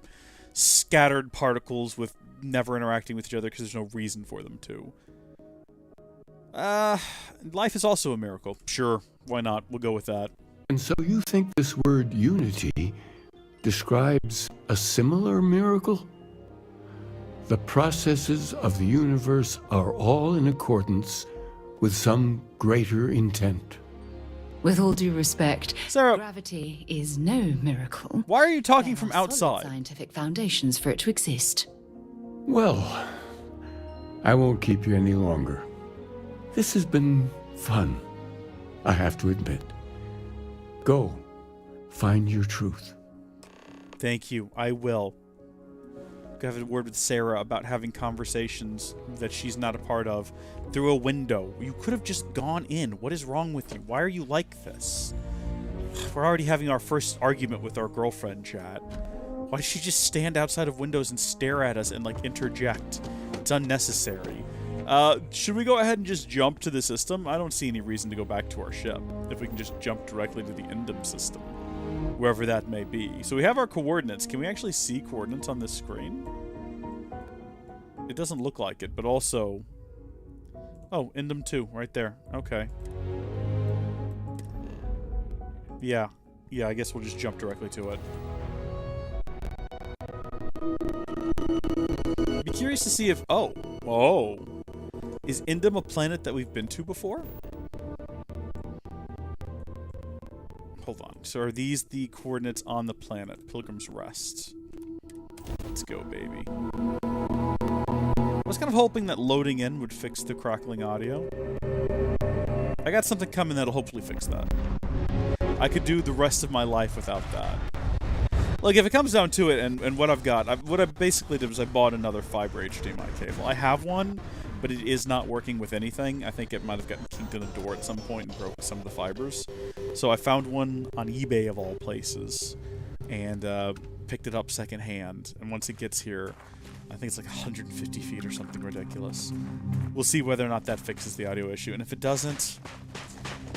[SPEAKER 1] scattered particles with never interacting with each other because there's no reason for them to. Life is also a miracle. Sure, why not? We'll go with that.
[SPEAKER 18] And so you think this word unity describes a similar miracle? The processes of the universe are all in accordance with some greater intent.
[SPEAKER 8] With all due respect,
[SPEAKER 1] Sarah,
[SPEAKER 8] gravity is no miracle.
[SPEAKER 1] Why are you talking
[SPEAKER 8] There
[SPEAKER 1] from
[SPEAKER 8] are solid
[SPEAKER 1] outside?
[SPEAKER 8] Scientific foundations for it to exist.
[SPEAKER 18] Well, I won't keep you any longer. This has been fun, I have to admit. Go, find your truth.
[SPEAKER 1] Thank you. I will. Have a word with Sarah about having conversations that she's not a part of through a window. You could have just gone in. What is wrong with you? Why are you like this? We're already having our first argument with our girlfriend, chat. Why does she just stand outside of windows and stare at us and, like, interject? It's unnecessary. Should we go ahead and just jump to the system? I don't see any reason to go back to our ship if we can just jump directly to the Endem system, wherever that may be. So we have our coordinates. Can we actually see coordinates on this screen? It doesn't look like it, but also... Oh, Endem 2, right there. Okay. Yeah. Yeah, I guess we'll just jump directly to it. I'd be curious to see if... Oh. Oh. Is Endem a planet that we've been to before? Hold on. So are these the coordinates on the planet? Pilgrim's Rest. Let's go, baby. I was kind of hoping that loading in would fix the crackling audio. I got something coming that'll hopefully fix that. I could do the rest of my life without that. Like, if it comes down to it, and what I've got, what I basically did was I bought another fiber HDMI cable. I have one, but it is not working with anything. I think it might have gotten kinked in a door at some point and broke some of the fibers. So I found one on eBay of all places, and picked it up secondhand. And once it gets here, I think it's like 150 feet or something ridiculous. We'll see whether or not that fixes the audio issue. And if it doesn't,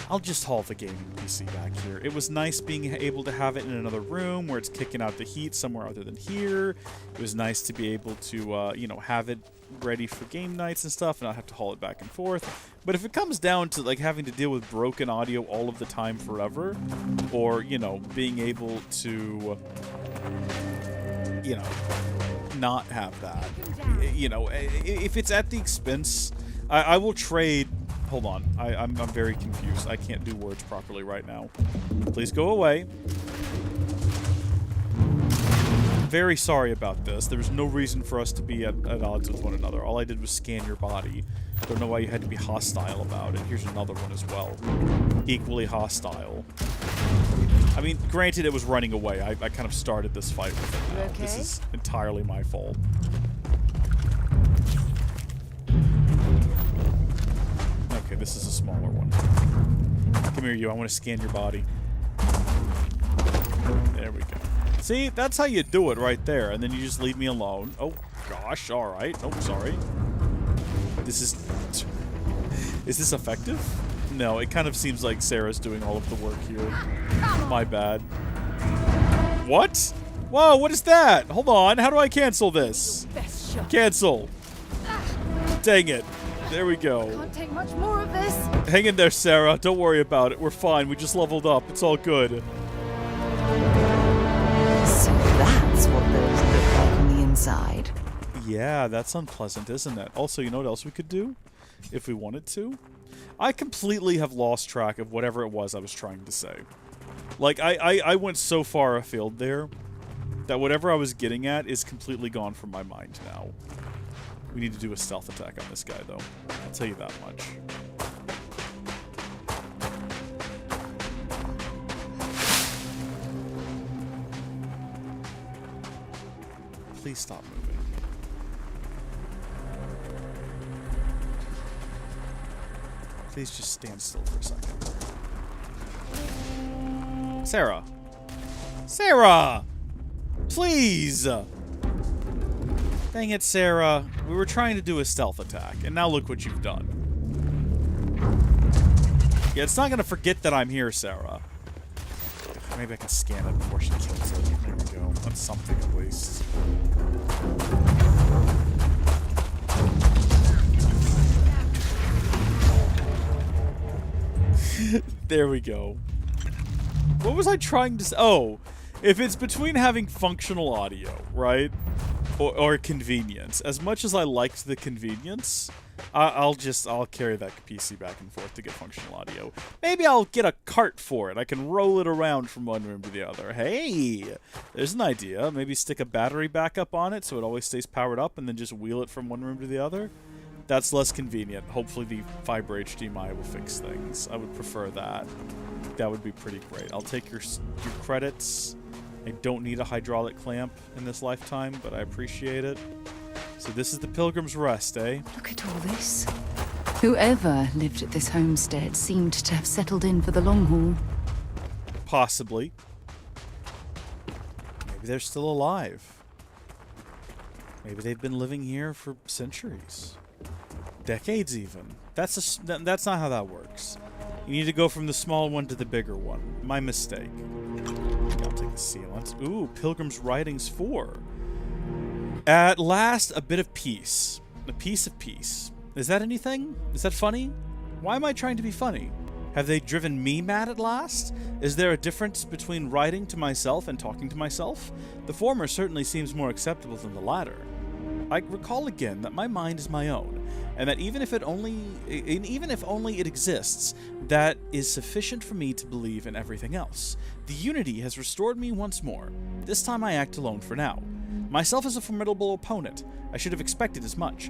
[SPEAKER 1] I'll just haul the gaming PC back here. It was nice being able to have it in another room where it's kicking out the heat somewhere other than here. It was nice to be able to, you know, have it ready for game nights and stuff and not have to haul it back and forth. But if it comes down to, like, having to deal with broken audio all of the time forever, or, you know, being able to, you know, not have that, you know, if it's at the expense, I will trade. Hold on, I'm very confused. I can't do words properly right now. Please go away. Very sorry about this. There was no reason for us to be at odds with one another. All I did was scan your body. I don't know why you had to be hostile about it. Here's another one as well. Equally hostile. I mean, granted, it was running away. I kind of started this fight with it now.
[SPEAKER 6] Okay?
[SPEAKER 1] This is entirely my fault. Okay, this is a smaller one. Come here, you. I want to scan your body. There we go. See, that's how you do it right there. And then you just leave me alone. Oh, gosh. All right. Oh, sorry. This is... Is this effective? No, it kind of seems like Sarah's doing all of the work here. My bad. What? Whoa, what is that? Hold on. How do I cancel this? Cancel. Dang it. There we go.
[SPEAKER 6] Can't take much more of this.
[SPEAKER 1] Hang in there, Sarah. Don't worry about it. We're fine. We just leveled up. It's all good.
[SPEAKER 8] So that's what those look like on the inside.
[SPEAKER 1] Yeah, that's unpleasant, isn't it? Also, you know what else we could do? If we wanted to? I completely have lost track of whatever it was I was trying to say. Like, I went so far afield there that whatever I was getting at is completely gone from my mind now. We need to do a stealth attack on this guy, though. I'll tell you that much. Please stop moving. Please just stand still for a second. Sarah. Sarah! Please! Dang it, Sarah. We were trying to do a stealth attack, and now look what you've done. Yeah, it's not going to forget that I'm here, Sarah. Maybe I can scan it before she kills it. There we go. That's something at least. There we go. What was I trying to say? Oh, if it's between having functional audio, right? Or convenience. As much as I liked the convenience, I'll carry that PC back and forth to get functional audio. Maybe I'll get a cart for it. I can roll it around from one room to the other. Hey, there's an idea. Maybe stick a battery backup on it so it always stays powered up and then just wheel it from one room to the other. That's less convenient. Hopefully the Fiber HDMI will fix things. I would prefer that. That would be pretty great. I'll take your credits. I don't need a hydraulic clamp in this lifetime, but I appreciate it. So this is the Pilgrim's Rest, eh?
[SPEAKER 8] Look at all this. Whoever lived at this homestead seemed to have settled in for the long haul.
[SPEAKER 1] Possibly. Maybe they're still alive. Maybe they've been living here for centuries. Decades even. That's not how that works. You need to go from the small one to the bigger one. My mistake. I'll take the sealants. Ooh, Pilgrim's Writings 4. At last, a bit of peace. A piece of peace. Is that anything? Is that funny? Why am I trying to be funny? Have they driven me mad at last? Is there a difference between writing to myself and talking to myself? The former certainly seems more acceptable than the latter. I recall again that my mind is my own, and that even if only it exists, that is sufficient for me to believe in everything else. The unity has restored me once more. This time I act alone for now. Myself is a formidable opponent. I should have expected as much.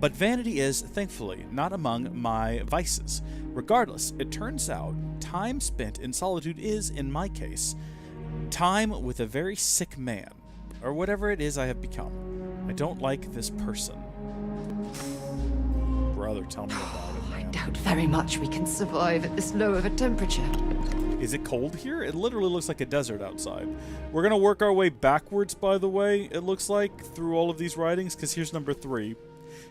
[SPEAKER 1] But vanity is, thankfully, not among my vices. Regardless, it turns out time spent in solitude is, in my case, time with a very sick man, or whatever it is I have become. I don't like this person. Brother, tell me about it, man.
[SPEAKER 8] I doubt very much we can survive at this low of a temperature.
[SPEAKER 1] Is it cold here? It literally looks like a desert outside. We're going to work our way backwards, by the way, it looks like, through all of these writings, because here's number 3.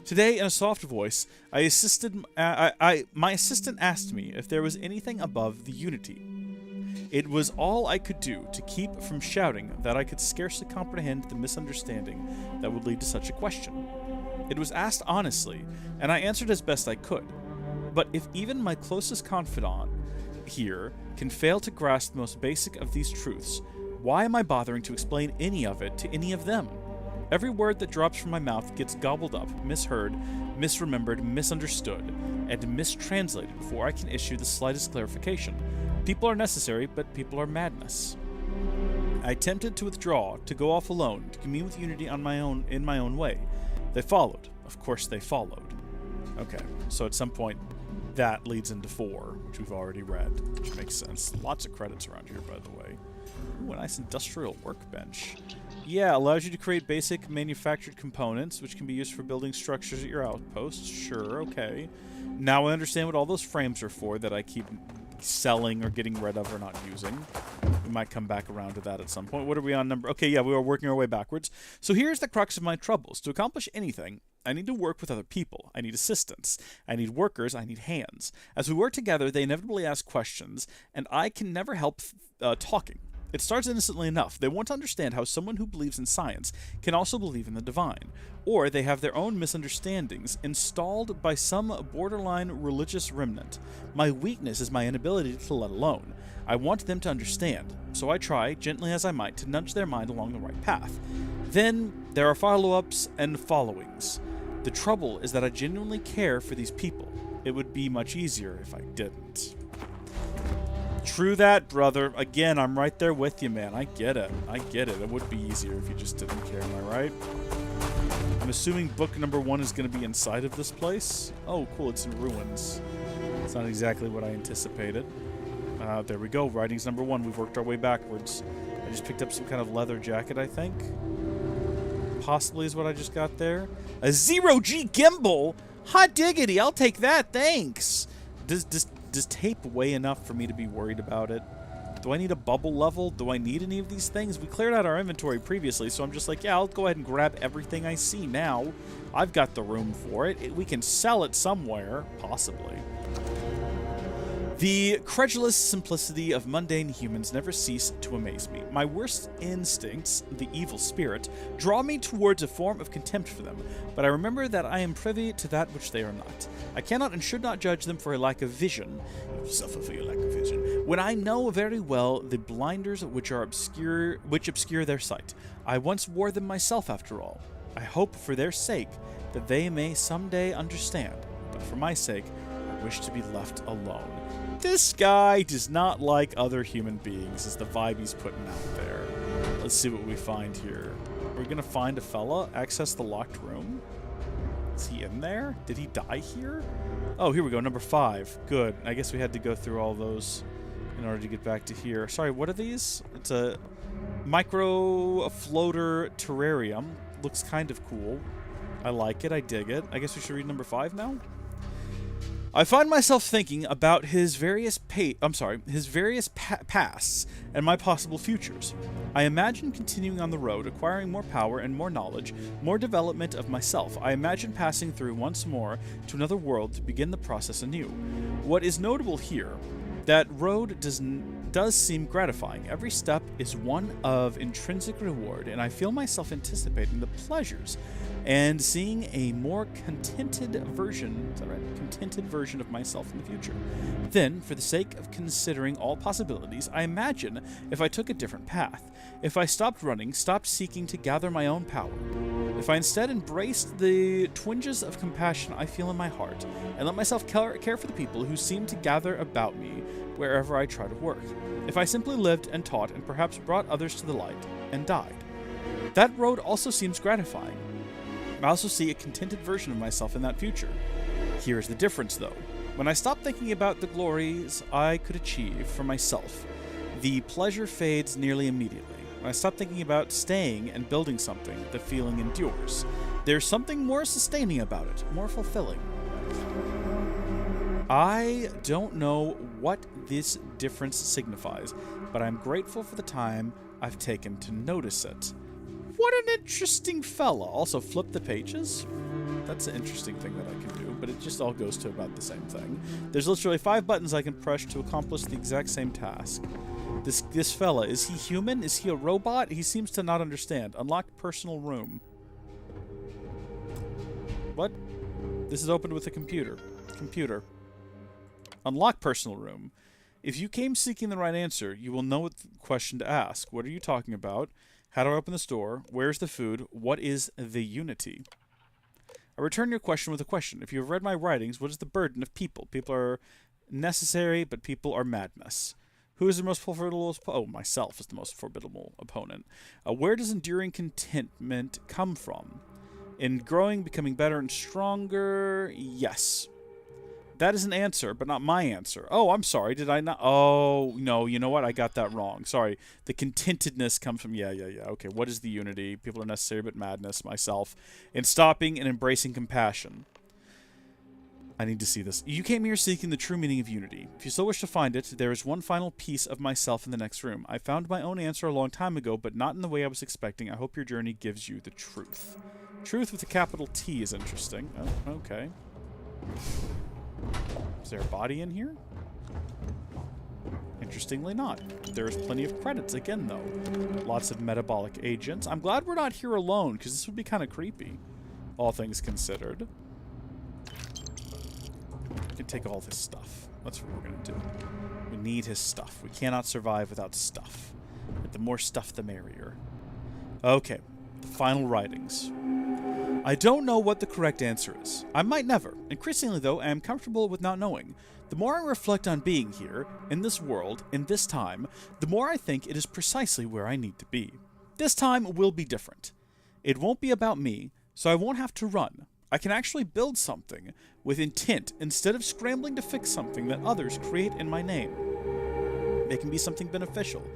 [SPEAKER 1] Today, in a soft voice, my assistant asked me if there was anything above the unity. It was all I could do to keep from shouting that I could scarcely comprehend the misunderstanding that would lead to such a question. It was asked honestly, and I answered as best I could. But if even my closest confidant here can fail to grasp the most basic of these truths, why am I bothering to explain any of it to any of them? Every word that drops from my mouth gets gobbled up, misheard, misremembered, misunderstood, and mistranslated before I can issue the slightest clarification. People are necessary, but people are madness. I attempted to withdraw, to go off alone, to commune with unity in my own way. They followed. Of course they followed. Okay, so at some point, that leads into 4, which we've already read, which makes sense. Lots of credits around here, by the way. Ooh, a nice industrial workbench. Yeah, allows you to create basic manufactured components, which can be used for building structures at your outposts. Sure, okay. Now I understand what all those frames are for that I keep selling or getting rid of or not using. We might come back around to that at some point. What are we on number? Okay, yeah, we are working our way backwards. So here's the crux of my troubles. To accomplish anything, I need to work with other people. I need assistants. I need workers. I need hands. As we work together, they inevitably ask questions, and I can never help talking. It starts innocently enough. They want to understand how someone who believes in science can also believe in the divine, or they have their own misunderstandings installed by some borderline religious remnant. My weakness is my inability to let alone. I want them to understand, so I try, gently as I might, to nudge their mind along the right path. Then there are follow-ups and followings. The trouble is that I genuinely care for these people. It would be much easier if I didn't. True that, brother. Again, I'm right there with you, man. I get it. I get it. It would be easier if you just didn't care, am I right? I'm assuming book number 1 is going to be inside of this place. Oh, cool. It's in ruins. It's not exactly what I anticipated. There we go. Writings number 1. We've worked our way backwards. I just picked up some kind of leather jacket, I think. Possibly is what I just got there. A 0G gimbal? Hot diggity. I'll take that. Thanks. Does tape weigh enough for me to be worried about it? Do I need a bubble level? Do I need any of these things? We cleared out our inventory previously, so I'm just like, yeah, I'll go ahead and grab everything I see now. I've got the room for it. We can sell it somewhere, possibly. The credulous simplicity of mundane humans never cease to amaze me. My worst instincts, the evil spirit, draw me towards a form of contempt for them, but I remember that I am privy to that which they are not. I cannot and should not judge them for a lack of vision. You suffer for your lack of vision. When I know very well the blinders which obscure their sight. I once wore them myself, after all. I hope for their sake that they may someday understand, but for my sake, I wish to be left alone. This guy does not like other human beings, is the vibe he's putting out there. Let's see what we find here. We're gonna find a fella, access the locked room. Is he in there? Did he die here? Oh, here we go, number 5. Good. I guess we had to go through all those in order to get back to here. Sorry, what are these? It's a micro floater terrarium. Looks kind of cool. I like it, I dig it. I guess we should read number 5 now? I find myself thinking about his various pasts and my possible futures. I imagine continuing on the road, acquiring more power and more knowledge, more development of myself. I imagine passing through once more to another world to begin the process anew. What is notable here, that road does seem gratifying. Every step is one of intrinsic reward, and I feel myself anticipating the pleasures and seeing a more contented version, is that right? Contented version of myself in the future. Then, for the sake of considering all possibilities, I imagine if I took a different path, if I stopped running, stopped seeking to gather my own power, if I instead embraced the twinges of compassion I feel in my heart, and let myself care for the people who seem to gather about me wherever I try to work, if I simply lived and taught and perhaps brought others to the light and died. That road also seems gratifying. I also see a contented version of myself in that future. Here is the difference, though. When I stop thinking about the glories I could achieve for myself, the pleasure fades nearly immediately. When I stop thinking about staying and building something, the feeling endures. There's something more sustaining about it, more fulfilling. I don't know what this difference signifies, but I'm grateful for the time I've taken to notice it. What an interesting fella. Also, flip the pages. That's an interesting thing that I can do, but it just all goes to about the same thing. There's literally 5 buttons I can press to accomplish the exact same task. This fella, is he human? Is he a robot? He seems to not understand. Unlock personal room. What? This is opened with a computer. Computer. Unlock personal room. If you came seeking the right answer, you will know what question to ask. What are you talking about? How do I open the store? Where's the food? What is the unity? I return your question with a question. If you have read my writings, what is the burden of people? People are necessary, but people are madness. Who is the most formidable? Oh, myself is the most formidable opponent. Where does enduring contentment come from? In growing, becoming better and stronger? Yes. That is an answer, but not my answer. Oh, I'm sorry. Did I not? Oh, no. You know what? I got that wrong. Sorry. The contentedness comes from... Yeah. Okay, what is the unity? People are necessary, but madness. Myself. In stopping and embracing compassion. I need to see this. You came here seeking the true meaning of unity. If you still wish to find it, there is one final piece of myself in the next room. I found my own answer a long time ago, but not in the way I was expecting. I hope your journey gives you the truth. Truth with a capital T is interesting. Oh, okay. Is there a body in here? Interestingly not. There's plenty of credits again, though. Lots of metabolic agents. I'm glad we're not here alone, because this would be kind of creepy, all things considered. We can take all this stuff. That's what we're going to do. We need his stuff. We cannot survive without stuff. But the more stuff, the merrier. Okay. The final writings. I don't know what the correct answer is. I might never. Increasingly, though, I am comfortable with not knowing. The more I reflect on being here, in this world, in this time, the more I think it is precisely where I need to be. This time will be different. It won't be about me, so I won't have to run. I can actually build something with intent instead of scrambling to fix something that others create in my name. They can be something beneficial.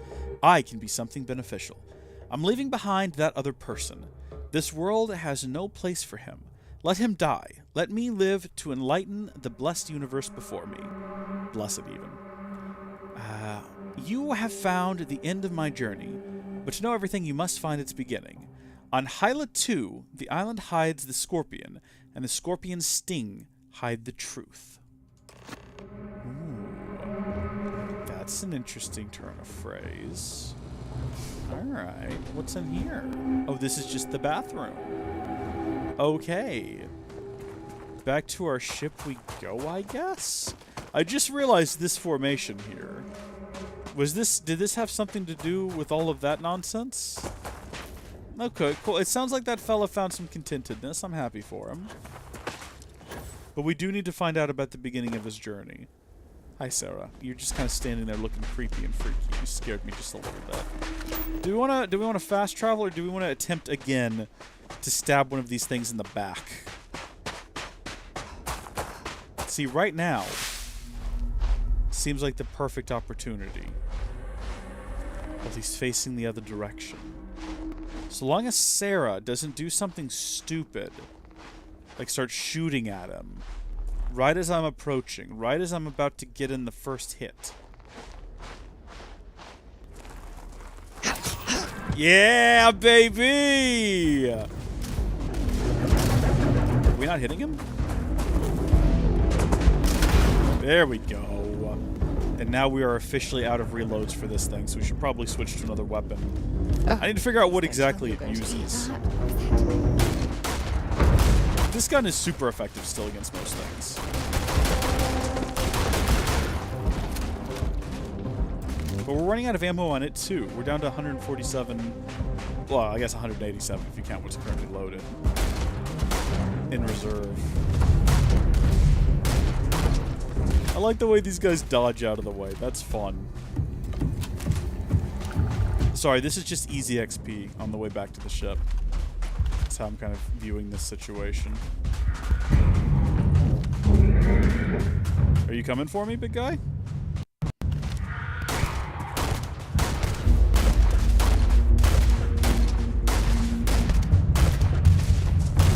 [SPEAKER 1] I can be something beneficial. I'm leaving behind that other person. This world has no place for him. Let him die. Let me live to enlighten the blessed universe before me. Blessed, even. You have found the end of my journey, but to know everything, you must find its beginning. On Hyla 2, the island hides the scorpion, and the scorpion's sting hide the truth. Ooh, that's an interesting turn of phrase. Alright, what's in here? Oh, this is just the bathroom. Okay. Back to our ship we go, I guess? I just realized this formation here. Did this have something to do with all of that nonsense? Okay, cool. It sounds like that fella found some contentedness. I'm happy for him. But we do need to find out about the beginning of his journey. Hi, Sarah. You're just kind of standing there looking creepy and freaky. You scared me just a little bit. Do we want to fast travel, or do we want to attempt again to stab one of these things in the back? See, right now seems like the perfect opportunity. But he's facing the other direction. So long as Sarah doesn't do something stupid, like start shooting at him, right as I'm approaching, right as I'm about to get in the first hit. Yeah, baby! Are we not hitting him? There we go. And now we are officially out of reloads for this thing, so we should probably switch to another weapon. I need to figure out what exactly it uses. This gun is super effective still against most things. But we're running out of ammo on it too. We're down to 147, well, I guess 187 if you count what's currently loaded in reserve. I like the way these guys dodge out of the way. That's fun. Sorry, this is just easy XP on the way back to the ship. That's how I'm kind of viewing this situation. Are you coming for me, big guy?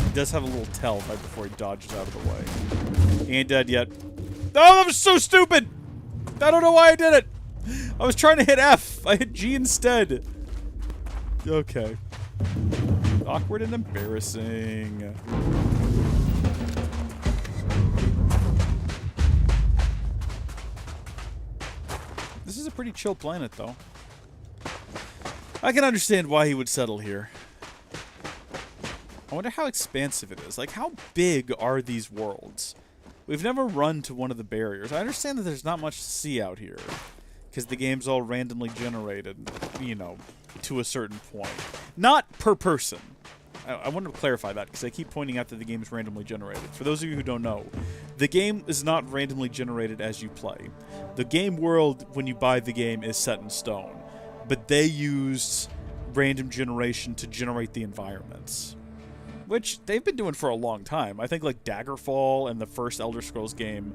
[SPEAKER 1] He does have a little tell right before he dodges out of the way. He ain't dead yet. Oh, that was so stupid! I don't know why I did it! I was trying to hit F. I hit G instead. Okay. Awkward and embarrassing. This is a pretty chill planet, though. I can understand why he would settle here. I wonder how expansive it is. Like, how big are these worlds? We've never run to one of the barriers. I understand that there's not much to see out here, because the game's all randomly generated, you know, to a certain point. Not per person. I want to clarify that, because I keep pointing out that the game is randomly generated. For those of you who don't know, the game is not randomly generated as you play. The game world, when you buy the game, is set in stone. But they used random generation to generate the environments, which they've been doing for a long time. I think like Daggerfall and the first Elder Scrolls game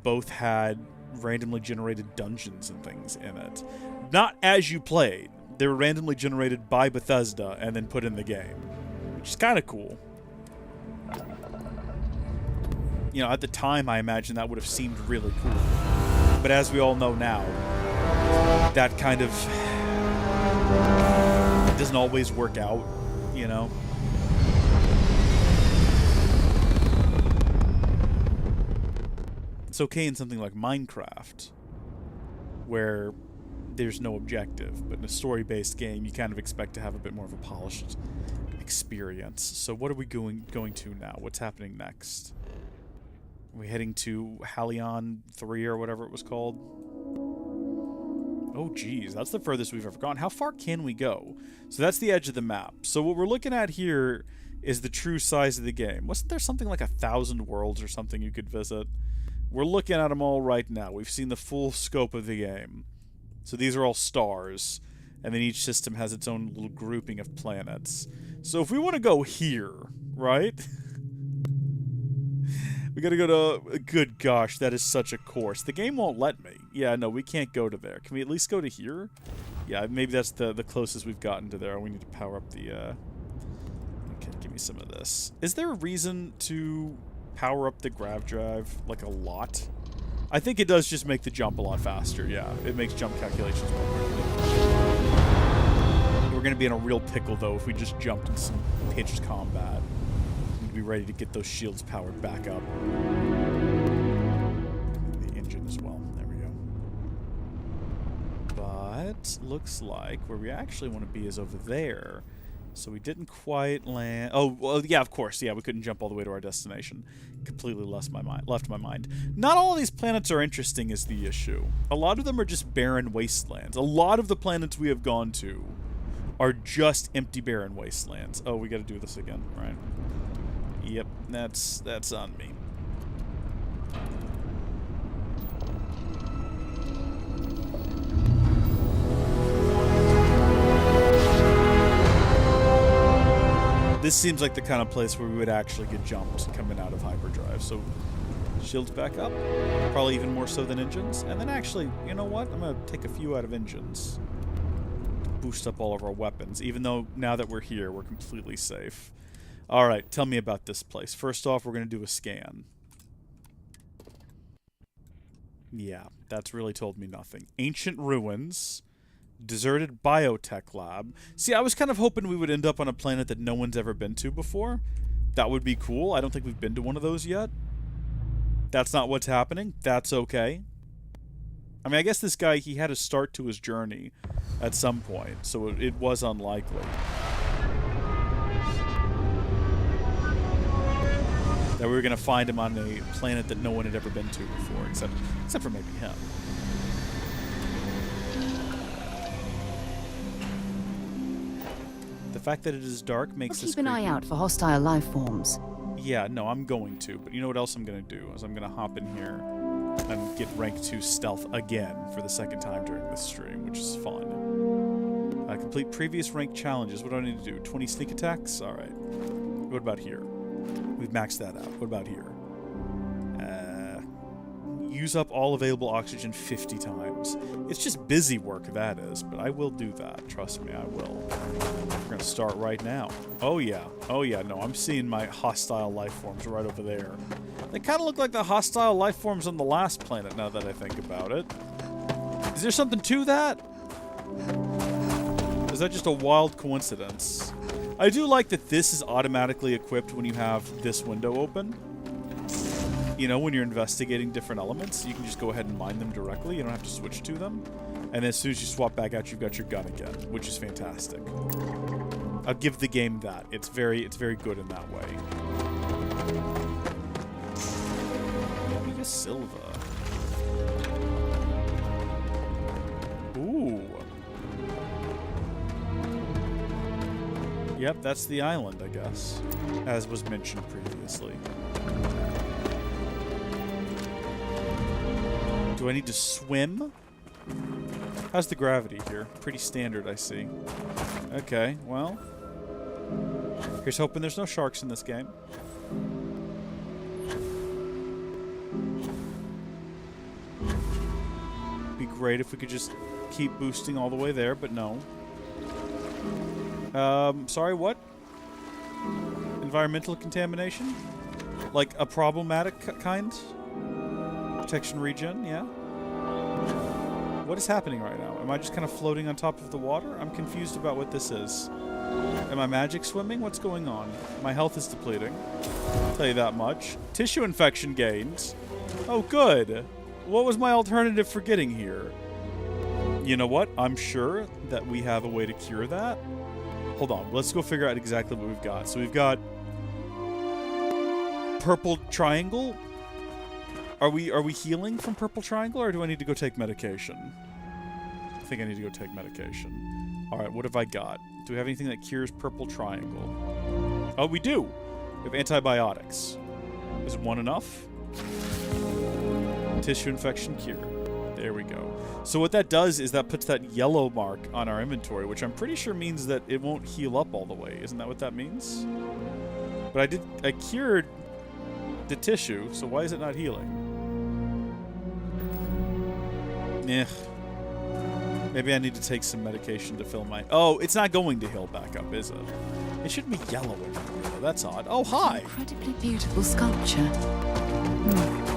[SPEAKER 1] both had randomly generated dungeons and things in it. Not as you played. They were randomly generated by Bethesda and then put in the game, which is kind of cool. You know, at the time, I imagine that would have seemed really cool. But as we all know now, that kind of doesn't always work out, you know? It's okay in something like Minecraft, where there's no objective, but in a story-based game, you kind of expect to have a bit more of a polished experience. So what are we going to now? What's happening next? Are we heading to Halion 3 or whatever it was called? Oh, geez, that's the furthest we've ever gone. How far can we go? So that's the edge of the map. So what we're looking at here is the true size of the game. Wasn't there something like 1,000 worlds or something you could visit? We're looking at them all right now. We've seen the full scope of the game. So these are all stars, and then each system has its own little grouping of planets. So if we want to go here, right? We gotta go to... Good gosh, that is such a course. The game won't let me. Yeah, no, we can't go to there. Can we at least go to here? Yeah, maybe that's the closest we've gotten to there. We need to power up the... Okay, give me me some of this. Is there a reason to power up the grav drive, like, a lot? I think it does just make the jump a lot faster, yeah. It makes jump calculations more quickly. We're going to be in a real pickle, though, if we just jumped in some pitched combat. We'd be ready to get those shields powered back up. The engine as well. There we go. But looks like where we actually want to be is over there. So we didn't quite land... Oh, well, yeah, of course. Yeah, we couldn't jump all the way to our destination. Completely left my mind. Not all of these planets are interesting is the issue. A lot of them are just barren wastelands. A lot of the planets we have gone to are just empty barren wastelands. Oh, we got to do this again, right? Yep, that's on me. This seems like the kind of place where we would actually get jumped coming out of hyperdrive. So, shields back up. Probably even more so than engines. And then actually, you know what? I'm going to take a few out of engines. Boost up all of our weapons. Even though now that we're here, we're completely safe. Alright, tell me about this place. First off, we're going to do a scan. Yeah, that's really told me nothing. Ancient ruins. Deserted biotech lab. See, I was kind of hoping we would end up on a planet that no one's ever been to before. That would be cool. I don't think we've been to one of those yet. That's not what's happening. That's okay. I mean, I guess this guy, he had a start to his journey at some point, so it was unlikely. That we were going to find him on a planet that no one had ever been to before, except for maybe him. The fact that it is dark makes this
[SPEAKER 8] Keep an eye out for hostile life forms.
[SPEAKER 1] Yeah, no, I'm going to. But you know what else I'm going to do? Is I'm going to hop in here and get rank 2 stealth again for the second time during this stream, which is fun. Complete previous rank challenges. What do I need to do? 20 sneak attacks? Alright. What about here? We've maxed that out. What about here? Use up all available oxygen 50 times. It's just busy work, that is, but I will do that. Trust me, I will. We're going to start right now. Oh, yeah. Oh, yeah. No, I'm seeing my hostile life forms right over there. They kind of look like the hostile life forms on the last planet, now that I think about it. Is there something to that? Is that just a wild coincidence? I do like that this is automatically equipped when you have this window open. You know, when you're investigating different elements, you can just go ahead and mine them directly. You don't have to switch to them. And as soon as you swap back out, you've got your gun again, which is fantastic. I'll give the game that. It's very good in that way. Amiga Silva. Ooh. Yep, that's the island, I guess. As was mentioned previously. Do I need to swim? How's the gravity here? Pretty standard, I see. Okay, well. Here's hoping there's no sharks in this game. Be great if we could just keep boosting all the way there, but no. Sorry, what? Environmental contamination? Like a problematic kind? Protection regen, yeah? What is happening right now? Am I just kind of floating on top of the water? I'm confused about what this is. Am I magic swimming? What's going on? My health is depleting. I'll tell you that much. Tissue infection gains. Oh, good. What was my alternative for getting here? You know what? I'm sure that we have a way to cure that. Hold on. Let's go figure out exactly what we've got. So we've got purple triangle. Are we healing from purple triangle, or do I need to go take medication? I think I need to go take medication. All right, what have I got? Do we have anything that cures purple triangle? Oh, we do. We have antibiotics. Is one enough? Tissue infection cure. There we go. So what that does is that puts that yellow mark on our inventory, which I'm pretty sure means that it won't heal up all the way. Isn't that what that means? But I cured the tissue, so why is it not healing? Eh. Maybe I need to take some medication to fill my... Oh, it's not going to heal back up, is it? It shouldn't be yellow anymore. that's odd. Oh, hi.
[SPEAKER 8] Incredibly beautiful sculpture.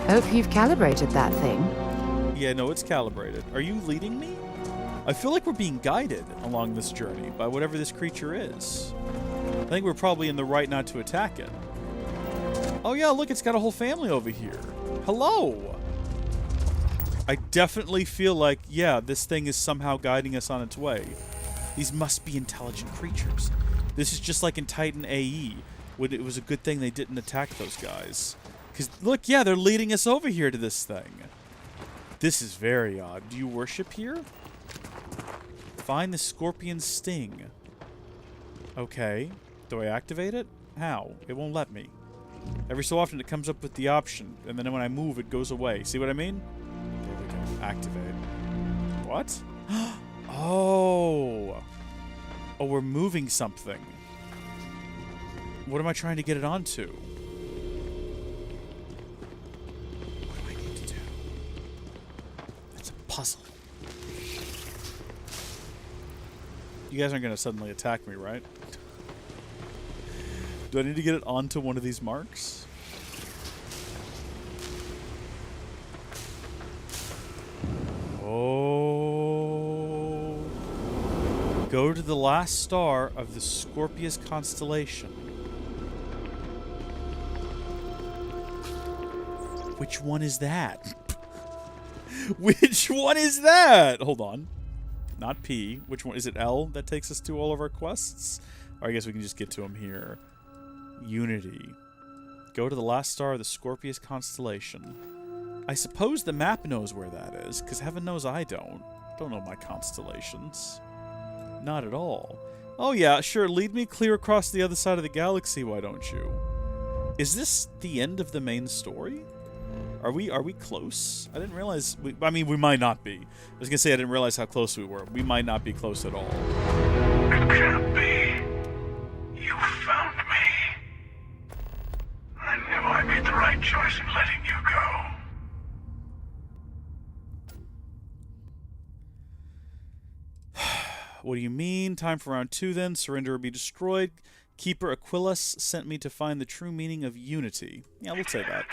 [SPEAKER 8] Hope you've calibrated that thing.
[SPEAKER 1] Yeah, no, it's calibrated. Are you leading me? I feel like we're being guided along this journey by whatever this creature is. I think we're probably in the right not to attack it. Oh yeah, look, it's got a whole family over here. Hello! I definitely feel like, yeah, this thing is somehow guiding us on its way. These must be intelligent creatures. This is just like in Titan AE, when it was a good thing they didn't attack those guys. Because, look, yeah, they're leading us over here to this thing. This is very odd. Do you worship here? Find the scorpion's sting. Okay. Do I activate it? How? It won't let me. Every so often it comes up with the option, and then when I move, it goes away. See what I mean? There we go. Activate. What? Oh. Oh, we're moving something. What am I trying to get it onto? What do I need to do? It's a puzzle. You guys aren't going to suddenly attack me, right? Do I need to get it onto one of these marks? Oh. Go to the last star of the Scorpius constellation. Which one is that? Which one is that? Hold on. Not P. Which one? Is it L that takes us to all of our quests? Or I guess we can just get to them here. Unity. Go to the last star of the Scorpius constellation. I suppose the map knows where that is, because heaven knows I don't. Don't know my constellations. Not at all. Oh yeah, sure, lead me clear across the other side of the galaxy, why don't you? Is this the end of the main story? Are we close? I didn't realize... I mean, we might not be. I was going to say I didn't realize how close we were. We might not be close at all.
[SPEAKER 3] It can't be. You found me. I knew I made the right choice in letting you go.
[SPEAKER 1] What do you mean? Time for round 2 then. Surrender or be destroyed. Keeper Aquilus sent me to find the true meaning of unity. Yeah, we'll say that.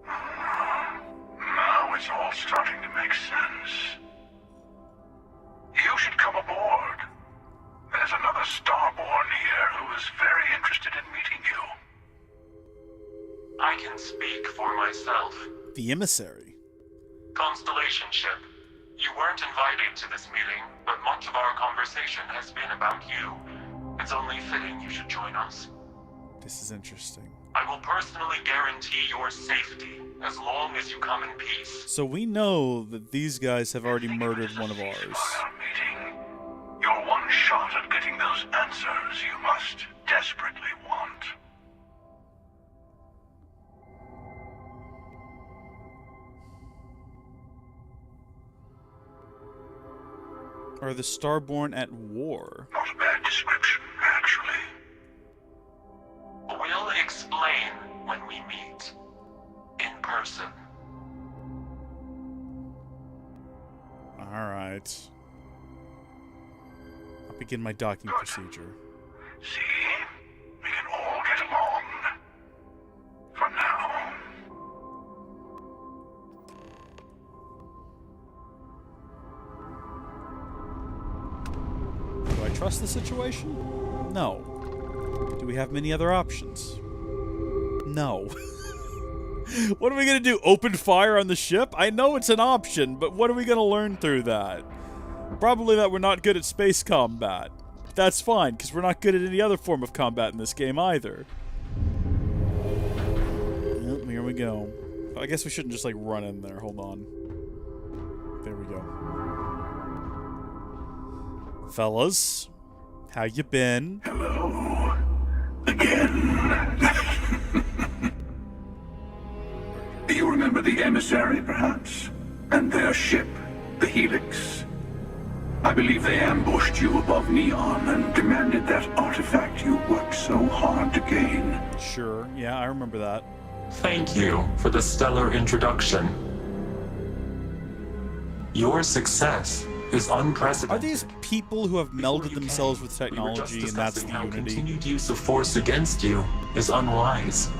[SPEAKER 3] Now it's all starting to make sense. You should come aboard. There's another Starborn here who is very interested in meeting you.
[SPEAKER 7] I can speak for myself.
[SPEAKER 1] The emissary.
[SPEAKER 7] Constellation ship. You weren't invited to this meeting, but much of our conversation has been about you. It's only fitting you should join us.
[SPEAKER 1] This is interesting.
[SPEAKER 7] I will personally guarantee your safety as long as you come in peace.
[SPEAKER 1] So we know that these guys have already murdered one of ours.
[SPEAKER 3] Meeting. Your one shot at getting those answers you must desperately want.
[SPEAKER 1] Are the Starborn at war?
[SPEAKER 3] Not a bad description, actually.
[SPEAKER 7] We'll explain when we meet. In person.
[SPEAKER 1] Alright. I'll begin my docking procedure.
[SPEAKER 3] See? We can all get along. For now.
[SPEAKER 1] Do I trust the situation? No. Do we have many other options? No. What are we going to do? Open fire on the ship? I know it's an option, but what are we going to learn through that? Probably that we're not good at space combat. That's fine, because we're not good at any other form of combat in this game either. Well, here we go. I guess we shouldn't just, like, run in there. Hold on. There we go. Fellas, how you been?
[SPEAKER 3] Hello. Again. You remember the emissary, perhaps? And their ship, the Helix? I believe they ambushed you above Neon and demanded that artifact you worked so hard to gain.
[SPEAKER 1] Sure, yeah, I remember that.
[SPEAKER 7] Thank you for the stellar introduction. Your success
[SPEAKER 12] is unprecedented.
[SPEAKER 1] Are these people who have melded themselves with technology and that's the
[SPEAKER 12] how
[SPEAKER 1] unity?
[SPEAKER 12] Continued use of force against you is unwise.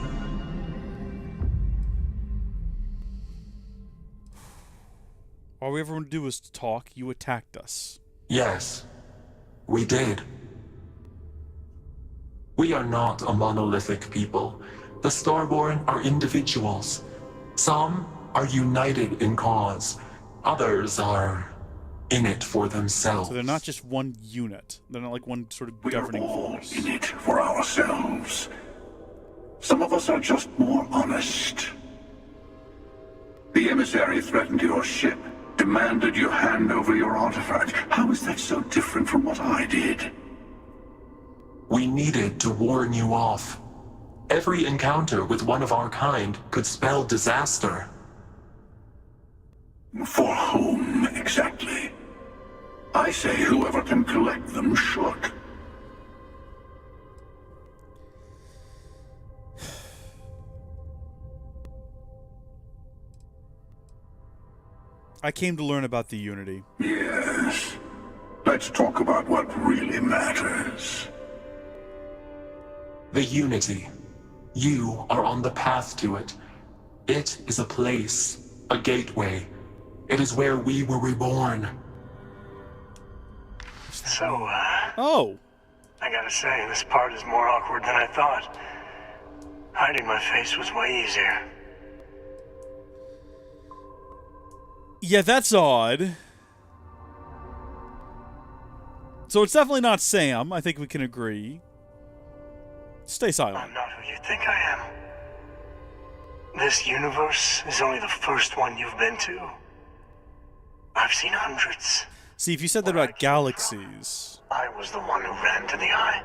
[SPEAKER 1] All we ever want to do is to talk. You attacked us.
[SPEAKER 12] Yes, we did. We are not a monolithic people. The Starborn are individuals. Some are united in cause. Others are in it for themselves.
[SPEAKER 1] So they're not just one unit. They're not like one sort of governing force.
[SPEAKER 3] In it for ourselves. Some of us are just more honest. The emissary threatened your ship, demanded you hand over your artifact. How is that so different from what I did?
[SPEAKER 12] We needed to warn you off. Every encounter with one of our kind could spell disaster.
[SPEAKER 3] For whom, exactly? I say whoever can collect them should.
[SPEAKER 1] I came to learn about the Unity.
[SPEAKER 3] Yes. Let's talk about what really matters.
[SPEAKER 12] The Unity. You are on the path to it. It is a place, a gateway. It is where we were reborn.
[SPEAKER 22] So,
[SPEAKER 1] Oh!
[SPEAKER 22] I gotta say, this part is more awkward than I thought. Hiding my face was way easier.
[SPEAKER 1] Yeah, that's odd. So it's definitely not Sam. I think we can agree. Stay silent.
[SPEAKER 22] I'm not who you think I am. This universe is only the first one you've been to. I've seen hundreds.
[SPEAKER 1] See, if you said that about galaxies...
[SPEAKER 22] I was the one who ran to the Eye.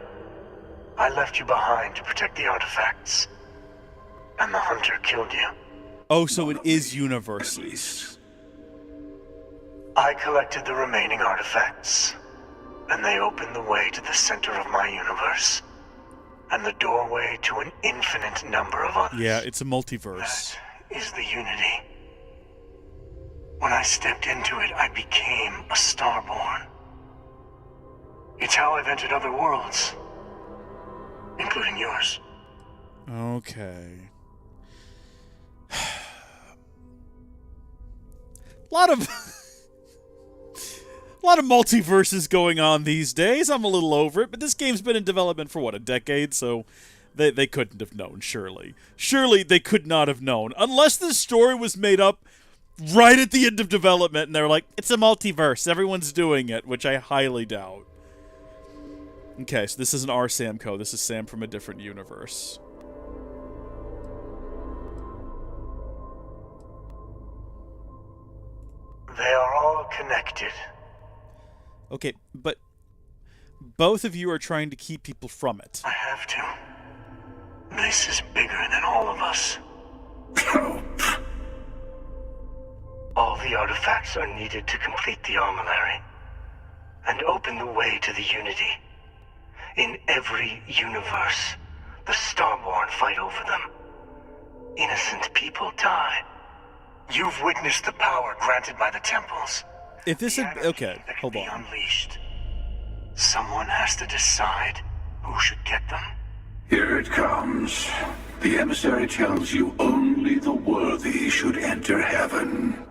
[SPEAKER 22] I left you behind to protect the artifacts. And the Hunter killed you.
[SPEAKER 1] Oh, so it is universes.
[SPEAKER 22] I collected the remaining artifacts. And they opened the way to the center of my universe. And the doorway to an infinite number of others.
[SPEAKER 1] Yeah, it's a multiverse.
[SPEAKER 22] That is the Unity. When I stepped into it, I became a Starborn. It's how I've entered other worlds. Including yours.
[SPEAKER 1] Okay. A lot of multiverses going on these days. I'm a little over it, but this game's been in development for, what, a decade? So they couldn't have known, surely. Surely they could not have known. Unless this story was made up right at the end of development, and they're like, it's a multiverse. Everyone's doing it, which I highly doubt. Okay, so this isn't our Samco. This is Sam from a different universe.
[SPEAKER 22] They are all connected.
[SPEAKER 1] Okay, but both of you are trying to keep people from it.
[SPEAKER 22] I have to. This is bigger than all of us. All the artifacts are needed to complete the armillary and open the way to the Unity. In every universe, the Starborn fight over them. Innocent people die. You've witnessed the power granted by the temples.
[SPEAKER 1] If this had... Okay, hold on.
[SPEAKER 22] Unleashed. Someone has to decide who should get them.
[SPEAKER 3] Here it comes. The emissary tells you only the worthy should enter heaven.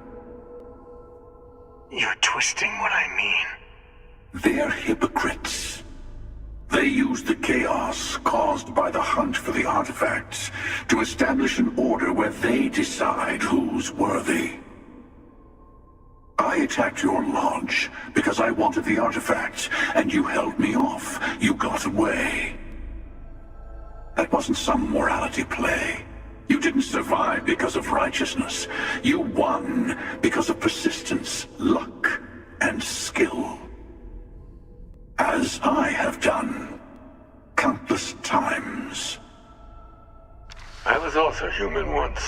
[SPEAKER 22] You're twisting what I mean.
[SPEAKER 3] They're hypocrites. They use the chaos caused by the hunt for the artifacts to establish an order where they decide who's worthy. I attacked your lodge because I wanted the artifacts, and you held me off. You got away. That wasn't some morality play. You didn't survive because of righteousness. You won because of persistence, luck, and skill. As I have done countless times.
[SPEAKER 22] I was also human once.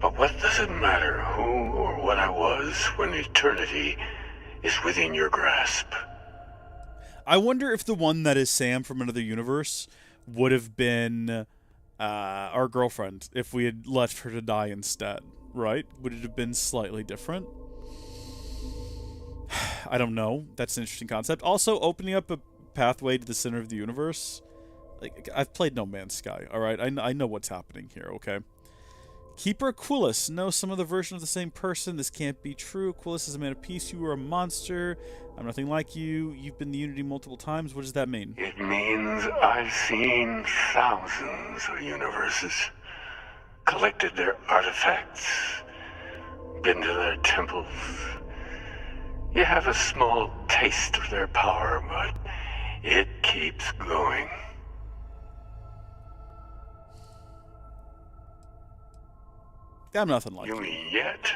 [SPEAKER 22] But what does it matter who or what I was when eternity is within your grasp?
[SPEAKER 1] I wonder if the one that is Sam from another universe would have been our girlfriend if we had left her to die instead, right? Would it have been slightly different? I don't know. That's an interesting concept. Also, opening up a pathway to the center of the universe. Like, I've played No Man's Sky, alright? I know what's happening here, okay? Keeper Aquilus. No, some other version of the same person. This can't be true. Aquilus is a man of peace. You are a monster. I'm nothing like you. You've been the Unity multiple times. What does that mean?
[SPEAKER 3] It means I've seen thousands of universes, collected their artifacts, been to their temples. You have a small taste of their power, but it keeps going.
[SPEAKER 1] I'm nothing like
[SPEAKER 3] you. Yet.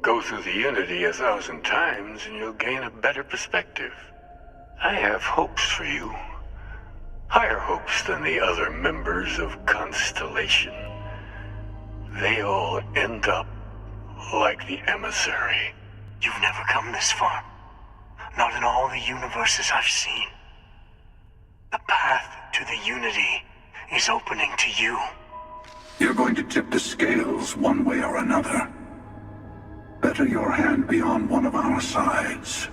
[SPEAKER 3] Go through the Unity 1,000 times and you'll gain a better perspective. I have hopes for you. Higher hopes than the other members of Constellation. They all end up like the emissary.
[SPEAKER 22] You've never come this far. Not in all the universes I've seen. The path to the Unity is opening to you.
[SPEAKER 3] You're going to tip the scales one way or another. Better your hand be on one of our sides.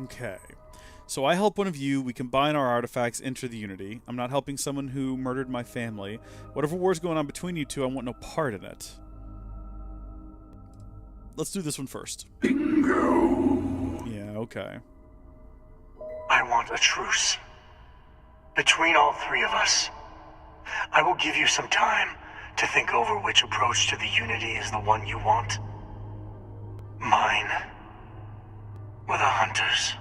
[SPEAKER 1] Okay. So I help one of you, we combine our artifacts, enter the Unity. I'm not helping someone who murdered my family. Whatever war's going on between you two, I want no part in it. Let's do this one first.
[SPEAKER 3] Bingo.
[SPEAKER 1] Yeah, okay.
[SPEAKER 22] I want a truce. Between all three of us. I will give you some time to think over which approach to the Unity is the one you want. Mine. Or the Hunters.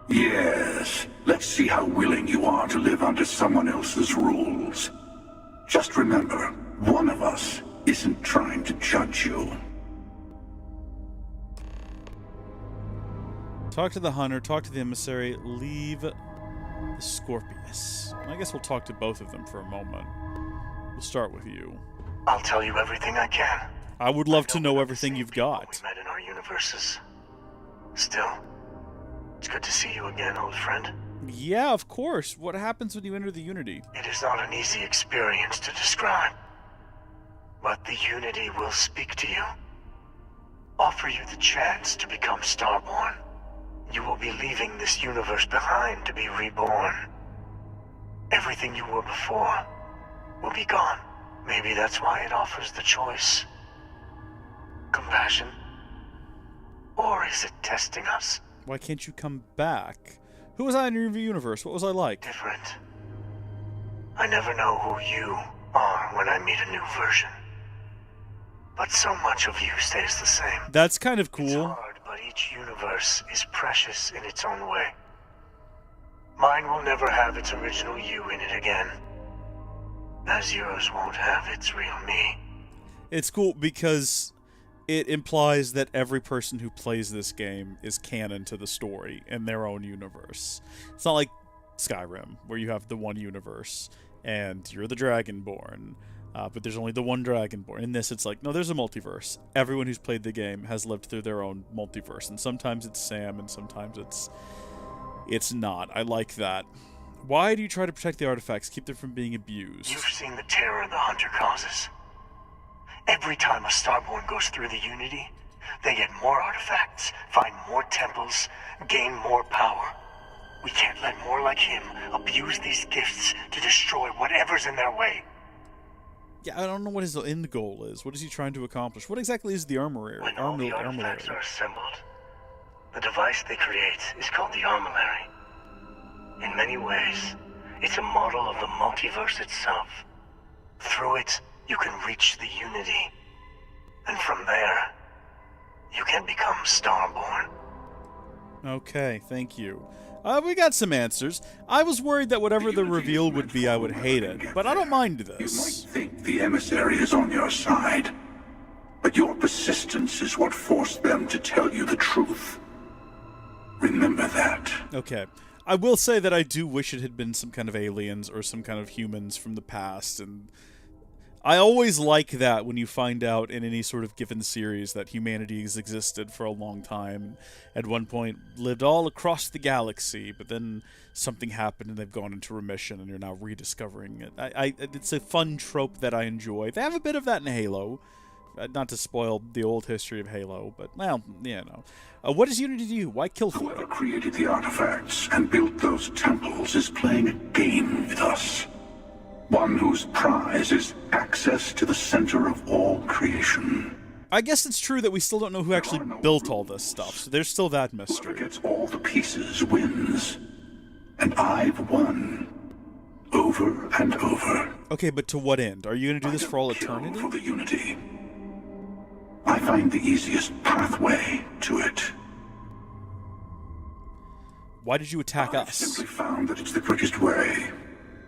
[SPEAKER 3] Yes. Let's see how willing you are to live under someone else's rules. Just remember, one of us isn't trying to judge you.
[SPEAKER 1] Talk to the Hunter, talk to the Emissary, leave the Scorpius. I guess we'll talk to both of them for a moment. We'll start with you.
[SPEAKER 22] I'll tell you everything I can.
[SPEAKER 1] I would love to know everything you've got.
[SPEAKER 22] We met in our universes. Still, it's good to see you again, old friend.
[SPEAKER 1] Yeah, of course. What happens when you enter the Unity?
[SPEAKER 22] It is not an easy experience to describe. But the Unity will speak to you. Offer you the chance to become Starborn. You will be leaving this universe behind to be reborn. Everything you were before will be gone. Maybe that's why it offers the choice. Compassion? Or is it testing us?
[SPEAKER 1] Why can't you come back? Who was I in your universe? What was I like?
[SPEAKER 22] Different. I never know who you are when I meet a new version. But so much of you stays the same.
[SPEAKER 1] That's kind of cool.
[SPEAKER 22] It's hard, but each universe is precious in its own way. Mine will never have its original you in it again. As yours won't have its real me.
[SPEAKER 1] It's cool because it implies that every person who plays this game is canon to the story in their own universe. It's not like Skyrim, where you have the one universe, and you're the Dragonborn, but there's only the one Dragonborn. In this, it's like, no, there's a multiverse. Everyone who's played the game has lived through their own multiverse, and sometimes it's Sam, and sometimes it's not. I like that. Why do you try to protect the artifacts, keep them from being abused?
[SPEAKER 22] You've seen the terror the Hunter causes. Every time a Starborn goes through the Unity, they get more artifacts, find more temples, gain more power. We can't let more like him abuse these gifts to destroy whatever's in their way.
[SPEAKER 1] Yeah, I don't know what his end goal is. What is he trying to accomplish? What exactly is the armory?
[SPEAKER 22] When all the artifacts are assembled, the device they create is called the Armillary. In many ways, it's a model of the multiverse itself. Through it, you can reach the Unity. And from there, you can become Starborn.
[SPEAKER 1] Okay, thank you. We got some answers. I was worried that whatever the reveal would be, I would hate it, but I don't mind this.
[SPEAKER 3] You might think the emissary is on your side, but your persistence is what forced them to tell you the truth. Remember that.
[SPEAKER 1] Okay. I will say that I do wish it had been some kind of aliens or some kind of humans from the past, and I always like that when you find out in any sort of given series that humanity has existed for a long time. At one point, lived all across the galaxy, but then something happened and they've gone into remission and you're now rediscovering it. It's a fun trope that I enjoy. They have a bit of that in Halo. Not to spoil the old history of Halo, but, well, you know. What does Unity do? Why kill for
[SPEAKER 3] Whoever created the artifacts and built those temples is playing a game with us. One whose prize is access to the center of all creation.
[SPEAKER 1] I guess it's true that we still don't know who actually built all this stuff, so there's still that mystery.
[SPEAKER 3] Whoever gets all the pieces wins. And I've won. Over and over.
[SPEAKER 1] Okay, but to what end? Are you going to do this for all eternity?
[SPEAKER 3] For the Unity. I find the easiest pathway to it.
[SPEAKER 1] Why did you attack us?
[SPEAKER 3] I simply found that it's the quickest way.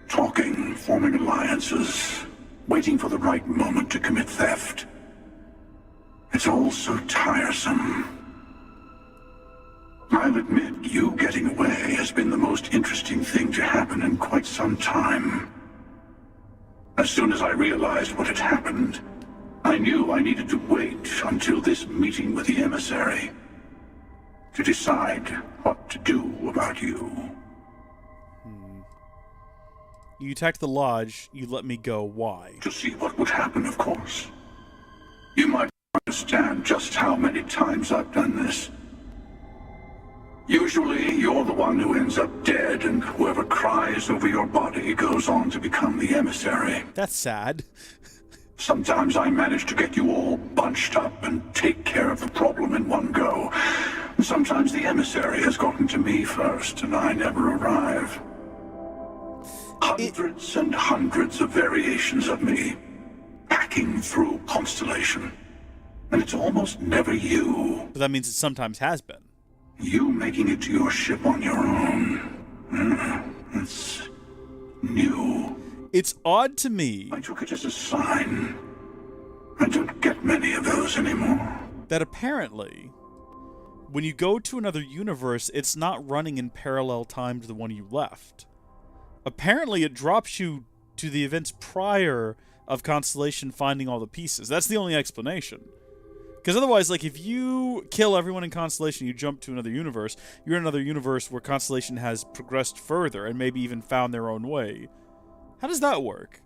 [SPEAKER 3] Talking, forming alliances, waiting for the right moment to commit theft. It's all so tiresome. I'll admit, you getting away has been the most interesting thing to happen in quite some time. As soon as I realized what had happened, I knew I needed to wait until this meeting with the emissary to decide what to do about you.
[SPEAKER 1] You attacked the lodge, you let me go. Why?
[SPEAKER 3] To see what would happen, of course. You might understand just how many times I've done this. Usually, you're the one who ends up dead, and whoever cries over your body goes on to become the emissary.
[SPEAKER 1] That's sad.
[SPEAKER 3] Sometimes I manage to get you all bunched up and take care of the problem in one go. Sometimes the emissary has gotten to me first, and I never arrive. Hundreds and hundreds of variations of me, hacking through Constellation. And it's almost never you.
[SPEAKER 1] But that means it sometimes has been.
[SPEAKER 3] You making it to your ship on your own. It's new.
[SPEAKER 1] It's odd to me.
[SPEAKER 3] I took it as a sign. I don't get many of those anymore.
[SPEAKER 1] That apparently, when you go to another universe, it's not running in parallel time to the one you left. Apparently, it drops you to the events prior of Constellation finding all the pieces. That's the only explanation. Because otherwise, like, if you kill everyone in Constellation, you jump to another universe, you're in another universe where Constellation has progressed further and maybe even found their own way. How does that work?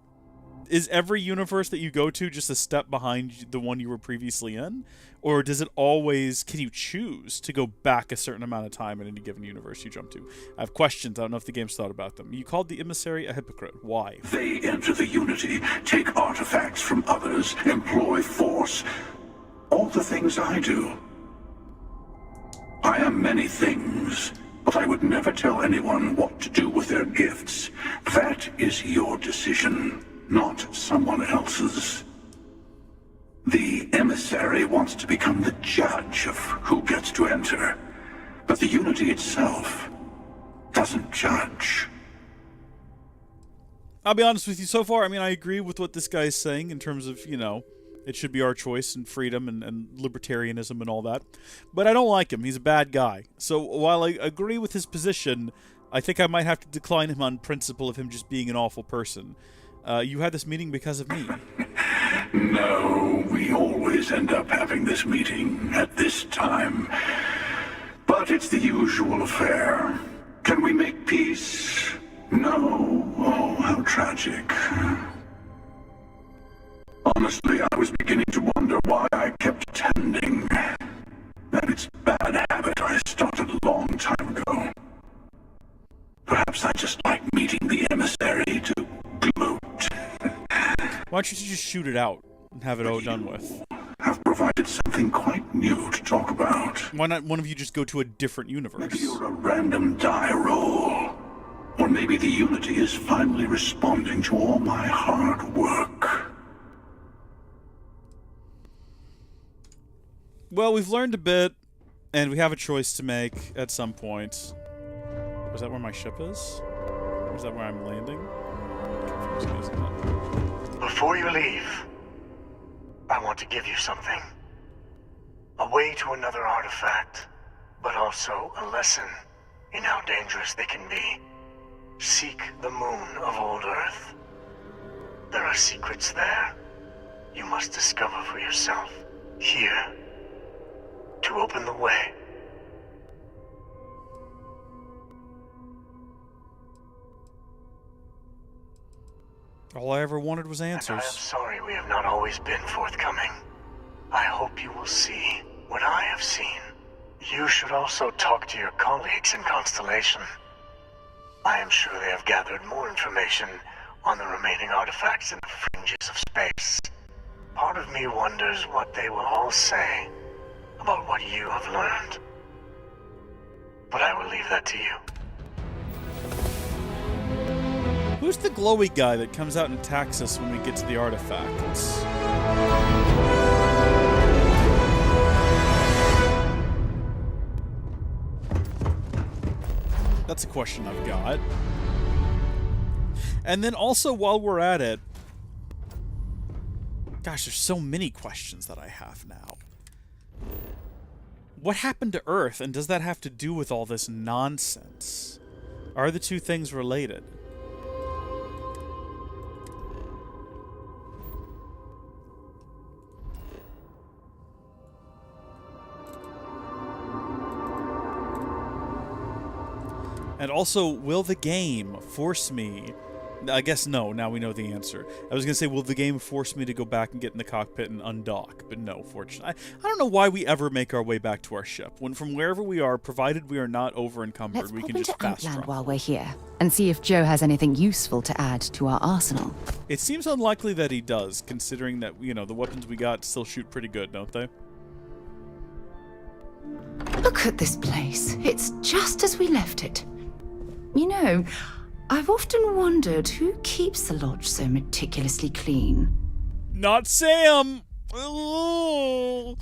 [SPEAKER 1] Is every universe that you go to just a step behind the one you were previously in? Or does it always, can you choose to go back a certain amount of time in any given universe you jump to? I have questions. I don't know if the game's thought about them. You called the emissary a hypocrite. Why?
[SPEAKER 3] They enter the Unity, take artifacts from others, employ force. All the things I do. I am many things, but I would never tell anyone what to do with their gifts. That is your decision, not someone else's. The emissary wants to become the judge of who gets to enter, but the Unity itself doesn't judge.
[SPEAKER 1] I'll be honest with you, so far, I mean, I agree with what this guy is saying in terms of, you know, it should be our choice and freedom and libertarianism and all that. But I don't like him. He's a bad guy. So while I agree with his position, I think I might have to decline him on principle of him just being an awful person. You had this meeting because of me.
[SPEAKER 3] No, we always end up having this meeting at this time. But it's the usual affair. Can we make peace? No. Oh, how tragic. Honestly, I was beginning to wonder why I kept attending. That it's a bad habit I started a long time ago. Perhaps I just like meeting the emissary to gloat.
[SPEAKER 1] Why don't you just shoot it out and have it all done with?
[SPEAKER 3] Have provided something quite new to talk about.
[SPEAKER 1] Why not one of you just go to a different universe?
[SPEAKER 3] Maybe you're a random die roll. Or maybe the Unity is finally responding to all my hard work.
[SPEAKER 1] Well, we've learned a bit, and we have a choice to make at some point. Is that where my ship is? Or is that where I'm landing? Confusing, isn't it?
[SPEAKER 22] Before you leave, I want to give you something. A way to another artifact, but also a lesson in how dangerous they can be. Seek the moon of old Earth. There are secrets there. You must discover for yourself. Here. To open the way.
[SPEAKER 1] All I ever wanted was
[SPEAKER 22] And I am
[SPEAKER 1] answers.
[SPEAKER 22] sorry we have not always been forthcoming. I hope you will see what I have seen. You should also talk to your colleagues in Constellation. I am sure they have gathered more information on the remaining artifacts in the fringes of space. Part of me wonders what they will all say about what you have learned. But I will leave that to you.
[SPEAKER 1] Who's the glowy guy that comes out and attacks us when we get to the artifacts? That's a question I've got. And then also, while we're at it... Gosh, there's so many questions that I have now. What happened to Earth, and does that have to do with all this nonsense? Are the two things related? And also, will the game force me... I guess no, now we know the answer. I was going to say, will the game force me to go back and get in the cockpit and undock? But no, fortunately. I don't know why we ever make our way back to our ship. When from wherever we are, provided we are not over-encumbered,
[SPEAKER 8] Let's
[SPEAKER 1] we
[SPEAKER 8] pop
[SPEAKER 1] can
[SPEAKER 8] into
[SPEAKER 1] just fast
[SPEAKER 8] Outland
[SPEAKER 1] travel.
[SPEAKER 8] while we're here, and see if Joe has anything useful to add to our arsenal.
[SPEAKER 1] It seems unlikely that he does, considering that, you know, the weapons we got still shoot pretty good, don't they?
[SPEAKER 8] Look at this place. It's just as we left it. You know, I've often wondered who keeps the lodge so meticulously clean.
[SPEAKER 1] Not Sam! Ooh.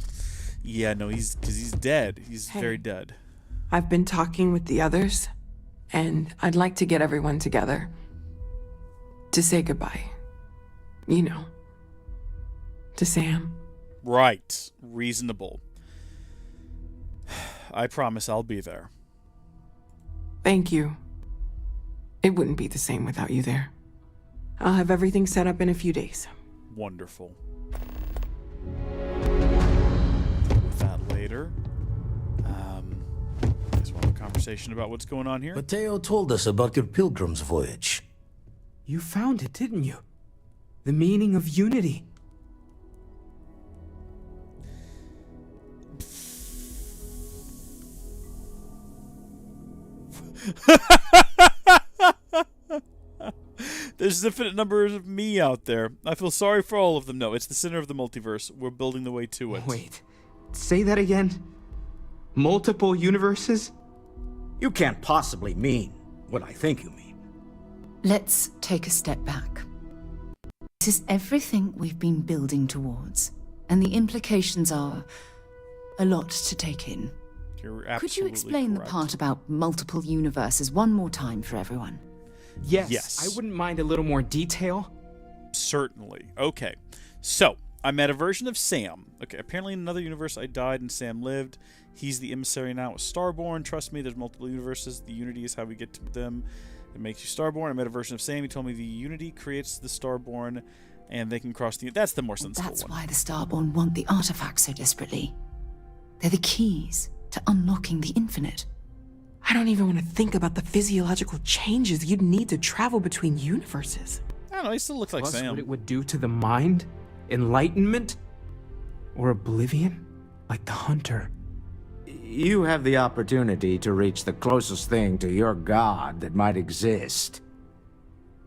[SPEAKER 1] Yeah, no, because he's dead. He's very dead.
[SPEAKER 11] I've been talking with the others, and I'd like to get everyone together. To say goodbye. You know. To Sam.
[SPEAKER 1] Right. Reasonable. I promise I'll be there.
[SPEAKER 11] Thank you. It wouldn't be the same without you there. I'll have everything set up in a few days.
[SPEAKER 1] Wonderful. With that later. Guess we'll have a conversation about what's going on here.
[SPEAKER 4] Mateo told us about your pilgrim's voyage.
[SPEAKER 10] You found it, didn't you? The meaning of unity.
[SPEAKER 1] There's infinite numbers of me out there. I feel sorry for all of them. No, it's the center of the multiverse. We're building the way to it.
[SPEAKER 10] Wait. Say that again? Multiple universes?
[SPEAKER 4] You can't possibly mean what I think you mean.
[SPEAKER 8] Let's take a step back. This is everything we've been building towards, and the implications are a lot to take in.
[SPEAKER 1] You're absolutely
[SPEAKER 8] Could you explain
[SPEAKER 1] correct.
[SPEAKER 8] the part about multiple universes one more time for everyone?
[SPEAKER 10] Yes. I wouldn't mind a little more detail.
[SPEAKER 1] Certainly. Okay. So, I met a version of Sam. Okay, apparently in another universe I died and Sam lived. He's the emissary now with Starborn. Trust me, there's multiple universes. The Unity is how we get to them. It makes you Starborn. I met a version of Sam. He told me the Unity creates the Starborn and they can cross the... That's the more sensible
[SPEAKER 8] That's
[SPEAKER 1] one.
[SPEAKER 8] why the Starborn want the artifacts so desperately. They're the keys to unlocking the infinite.
[SPEAKER 11] I don't even want to think about the physiological changes you'd need to travel between universes.
[SPEAKER 1] I don't know, he still looks like
[SPEAKER 10] Plus
[SPEAKER 1] Sam.
[SPEAKER 10] what it would do to the mind? Enlightenment? Or oblivion? Like the Hunter.
[SPEAKER 17] You have the opportunity to reach the closest thing to your god that might exist.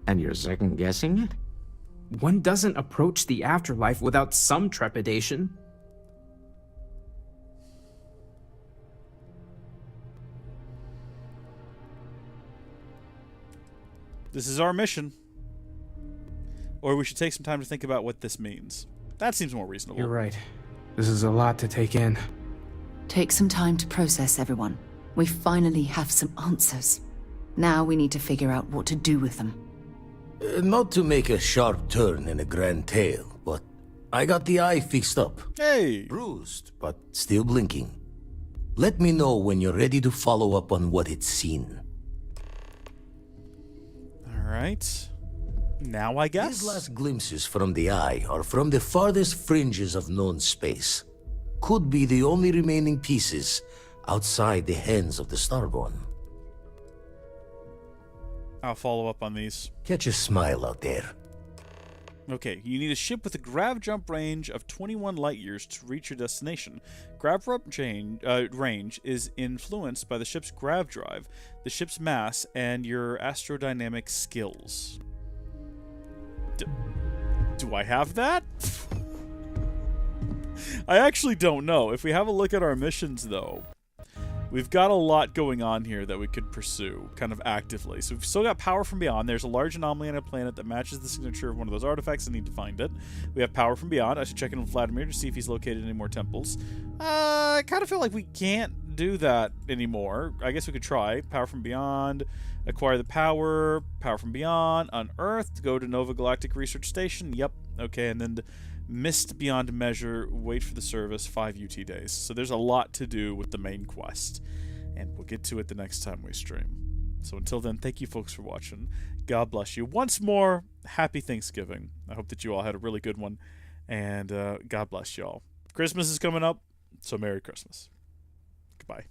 [SPEAKER 17] And you're second-guessing it?
[SPEAKER 10] One doesn't approach the afterlife without some trepidation.
[SPEAKER 1] This is our mission. Or we should take some time to think about what this means. That seems more reasonable.
[SPEAKER 10] You're right. This is a lot to take in.
[SPEAKER 8] Take some time to process, everyone. We finally have some answers. Now we need to figure out what to do with them.
[SPEAKER 4] Not to make a sharp turn in a grand tale, but I got the eye fixed up.
[SPEAKER 1] Hey!
[SPEAKER 4] Bruised, but still blinking. Let me know when you're ready to follow up on what it's seen.
[SPEAKER 1] Alright. Now I guess.
[SPEAKER 4] These last glimpses from the eye are from the farthest fringes of known space. Could be the only remaining pieces outside the hands of the Starborn.
[SPEAKER 1] I'll follow up on these.
[SPEAKER 4] Catch a smile out there.
[SPEAKER 1] Okay, you need a ship with a grav jump range of 21 light years to reach your destination. Grav range is influenced by the ship's grav drive, the ship's mass, and your astrodynamic skills. Do I have that? I actually don't know. If we have a look at our missions, though, we've got a lot going on here that we could pursue kind of actively. So we've still got power from beyond. There's a large anomaly on a planet that matches the signature of one of those artifacts. I need to find it. We have power from beyond. I should check in with Vladimir to see if he's located any more temples. I kind of feel like we can't do that anymore. I guess we could try. Power from beyond. Acquire the power. Power from beyond. Unearthed. Go to Nova Galactic Research Station. Yep. Okay, and then missed beyond measure. Wait for the service. 5 UT days. So there's a lot to do with the main quest. And we'll get to it the next time we stream. So until then, thank you folks for watching. God bless you. Once more, happy Thanksgiving. I hope that you all had a really good one. And God bless you all. Christmas is coming up, so Merry Christmas. Goodbye.